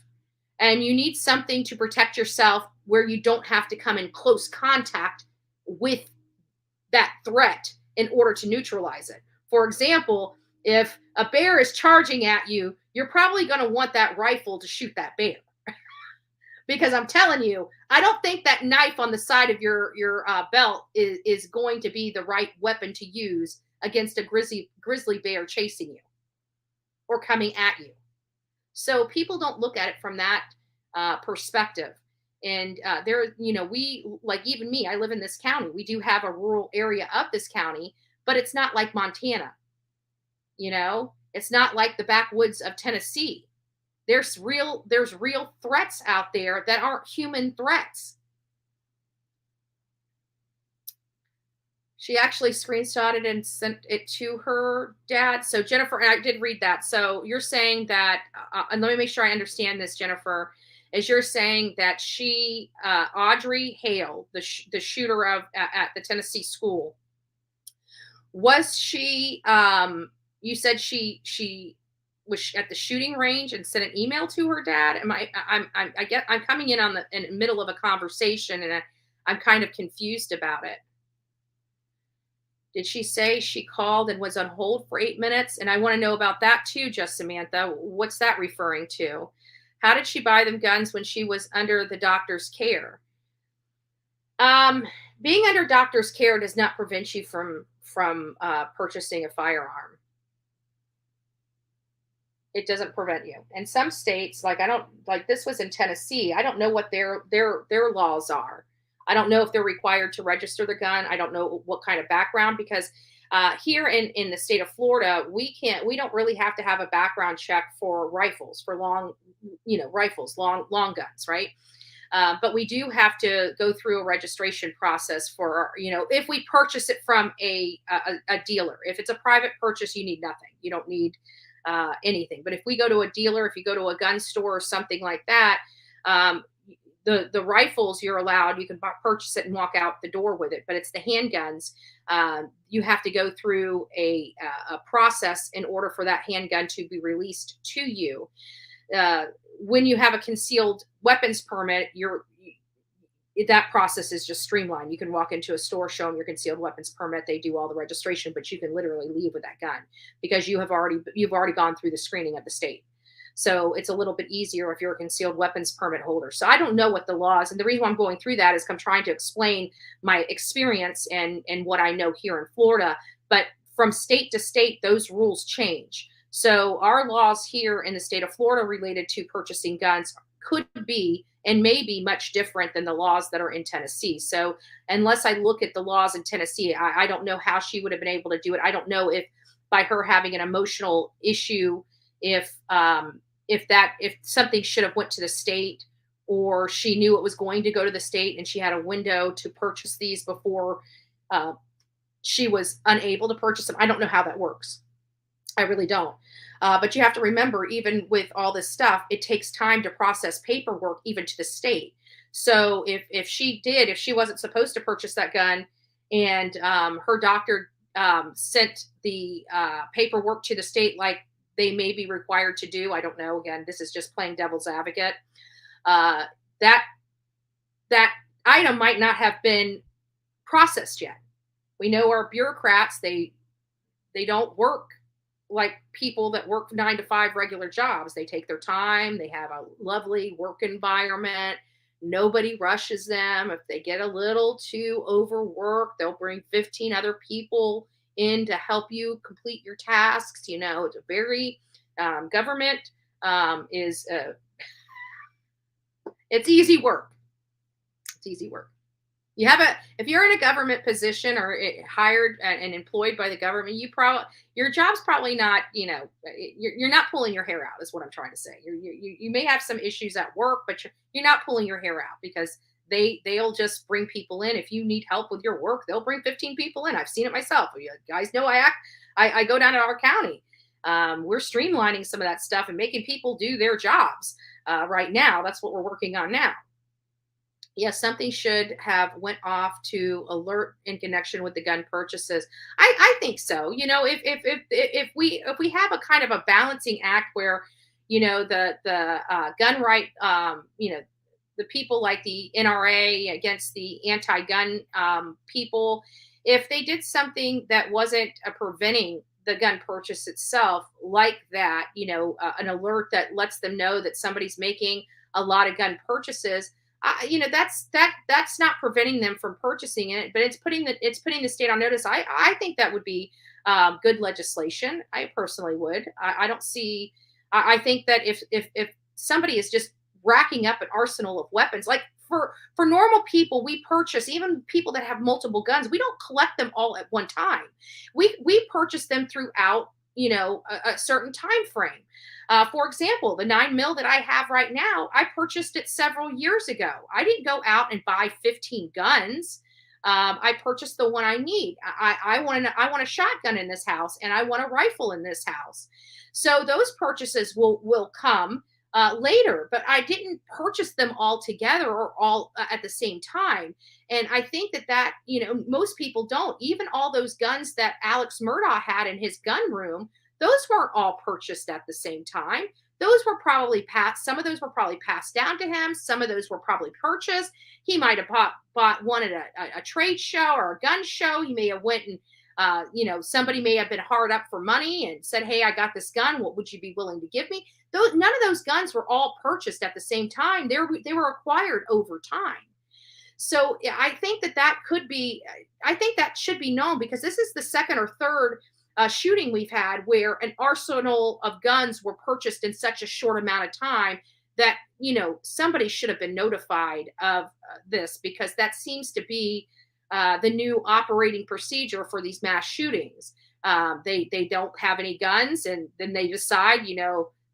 And you need something to protect yourself where you don't have to come in close contact with that threat in order to neutralize it. For example, if a bear is charging at you, you're probably going to want that rifle to shoot that bear. Because I'm telling you, I don't think that knife on the side of your belt is going to be the right weapon to use against a grizzly bear chasing you or coming at you. So people don't look at it from that perspective. And we, like even me, I live in this county. We do have a rural area of this county, but it's not like Montana. It's not like the backwoods of Tennessee. There's real threats out there that aren't human threats. She actually screenshotted and sent it to her dad. So Jennifer, and I did read that. So you're saying that, and let me make sure I understand this, Jennifer, is you're saying that she, Audrey Hale, the shooter of at the Tennessee school, was she? You said she was at the shooting range and sent an email to her dad. I'm coming in in the middle of a conversation, and I'm kind of confused about it. Did she say she called and was on hold for 8 minutes? And I want to know about that too, just Samantha. What's that referring to? How did she buy them guns when she was under the doctor's care? Being under doctor's care does not prevent you from purchasing a firearm. It doesn't prevent you. And some states, like this was in Tennessee. I don't know what their laws are. I don't know if they're required to register the gun. I don't know what kind of background, because here in the state of Florida, we don't really have to have a background check for rifles, for long guns, right? But we do have to go through a registration process for, if we purchase it from a dealer. If it's a private purchase, you need nothing. You don't need anything. But if we go to a dealer, if you go to a gun store or something like that, the rifles you're allowed, you can purchase it and walk out the door with it, but it's the handguns. You have to go through a process in order for that handgun to be released to you. When you have a concealed weapons permit, that process is just streamlined. You can walk into a store, show them your concealed weapons permit. They do all the registration, but you can literally leave with that gun because you've already gone through the screening of the state. So it's a little bit easier if you're a concealed weapons permit holder. So I don't know what the laws, and the reason why I'm going through that is I'm trying to explain my experience and what I know here in Florida. But from state to state, those rules change. So our laws here in the state of Florida related to purchasing guns could be and may be much different than the laws that are in Tennessee. So unless I look at the laws in Tennessee, I don't know how she would have been able to do it. I don't know if by her having an emotional issue, if something should have went to the state, or she knew it was going to go to the state and she had a window to purchase these before she was unable to purchase them. I don't know how that works. I really don't. But you have to remember, even with all this stuff, it takes time to process paperwork, even to the state. So if she wasn't supposed to purchase that gun, and her doctor sent the paperwork to the state like they may be required to do, I don't know. Again, this is just playing devil's advocate. That item might not have been processed yet. We know our bureaucrats, they don't work like people that work 9 to 5 regular jobs. They take their time. They have a lovely work environment. Nobody rushes them. If they get a little too overworked, they'll bring 15 other people in to help you complete your tasks. It's a very government is it's easy work. It's easy work. If you're in a government position or hired and employed by the government, your job's probably not, you're not pulling your hair out, is what I'm trying to say. You may have some issues at work, but you're not pulling your hair out, because they'll just bring people in. If you need help with your work, they'll bring 15 people in. I've seen it myself. You guys know I go down to our county. We're streamlining some of that stuff and making people do their jobs right now. That's what we're working on now. Yes, something should have went off to alert in connection with the gun purchases. I think so. If we have a kind of a balancing act where, the gun right, the people like the NRA against the anti-gun people, if they did something that wasn't preventing the gun purchase itself, like that, an alert that lets them know that somebody's making a lot of gun purchases. That's not preventing them from purchasing it, but it's putting the state on notice. I think that would be good legislation. I personally would. I don't see. I think that if somebody is just racking up an arsenal of weapons, like for normal people, we purchase, even people that have multiple guns, we don't collect them all at one time. We purchase them throughout a certain time frame. For example, the 9mm that I have right now, I purchased it several years ago. I didn't go out and buy 15 guns. I purchased the one I need. I want a shotgun in this house, and I want a rifle in this house. So those purchases will come later, but I didn't purchase them all together or all at the same time. And I think that most people don't. Even all those guns that Alex Murdaugh had in his gun room, those weren't all purchased at the same time. Those were probably passed. Some of those were probably passed down to him. Some of those were probably purchased. He might have bought one at a trade show or a gun show. He may have went and somebody may have been hard up for money and said, "Hey, I got this gun. What would you be willing to give me?" None of those guns were all purchased at the same time. They were acquired over time. So I think that could be. I think that should be known, because this is the second or third shooting we've had where an arsenal of guns were purchased in such a short amount of time that somebody should have been notified of this, because that seems to be the new operating procedure for these mass shootings. They don't have any guns, and then they decide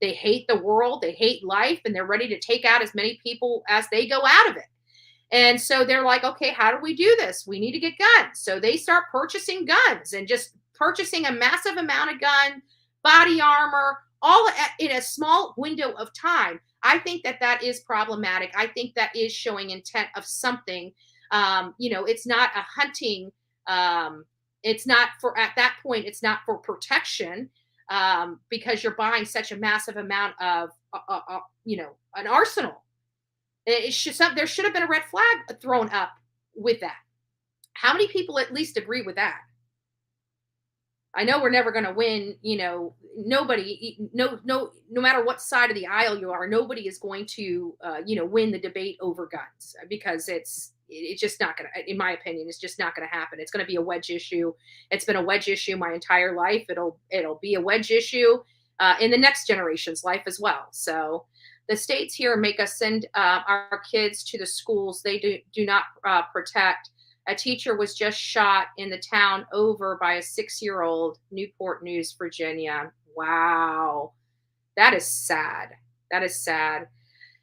they hate the world, they hate life, and they're ready to take out as many people as they go out of it. And so they're like, okay, how do we do this? We need to get guns. So they start purchasing guns and just purchasing a massive amount of gun, body armor, all in a small window of time. I think that is problematic. I think that is showing intent of something. It's not a hunting. It's not for, at that point, it's not for protection, because you're buying such a massive amount of, an arsenal. There should have been a red flag thrown up with that. How many people at least agree with that? I know we're never going to win. Nobody, no matter what side of the aisle you are, nobody is going to, win the debate over guns, because it's just not going to, in my opinion, it's just not going to happen. It's going to be a wedge issue. It's been a wedge issue my entire life. It'll be a wedge issue in the next generation's life as well. So the states here make us send our kids to the schools they do not protect. A teacher was just shot in the town over by a 6-year-old, Newport News, Virginia. Wow. That is sad. That is sad.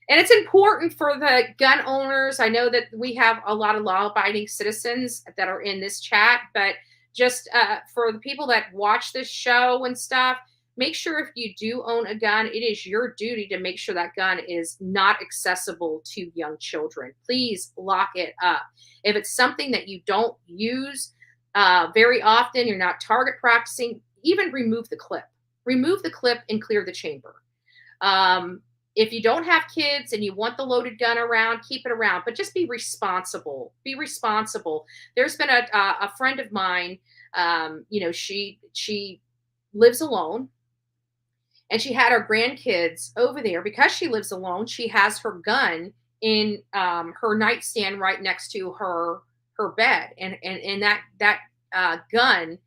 And it's important for the gun owners. I know that we have a lot of law-abiding citizens that are in this chat, but just for the people that watch this show and stuff, make sure if you do own a gun, it is your duty to make sure that gun is not accessible to young children. Please lock it up. If it's something that you don't use very often, you're not target practicing, even remove the clip. Remove the clip and clear the chamber. If you don't have kids and you want the loaded gun around, keep it around, but just be responsible. Be responsible. There's been a friend of mine, she lives alone. And she had her grandkids over there. Because she lives alone, she has her gun in her nightstand right next to her bed. And that gun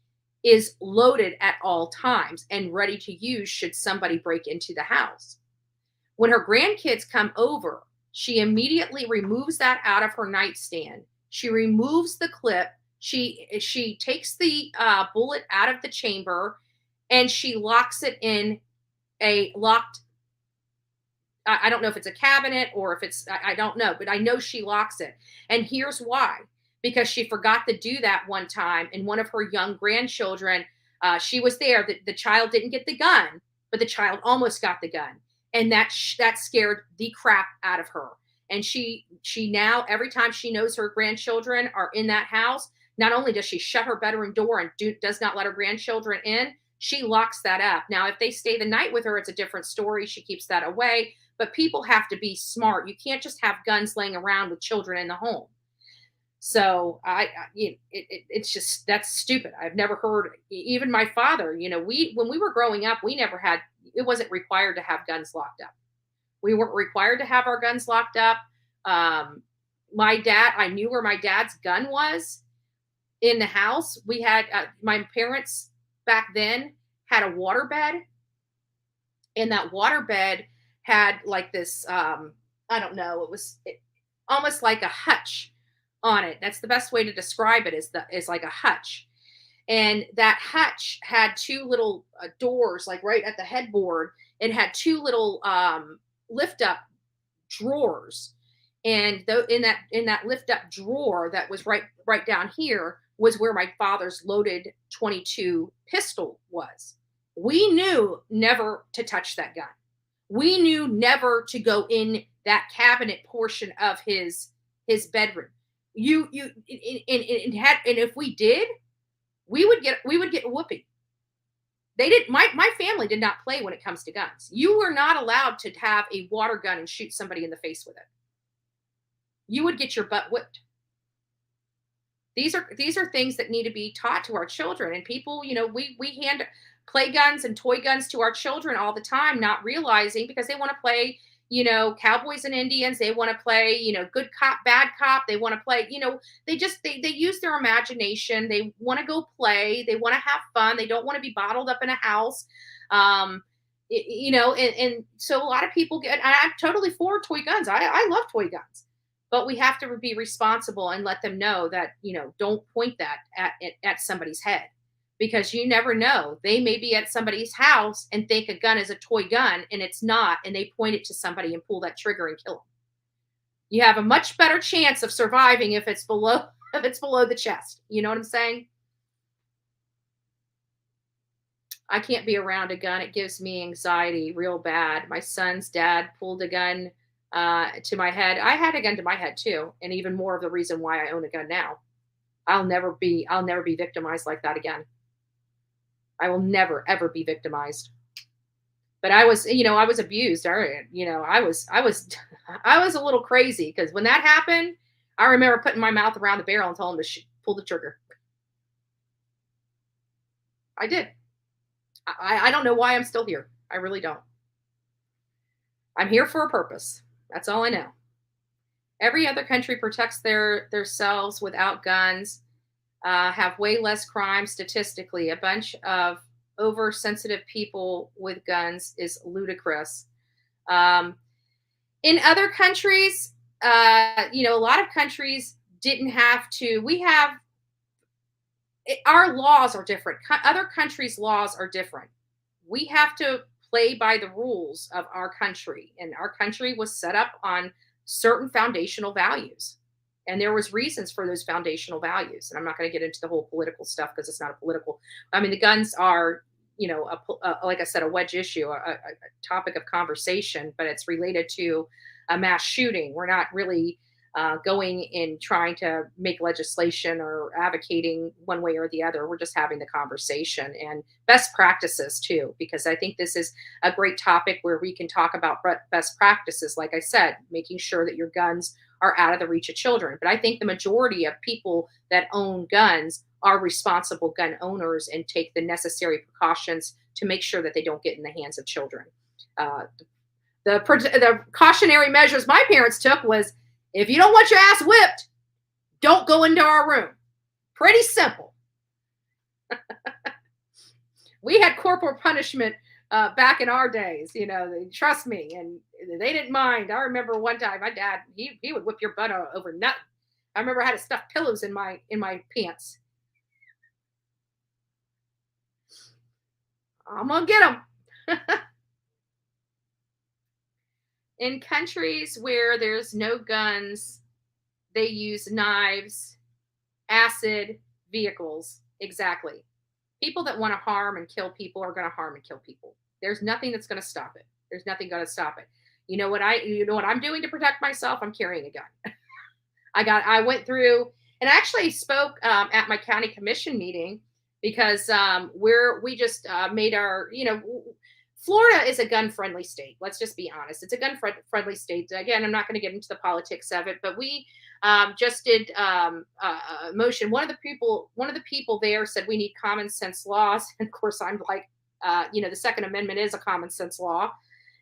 is loaded at all times and ready to use should somebody break into the house. When her grandkids come over, she immediately removes that out of her nightstand. She removes the clip. She takes the bullet out of the chamber, and she locks it in a locked, I don't know if it's a cabinet or if it's, I don't know, but I know she locks it. And here's why. Because she forgot to do that one time, and one of her young grandchildren, she was there. The child didn't get the gun, but the child almost got the gun. And that scared the crap out of her. And she now, every time she knows her grandchildren are in that house, not only does she shut her bedroom door and does not let her grandchildren in, she locks that up. Now, if they stay the night with her, it's a different story. She keeps that away. But people have to be smart. You can't just have guns laying around with children in the home. So it's just, that's stupid. I've never heard, even my father, when we were growing up, we never had, it wasn't required to have guns locked up. We weren't required to have our guns locked up. My dad, I knew where my dad's gun was in the house. We had, my parents back then had a water bed, and that water bed had like this, I don't know, it was almost like a hutch on it. That's the best way to describe it, is like a hutch. And that hutch had two little doors, like right at the headboard. It had two little lift up drawers. And in that lift up drawer that was right down here was where my father's loaded 22 pistol was. We knew never to touch that gun. We knew never to go in that cabinet portion of his bedroom. And if we did, we would get whooping. They didn't. My family did not play when it comes to guns. You were not allowed to have a water gun and shoot somebody in the face with it. You would get your butt whipped. These are things that need to be taught to our children. And people, we hand play guns and toy guns to our children all the time, not realizing, because they want to play, cowboys and Indians. They want to play, good cop, bad cop. They want to play, they use their imagination. They want to go play. They want to have fun. They don't want to be bottled up in a house. And so a lot of people I'm totally for toy guns. I love toy guns. But we have to be responsible and let them know that, don't point that at somebody's head, because you never know. They may be at somebody's house and think a gun is a toy gun, and it's not, and they point it to somebody and pull that trigger and kill them. You have a much better chance of surviving if it's below the chest. You know what I'm saying? I can't be around a gun. It gives me anxiety real bad. My son's dad pulled a gun to my head. I had a gun to my head too, and even more of the reason why I own a gun now. I'll never be victimized like that again. I will never ever be victimized. But I was abused. I was a little crazy, because when that happened, I remember putting my mouth around the barrel and telling him to pull the trigger. I did. I don't know why I'm still here. I really don't. I'm here for a purpose. That's all I know. Every other country protects themselves without guns, have way less crime statistically. A bunch of oversensitive people with guns is ludicrous. In other countries, a lot of countries didn't have to. Our laws are different. Other countries' laws are different. We have to play by the rules of our country, and our country was set up on certain foundational values, and there was reasons for those foundational values. And I'm not going to get into the whole political stuff, because it's not a political. I mean, the guns are, like I said, a wedge issue, a topic of conversation, but it's related to a mass shooting. We're not really going in trying to make legislation or advocating one way or the other. We're just having the conversation, and best practices too, because I think this is a great topic where we can talk about best practices. Like I said, making sure that your guns are out of the reach of children. But I think the majority of people that own guns are responsible gun owners and take the necessary precautions to make sure that they don't get in the hands of children. The cautionary measures my parents took was, if you don't want your ass whipped, don't go into our room. Pretty simple. We had corporal punishment back in our days, trust me, and they didn't mind. I remember one time my dad, he would whip your butt over nothing. I remember I had to stuff pillows in my pants. I'm gonna get them. In countries where there's no guns, they use knives, acid, vehicles. Exactly. People that want to harm and kill people are going to harm and kill people. There's nothing that's going to stop it. There's nothing going to stop it. You know what I'm doing to protect myself? I'm carrying a gun. I went through, and I actually spoke at my county commission meeting, because we just made our, Florida is a gun-friendly state. Let's just be honest. It's a gun-friendly state. Again, I'm not going to get into the politics of it, but we just did a motion. One of the people there said we need common sense laws. And of course, I'm like, the Second Amendment is a common sense law,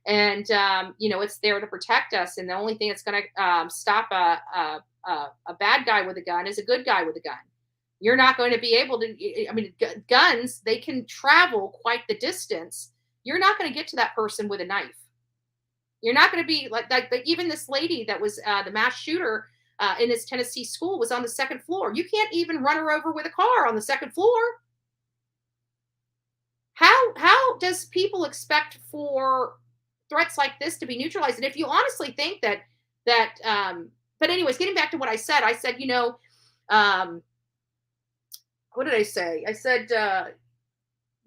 and it's there to protect us. And the only thing that's going to stop a bad guy with a gun is a good guy with a gun. You're not going to be able to. Guns, they can travel quite the distance. You're not going to get to that person with a knife. You're not going to be like even this lady that was the mass shooter in this Tennessee school was on the second floor. You can't even run her over with a car on the second floor. How does people expect for threats like this to be neutralized? And if you honestly think that, but anyways, getting back to what I said, what did I say? I said,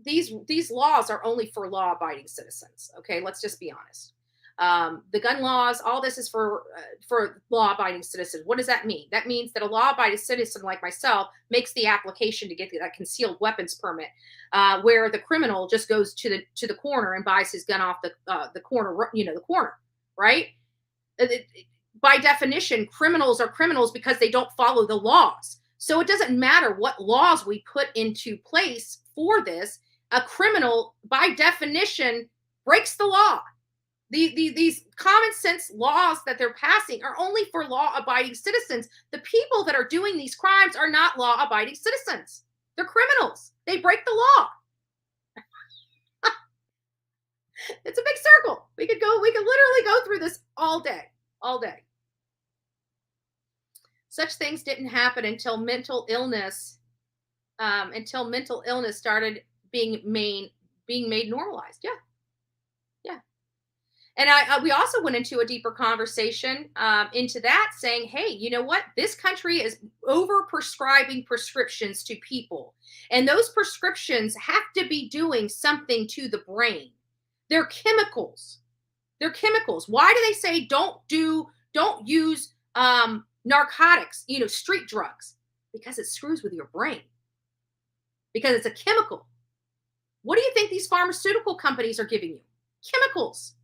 these laws are only for law-abiding citizens. Okay, let's just be honest. The gun laws, all this is for law-abiding citizens. What does that mean? That means that a law-abiding citizen like myself makes the application to get that concealed weapons permit, where the criminal just goes to the corner and buys his gun off the corner, the corner, right? By definition, criminals are criminals because they don't follow the laws. So it doesn't matter what laws we put into place for this. A criminal, by definition, breaks the law. These common sense laws that they're passing are only for law-abiding citizens. The people that are doing these crimes are not law-abiding citizens. They're criminals. They break the law. It's a big circle. We could literally go through this all day. Such things didn't happen until mental illness started being made normalized. Yeah. And we also went into a deeper conversation into that, saying, hey, you know what? This country is over-prescribing prescriptions to people. And those prescriptions have to be doing something to the brain. They're chemicals. Why do they say don't use narcotics, street drugs? Because it screws with your brain. Because it's a chemical. What do you think these pharmaceutical companies are giving you? Chemicals.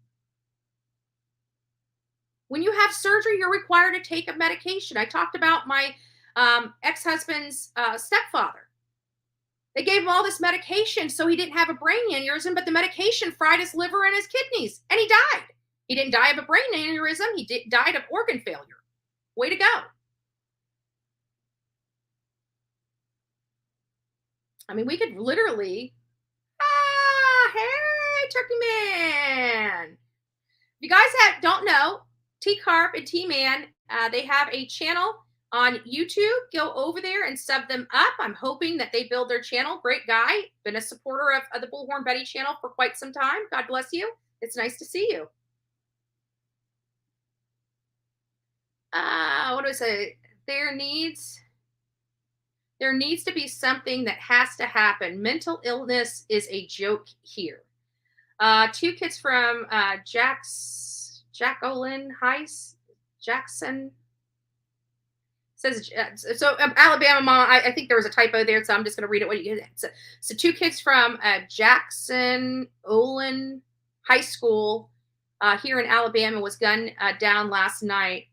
When you have surgery, you're required to take a medication. I talked about my ex-husband's stepfather. They gave him all this medication so he didn't have a brain aneurysm, but the medication fried his liver and his kidneys, and he died. He didn't die of a brain aneurysm. He died of organ failure. Way to go. I mean, we could literally, hey, Turkey Man. If you guys don't know, T-Carp and T-Man, they have a channel on YouTube. Go over there and sub them up. I'm hoping that they build their channel. Great guy. Been a supporter of the Bullhorn Betty channel for quite some time. God bless you. It's nice to see you. What do I say? There needs to be something that has to happen. Mental illness is a joke here. 2 kids from Jacqueline Heiss, Jackson says, so Alabama mom, I think there was a typo there, so I'm just going to read it. What you get? So 2 kids from Jackson Olin High School here in Alabama was gunned down last night.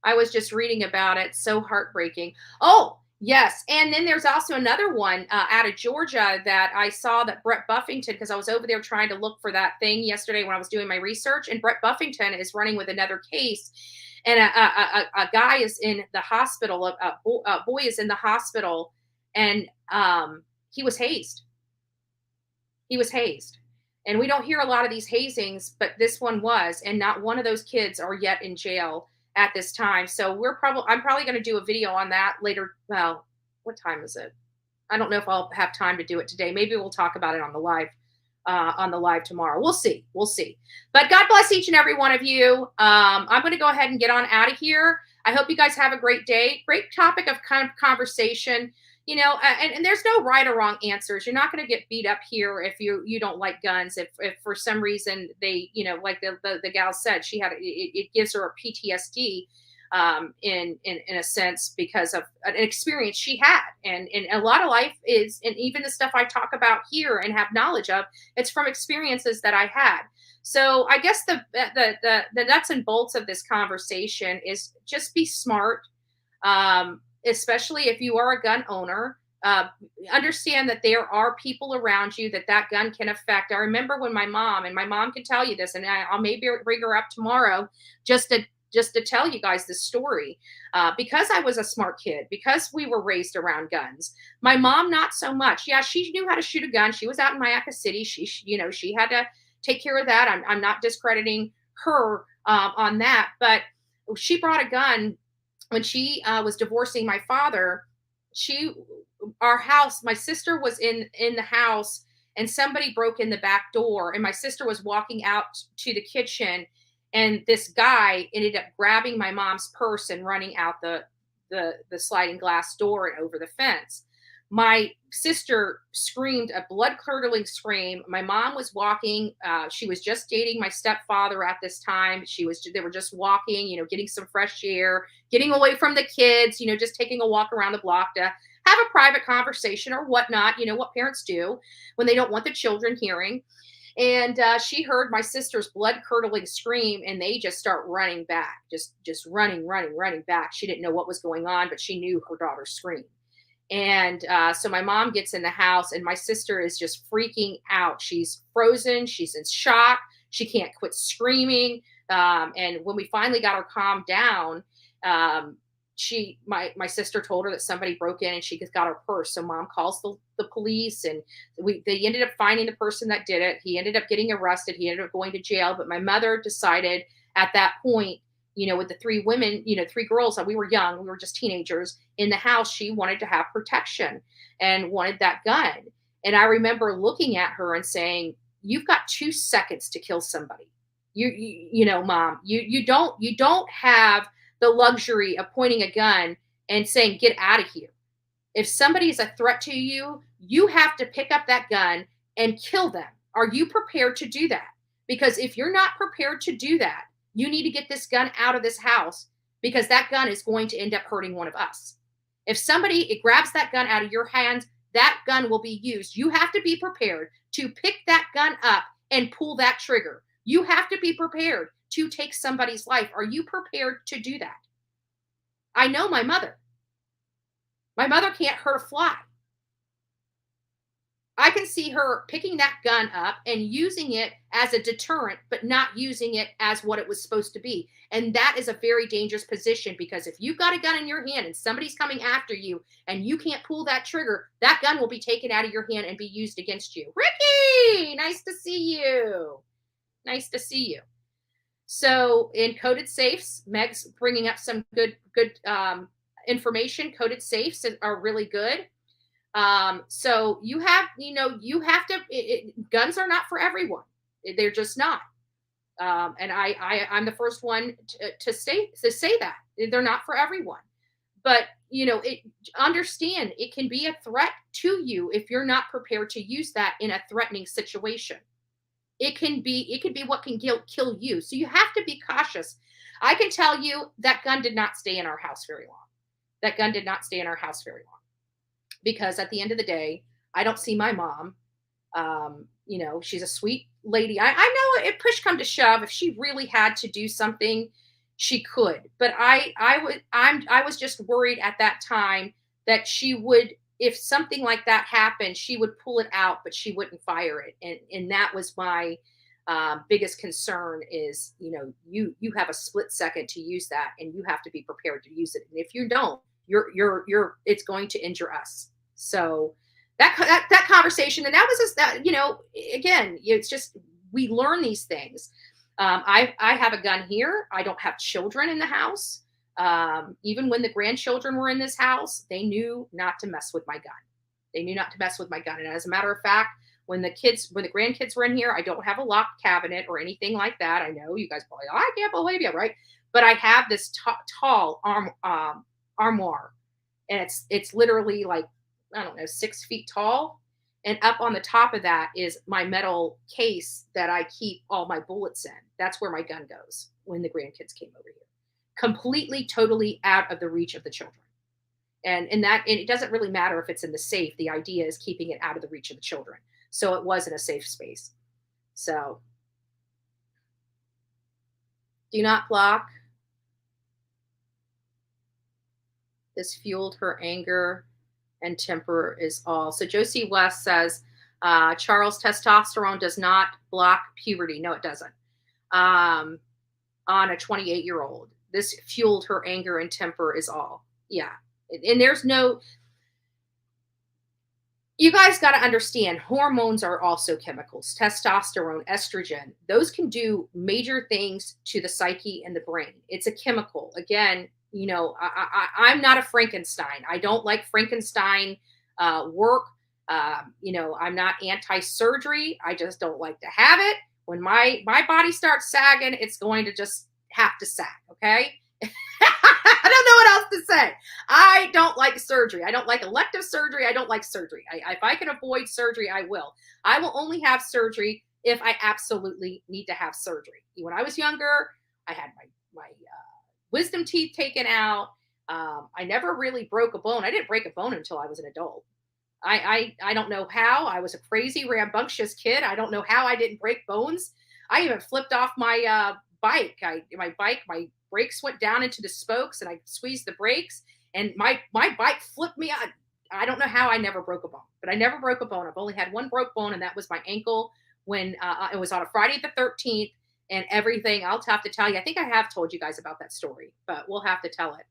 I was just reading about it. So heartbreaking. Oh, yes. And then there's also another one out of Georgia that I saw that Brett Buffington, because I was over there trying to look for that thing yesterday when I was doing my research, and Brett Buffington is running with another case. And a guy is in the hospital, a boy is in the hospital, and he was hazed. And we don't hear a lot of these hazings, but this one was, and not one of those kids are yet in jail at this time. So I'm probably going to do a video on that later. Well, what time is it? I don't know if I'll have time to do it today. Maybe we'll talk about it on the live tomorrow. We'll see. But God bless each and every one of you. I'm going to go ahead and get on out of here. I hope you guys have a great day. Great topic of kind of conversation. And there's no right or wrong answers. You're not going to get beat up here if you don't like guns. If for some reason they, like the gal said, she had it gives her a PTSD in a sense because of an experience she had, and a lot of life is, and even the stuff I talk about here and have knowledge of, it's from experiences that I had. So I guess the nuts and bolts of this conversation is just be smart. Especially if you are a gun owner, understand that there are people around you that gun can affect. I remember when my mom can tell you this, and I'll maybe bring her up tomorrow just to tell you guys this story. Because I was a smart kid, because we were raised around guns. My mom, not so much. Yeah, she knew how to shoot a gun. She was out in Mayaca City. She had to take care of that. I'm not discrediting her on that, but she brought a gun. When she was divorcing my father, my sister was in the house, and somebody broke in the back door, and my sister was walking out to the kitchen, and this guy ended up grabbing my mom's purse and running out the sliding glass door and over the fence. My sister screamed a blood-curdling scream. My mom was walking. She was just dating my stepfather at this time. They were just walking, getting some fresh air, getting away from the kids, just taking a walk around the block to have a private conversation or whatnot, what parents do when they don't want the children hearing. And she heard my sister's blood-curdling scream, and they just start running back, just running back. She didn't know what was going on, but she knew her daughter screamed. And so my mom gets in the house, and my sister is just freaking out. She's frozen. She's in shock. She can't quit screaming. And when we finally got her calmed down, my sister told her that somebody broke in and she got her purse. So mom calls the police, and they ended up finding the person that did it. He ended up getting arrested. He ended up going to jail. But my mother decided at that point, with the three women, three girls, we were young, we were just teenagers in the house. She wanted to have protection and wanted that gun. And I remember looking at her and saying, you've got 2 seconds to kill somebody. Mom, you don't have the luxury of pointing a gun and saying, get out of here. If somebody is a threat to you, you have to pick up that gun and kill them. Are you prepared to do that? Because if you're not prepared to do that, you need to get this gun out of this house, because that gun is going to end up hurting one of us. If somebody grabs that gun out of your hands, that gun will be used. You have to be prepared to pick that gun up and pull that trigger. You have to be prepared to take somebody's life. Are you prepared to do that? I know my mother. My mother can't hurt a fly. I can see her picking that gun up and using it as a deterrent, but not using it as what it was supposed to be. And that is a very dangerous position, because if you've got a gun in your hand and somebody's coming after you and you can't pull that trigger, that gun will be taken out of your hand and be used against you. Ricky, nice to see you. Nice to see you. So in coded safes, Meg's bringing up some good information. Coded safes are really good. So you have to, guns are not for everyone. They're just not. And I'm the first one to say that they're not for everyone, but understand it can be a threat to you if you're not prepared to use that in a threatening situation. It can be what can kill you. So you have to be cautious. I can tell you that gun did not stay in our house very long. That gun did not stay in our house very long. Because at the end of the day, I don't see my mom. She's a sweet lady. I know if push come to shove, if she really had to do something, she could. But I was just worried at that time that she would, if something like that happened, she would pull it out, but she wouldn't fire it. And that was my biggest concern is, you have a split second to use that, and you have to be prepared to use it. And if you don't, it's going to injure us. So that conversation, and that was just that, again, it's just, we learn these things. I have a gun here. I don't have children in the house. Even when the grandchildren were in this house, they knew not to mess with my gun. They knew not to mess with my gun. And as a matter of fact, when the grandkids were in here, I don't have a locked cabinet or anything like that. I know you guys probably, I can't believe you, right? But I have this tall armoire, and it's literally like, I don't know, 6 feet tall. And up on the top of that is my metal case that I keep all my bullets in. That's where my gun goes when the grandkids came over here. Completely, totally out of the reach of the children. And it doesn't really matter if it's in the safe. The idea is keeping it out of the reach of the children. So it was in a safe space. So do not block. This fueled her anger and temper is all. So Josie West says, Charles, testosterone does not block puberty. No, it doesn't. On a 28-year-old. This fueled her anger and temper is all. Yeah. And there's no, you guys got to understand, hormones are also chemicals. Testosterone, estrogen, those can do major things to the psyche and the brain. It's a chemical. Again, I'm not a Frankenstein. I don't like Frankenstein work. I'm not anti-surgery. I just don't like to have it. When my body starts sagging, it's going to just have to sag, okay? I don't know what else to say. I don't like surgery. I don't like elective surgery. I don't like surgery. If I can avoid surgery, I will. I will only have surgery if I absolutely need to have surgery. When I was younger, I had my wisdom teeth taken out. I never really broke a bone. I didn't break a bone until I was an adult. I don't know how. I was a crazy, rambunctious kid. I don't know how I didn't break bones. I even flipped off my bike. My brakes went down into the spokes, and I squeezed the brakes, and my bike flipped me out. I don't know how I never broke a bone, but I never broke a bone. I've only had one broke bone, and that was my ankle when it was on a Friday the 13th, and everything. I'll have to tell you. I think I have told you guys about that story, but we'll have to tell it.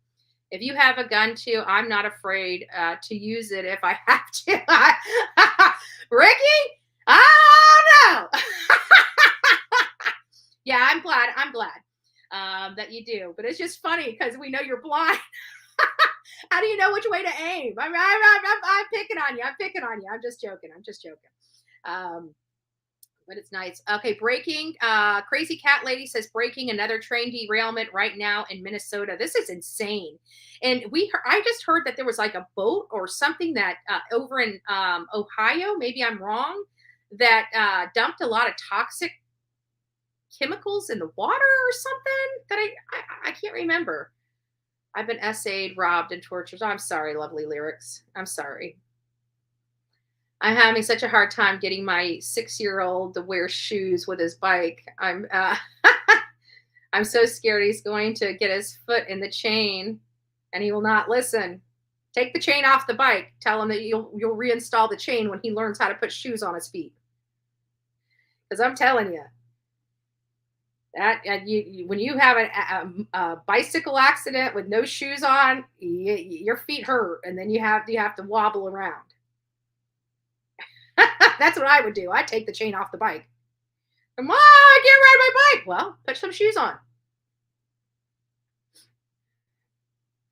If you have a gun too, I'm not afraid to use it if I have to. Ricky? Oh no! Yeah, I'm glad that you do. But it's just funny because we know you're blind. How do you know which way to aim? I'm picking on you. I'm just joking. But it's nice. Okay, breaking. Crazy Cat Lady says breaking another train derailment right now in Minnesota. This is insane. And I just heard that there was like a boat or something that over in Ohio, maybe I'm wrong, that dumped a lot of toxic chemicals in the water or something that I can't remember. I've been essayed, robbed, and tortured. I'm sorry, lovely lyrics. I'm sorry. I'm having such a hard time getting my 6-year-old to wear shoes with his bike. I'm so scared he's going to get his foot in the chain and he will not listen. Take the chain off the bike. Tell him that you'll reinstall the chain when he learns how to put shoes on his feet. Because I'm telling you, that when you have a bicycle accident with no shoes on, your feet hurt, and then you have to wobble around. That's what I would do. I'd take the chain off the bike. Come on, I can't ride my bike. Well, put some shoes on.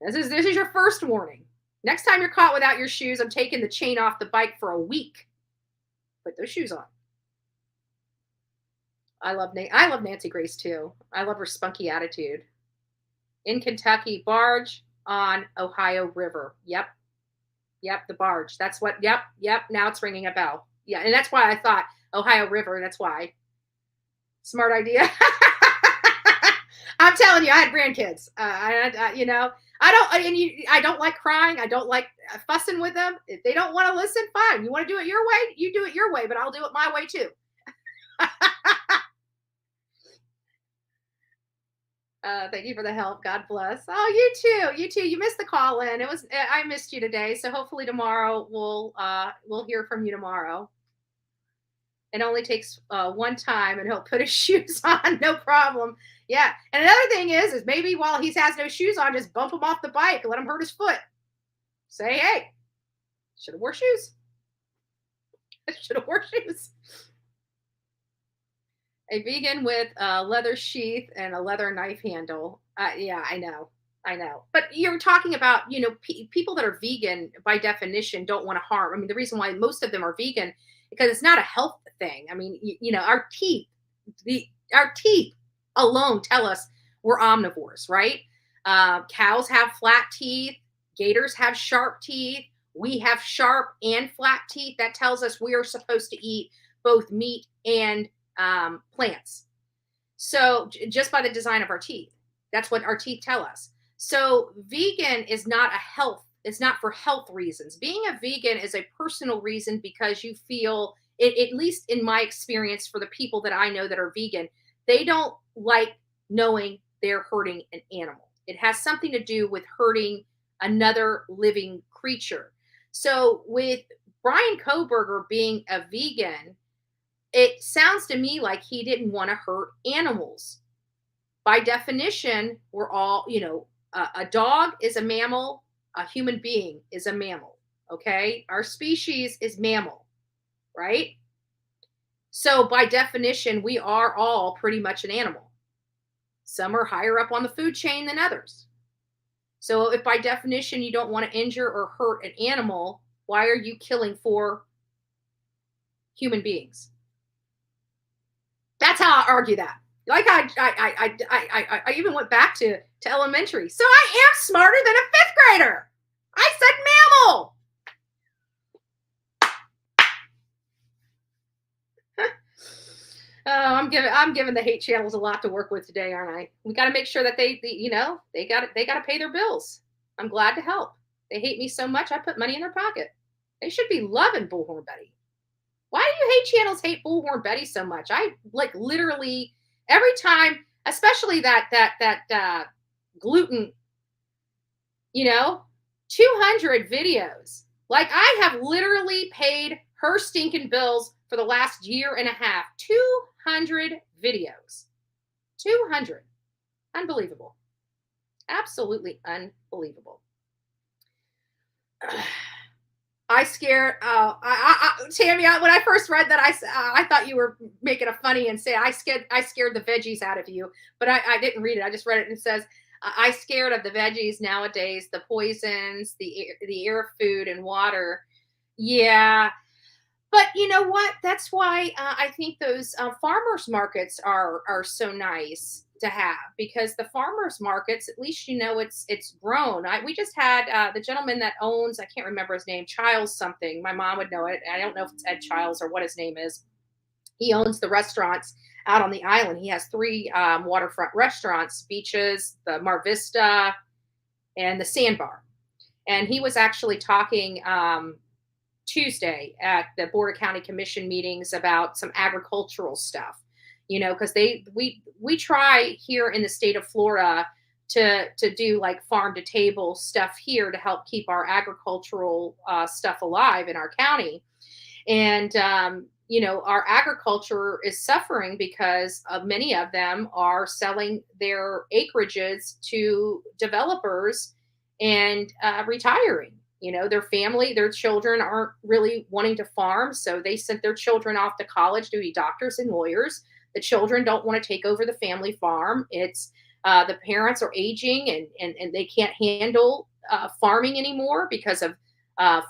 This is your first warning. Next time you're caught without your shoes, I'm taking the chain off the bike for a week. Put those shoes on. I love Nancy Grace too. I love her spunky attitude. In Kentucky, barge on Ohio River. Yep, the barge. That's what. Yep. Now it's ringing a bell. Yeah, and that's why I thought Ohio River. That's why. Smart idea. I'm telling you, I had grandkids. I don't like crying. I don't like fussing with them. If they don't want to listen, fine. You want to do it your way? You do it your way, but I'll do it my way too. Thank you for the help. God bless. Oh, you too. You missed the call in. I missed you today. So hopefully tomorrow we'll hear from you tomorrow. It only takes one time, and he'll put his shoes on, no problem. Yeah. And another thing is maybe while he has no shoes on, just bump him off the bike and let him hurt his foot. Say, hey, should have wore shoes. A vegan with a leather sheath and a leather knife handle. Yeah, I know. But you're talking about, people that are vegan by definition don't want to harm. I mean, the reason why most of them are vegan because it's not a health thing. I mean, our teeth alone tell us we're omnivores, right? Cows have flat teeth. Gators have sharp teeth. We have sharp and flat teeth. That tells us we are supposed to eat both meat and plants. So just by the design of our teeth, that's what our teeth tell us. So vegan is not it's not for health reasons. Being a vegan is a personal reason because you feel it, at least in my experience for the people that I know that are vegan, they don't like knowing they're hurting an animal. It has something to do with hurting another living creature. So with Brian Koberger being a vegan, it sounds to me like he didn't want to hurt animals. By definition, we're all, a dog is a mammal, a human being is a mammal, okay? Our species is mammal, right? So by definition, we are all pretty much an animal. Some are higher up on the food chain than others. So if by definition you don't want to injure or hurt an animal, why are you killing for human beings. That's how I argue that. Like I even went back to elementary. So I am smarter than a 5th grader. I said mammal. I'm giving the hate channels a lot to work with today, aren't I? We got to make sure that they got to pay their bills. I'm glad to help. They hate me so much, I put money in their pocket. They should be loving Bullhorn Betty. Why do you hate channels hate Bullhorn Betty so much? I like literally every time, especially that gluten, 200 videos. Like I have literally paid her stinking bills for the last year and a half. 200 videos. 200. Unbelievable. Absolutely unbelievable. I scared Tammy. When I first read that, I thought you were making a funny and say I scared the veggies out of you, but I didn't read it. I just read it and it says I scared of the veggies nowadays, the poisons, the air, food, and water. Yeah, but you know what? That's why I think those farmers markets are so nice to have, because the farmers markets, at least it's grown. We just had the gentleman that owns, I can't remember his name, Childs something. My mom would know it. I don't know if it's Ed Childs or what his name is. He owns the restaurants out on the island. He has 3 waterfront restaurants, Beaches, the Mar Vista, and the Sandbar. And he was actually talking Tuesday at the Board of County Commission meetings about some agricultural stuff. Because we try here in the state of Florida to do like farm to table stuff here to help keep our agricultural stuff alive in our county. And, our agriculture is suffering because many of them are selling their acreages to developers and retiring. Their family, their children aren't really wanting to farm. So they sent their children off to college to be doctors and lawyers. The children don't want to take over the family farm. It's the parents are aging and they can't handle farming anymore because of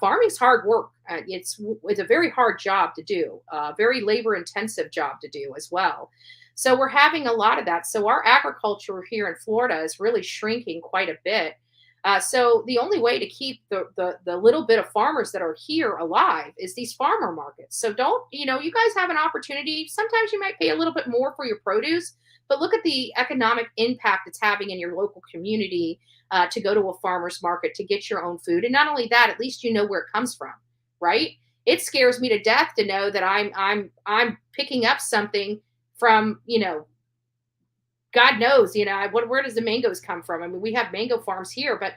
farming's hard work. It's a very hard job to do, very labor intensive job to do as well. So we're having a lot of that. So our agriculture here in Florida is really shrinking quite a bit. So the only way to keep the little bit of farmers that are here alive is these farmer markets. So don't, you guys have an opportunity. Sometimes you might pay a little bit more for your produce, but look at the economic impact it's having in your local community to go to a farmer's market to get your own food. And not only that, at least you know where it comes from, right? It scares me to death to know that I'm picking up something from, God knows, where does the mangoes come from? I mean, we have mango farms here, but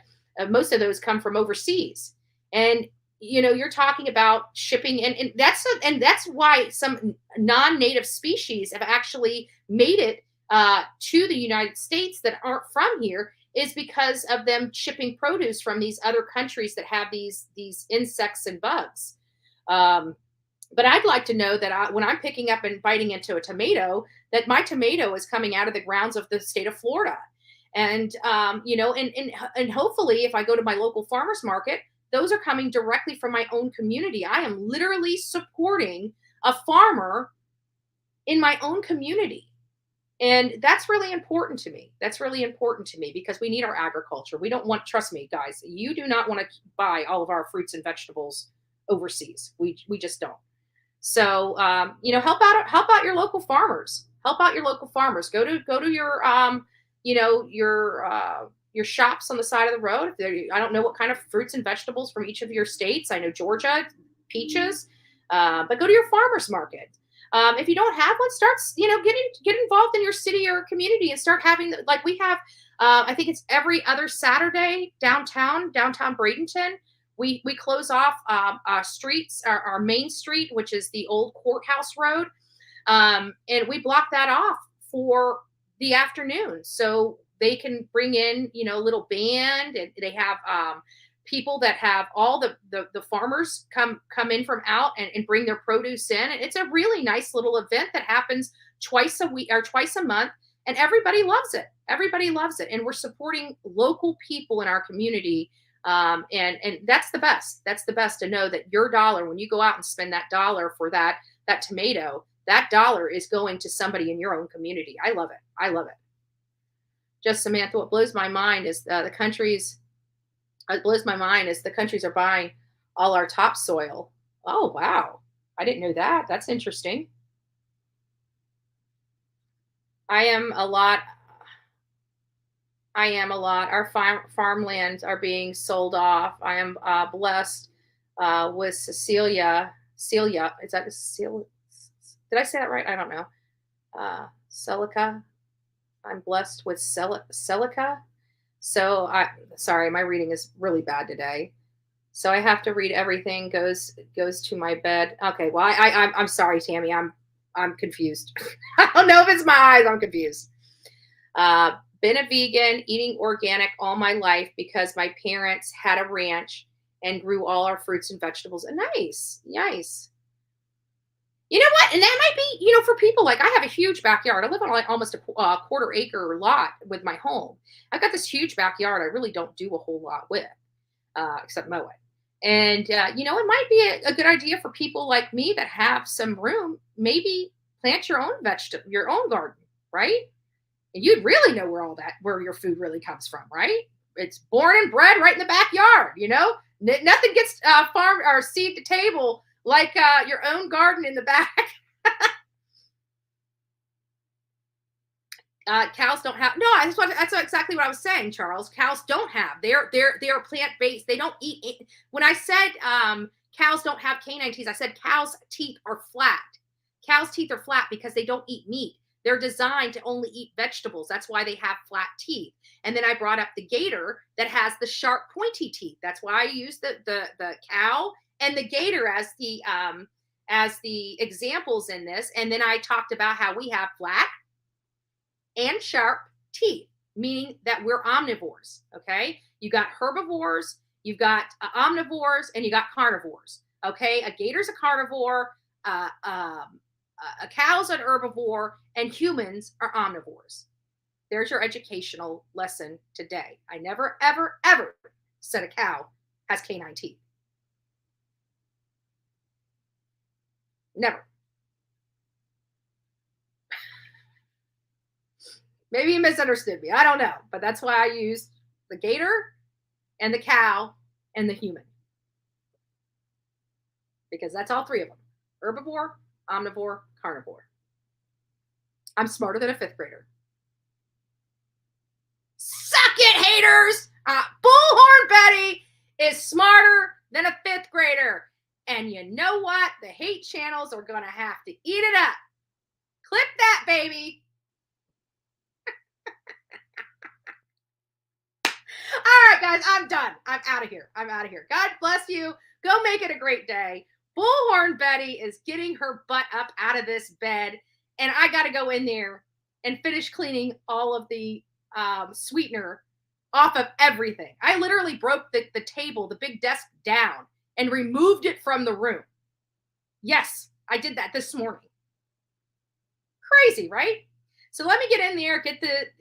most of those come from overseas. And, you're talking about shipping and that's why some non-native species have actually made it to the United States that aren't from here, is because of them shipping produce from these other countries that have these insects and bugs. But I'd like to know that when I'm picking up and biting into a tomato, that my tomato is coming out of the grounds of the state of Florida. And, and hopefully if I go to my local farmer's market, those are coming directly from my own community. I am literally supporting a farmer in my own community. And that's really important to me. That's really important to me because we need our agriculture. We don't want, trust me, guys, you do not want to buy all of our fruits and vegetables overseas. We just don't. So, help out your local farmers. Help out your local farmers. Go to your, your shops on the side of the road. I don't know what kind of fruits and vegetables from each of your states. I know Georgia, peaches, but go to your farmer's market. If you don't have one, start, get involved in your city or community and start having, like we have, I think it's every other Saturday downtown Bradenton. We close off streets, our main street, which is the old courthouse road. And we block that off for the afternoon. So they can bring in, a little band, and they have people that have all the farmers come in from out and bring their produce in. And it's a really nice little event that happens twice a week or twice a month. And everybody loves it. Everybody loves it. And we're supporting local people in our community. And that's the best. That's the best to know that your dollar, when you go out and spend that dollar for that that tomato, that dollar is going to somebody in your own community. I love it. I love it. Just Samantha, what blows my mind is the countries are buying all our topsoil. Oh, wow. I didn't know that. That's interesting. I am a lot. Our farmlands are being sold off. I am blessed with Celia. Is that Celia? Did I say that right? I don't know. Celica. I'm blessed with Celica. So sorry, my reading is really bad today. So I have to read everything goes to my bed. Okay, well I'm sorry, Tammy. I'm confused. I don't know if it's my eyes. I'm confused. Been a vegan, eating organic all my life because my parents had a ranch and grew all our fruits and vegetables. Nice. You know what? And that might be, for people, like I have a huge backyard. I live on like almost a quarter acre lot with my home. I've got this huge backyard. I really don't do a whole lot with, except mow it. And, it might be a good idea for people like me that have some room, maybe plant your own garden, right? And you'd really know where your food really comes from, right? It's born and bred right in the backyard, Nothing gets farmed or seed to table like your own garden in the back. Cows don't have, no, that's exactly what I was saying, Charles. Cows don't have, they're plant-based. They don't eat. When I said cows don't have canine teeth, I said cows' teeth are flat. Cows' teeth are flat because they don't eat meat. They're designed to only eat vegetables. That's why they have flat teeth. And then I brought up the gator that has the sharp, pointy teeth. That's why I use the cow and the gator as the examples in this. And then I talked about how we have flat and sharp teeth, meaning that we're omnivores. Okay, you got herbivores, you've got omnivores, and you got carnivores. Okay, a gator's a carnivore, a cow's an herbivore, and humans are omnivores. There's your educational lesson today. I never, ever, ever said a cow has canine teeth. Never. Maybe you misunderstood me. I don't know. But that's why I used the gator and the cow and the human. Because that's all three of them. Herbivore, omnivore, carnivore. I'm smarter than a 5th grader. Suck it, haters! Bullhorn Betty is smarter than a 5th grader. And you know what? The hate channels are going to have to eat it up. Clip that, baby. All right, guys, I'm done. I'm out of here. God bless you. Go make it a great day. Bullhorn Betty is getting her butt up out of this bed, and I got to go in there and finish cleaning all of the sweetener off of everything. I literally broke the table, the big desk down, and removed it from the room. Yes, I did that this morning. Crazy, right? So let me get in there,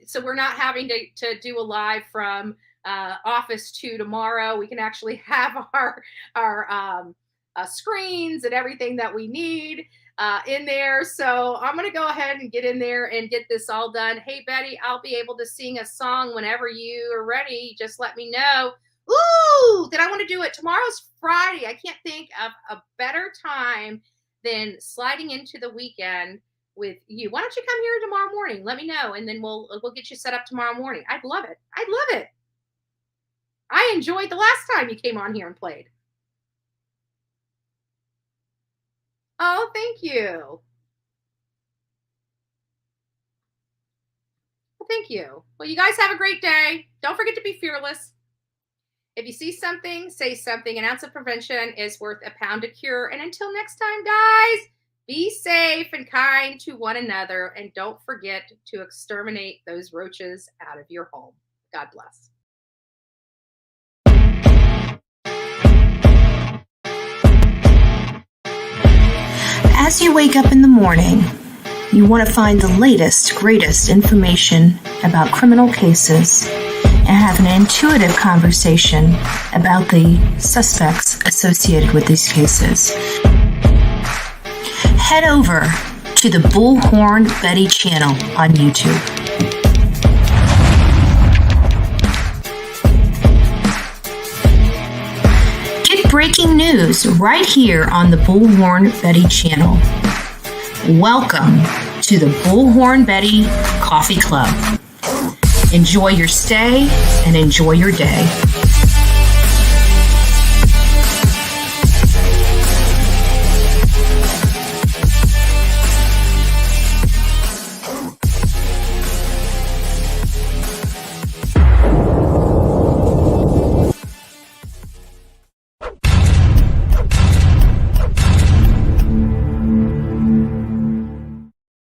so we're not having to do a live from Office 2 tomorrow. We can actually have our screens and everything that we need in there. So I'm going to go ahead and get in there and get this all done. Hey, Betty, I'll be able to sing a song whenever you are ready. Just let me know. Ooh, did I want to do it? Tomorrow's Friday. I can't think of a better time than sliding into the weekend with you. Why don't you come here tomorrow morning? Let me know, and then we'll get you set up tomorrow morning. I'd love it. I enjoyed the last time you came on here and played. Oh, thank you. Well, thank you. Well, you guys have a great day. Don't forget to be fearless. If you see something, say something. An ounce of prevention is worth a pound of cure. And until next time, guys, be safe and kind to one another. And don't forget to exterminate those roaches out of your home. God bless. As you wake up in the morning, you want to find the latest, greatest information about criminal cases and have an intuitive conversation about the suspects associated with these cases. head over to the Bullhorn Betty channel on YouTube. Get breaking news right here on the Bullhorn Betty channel. Welcome to the Bullhorn Betty Coffee Club. Enjoy your stay and enjoy your day.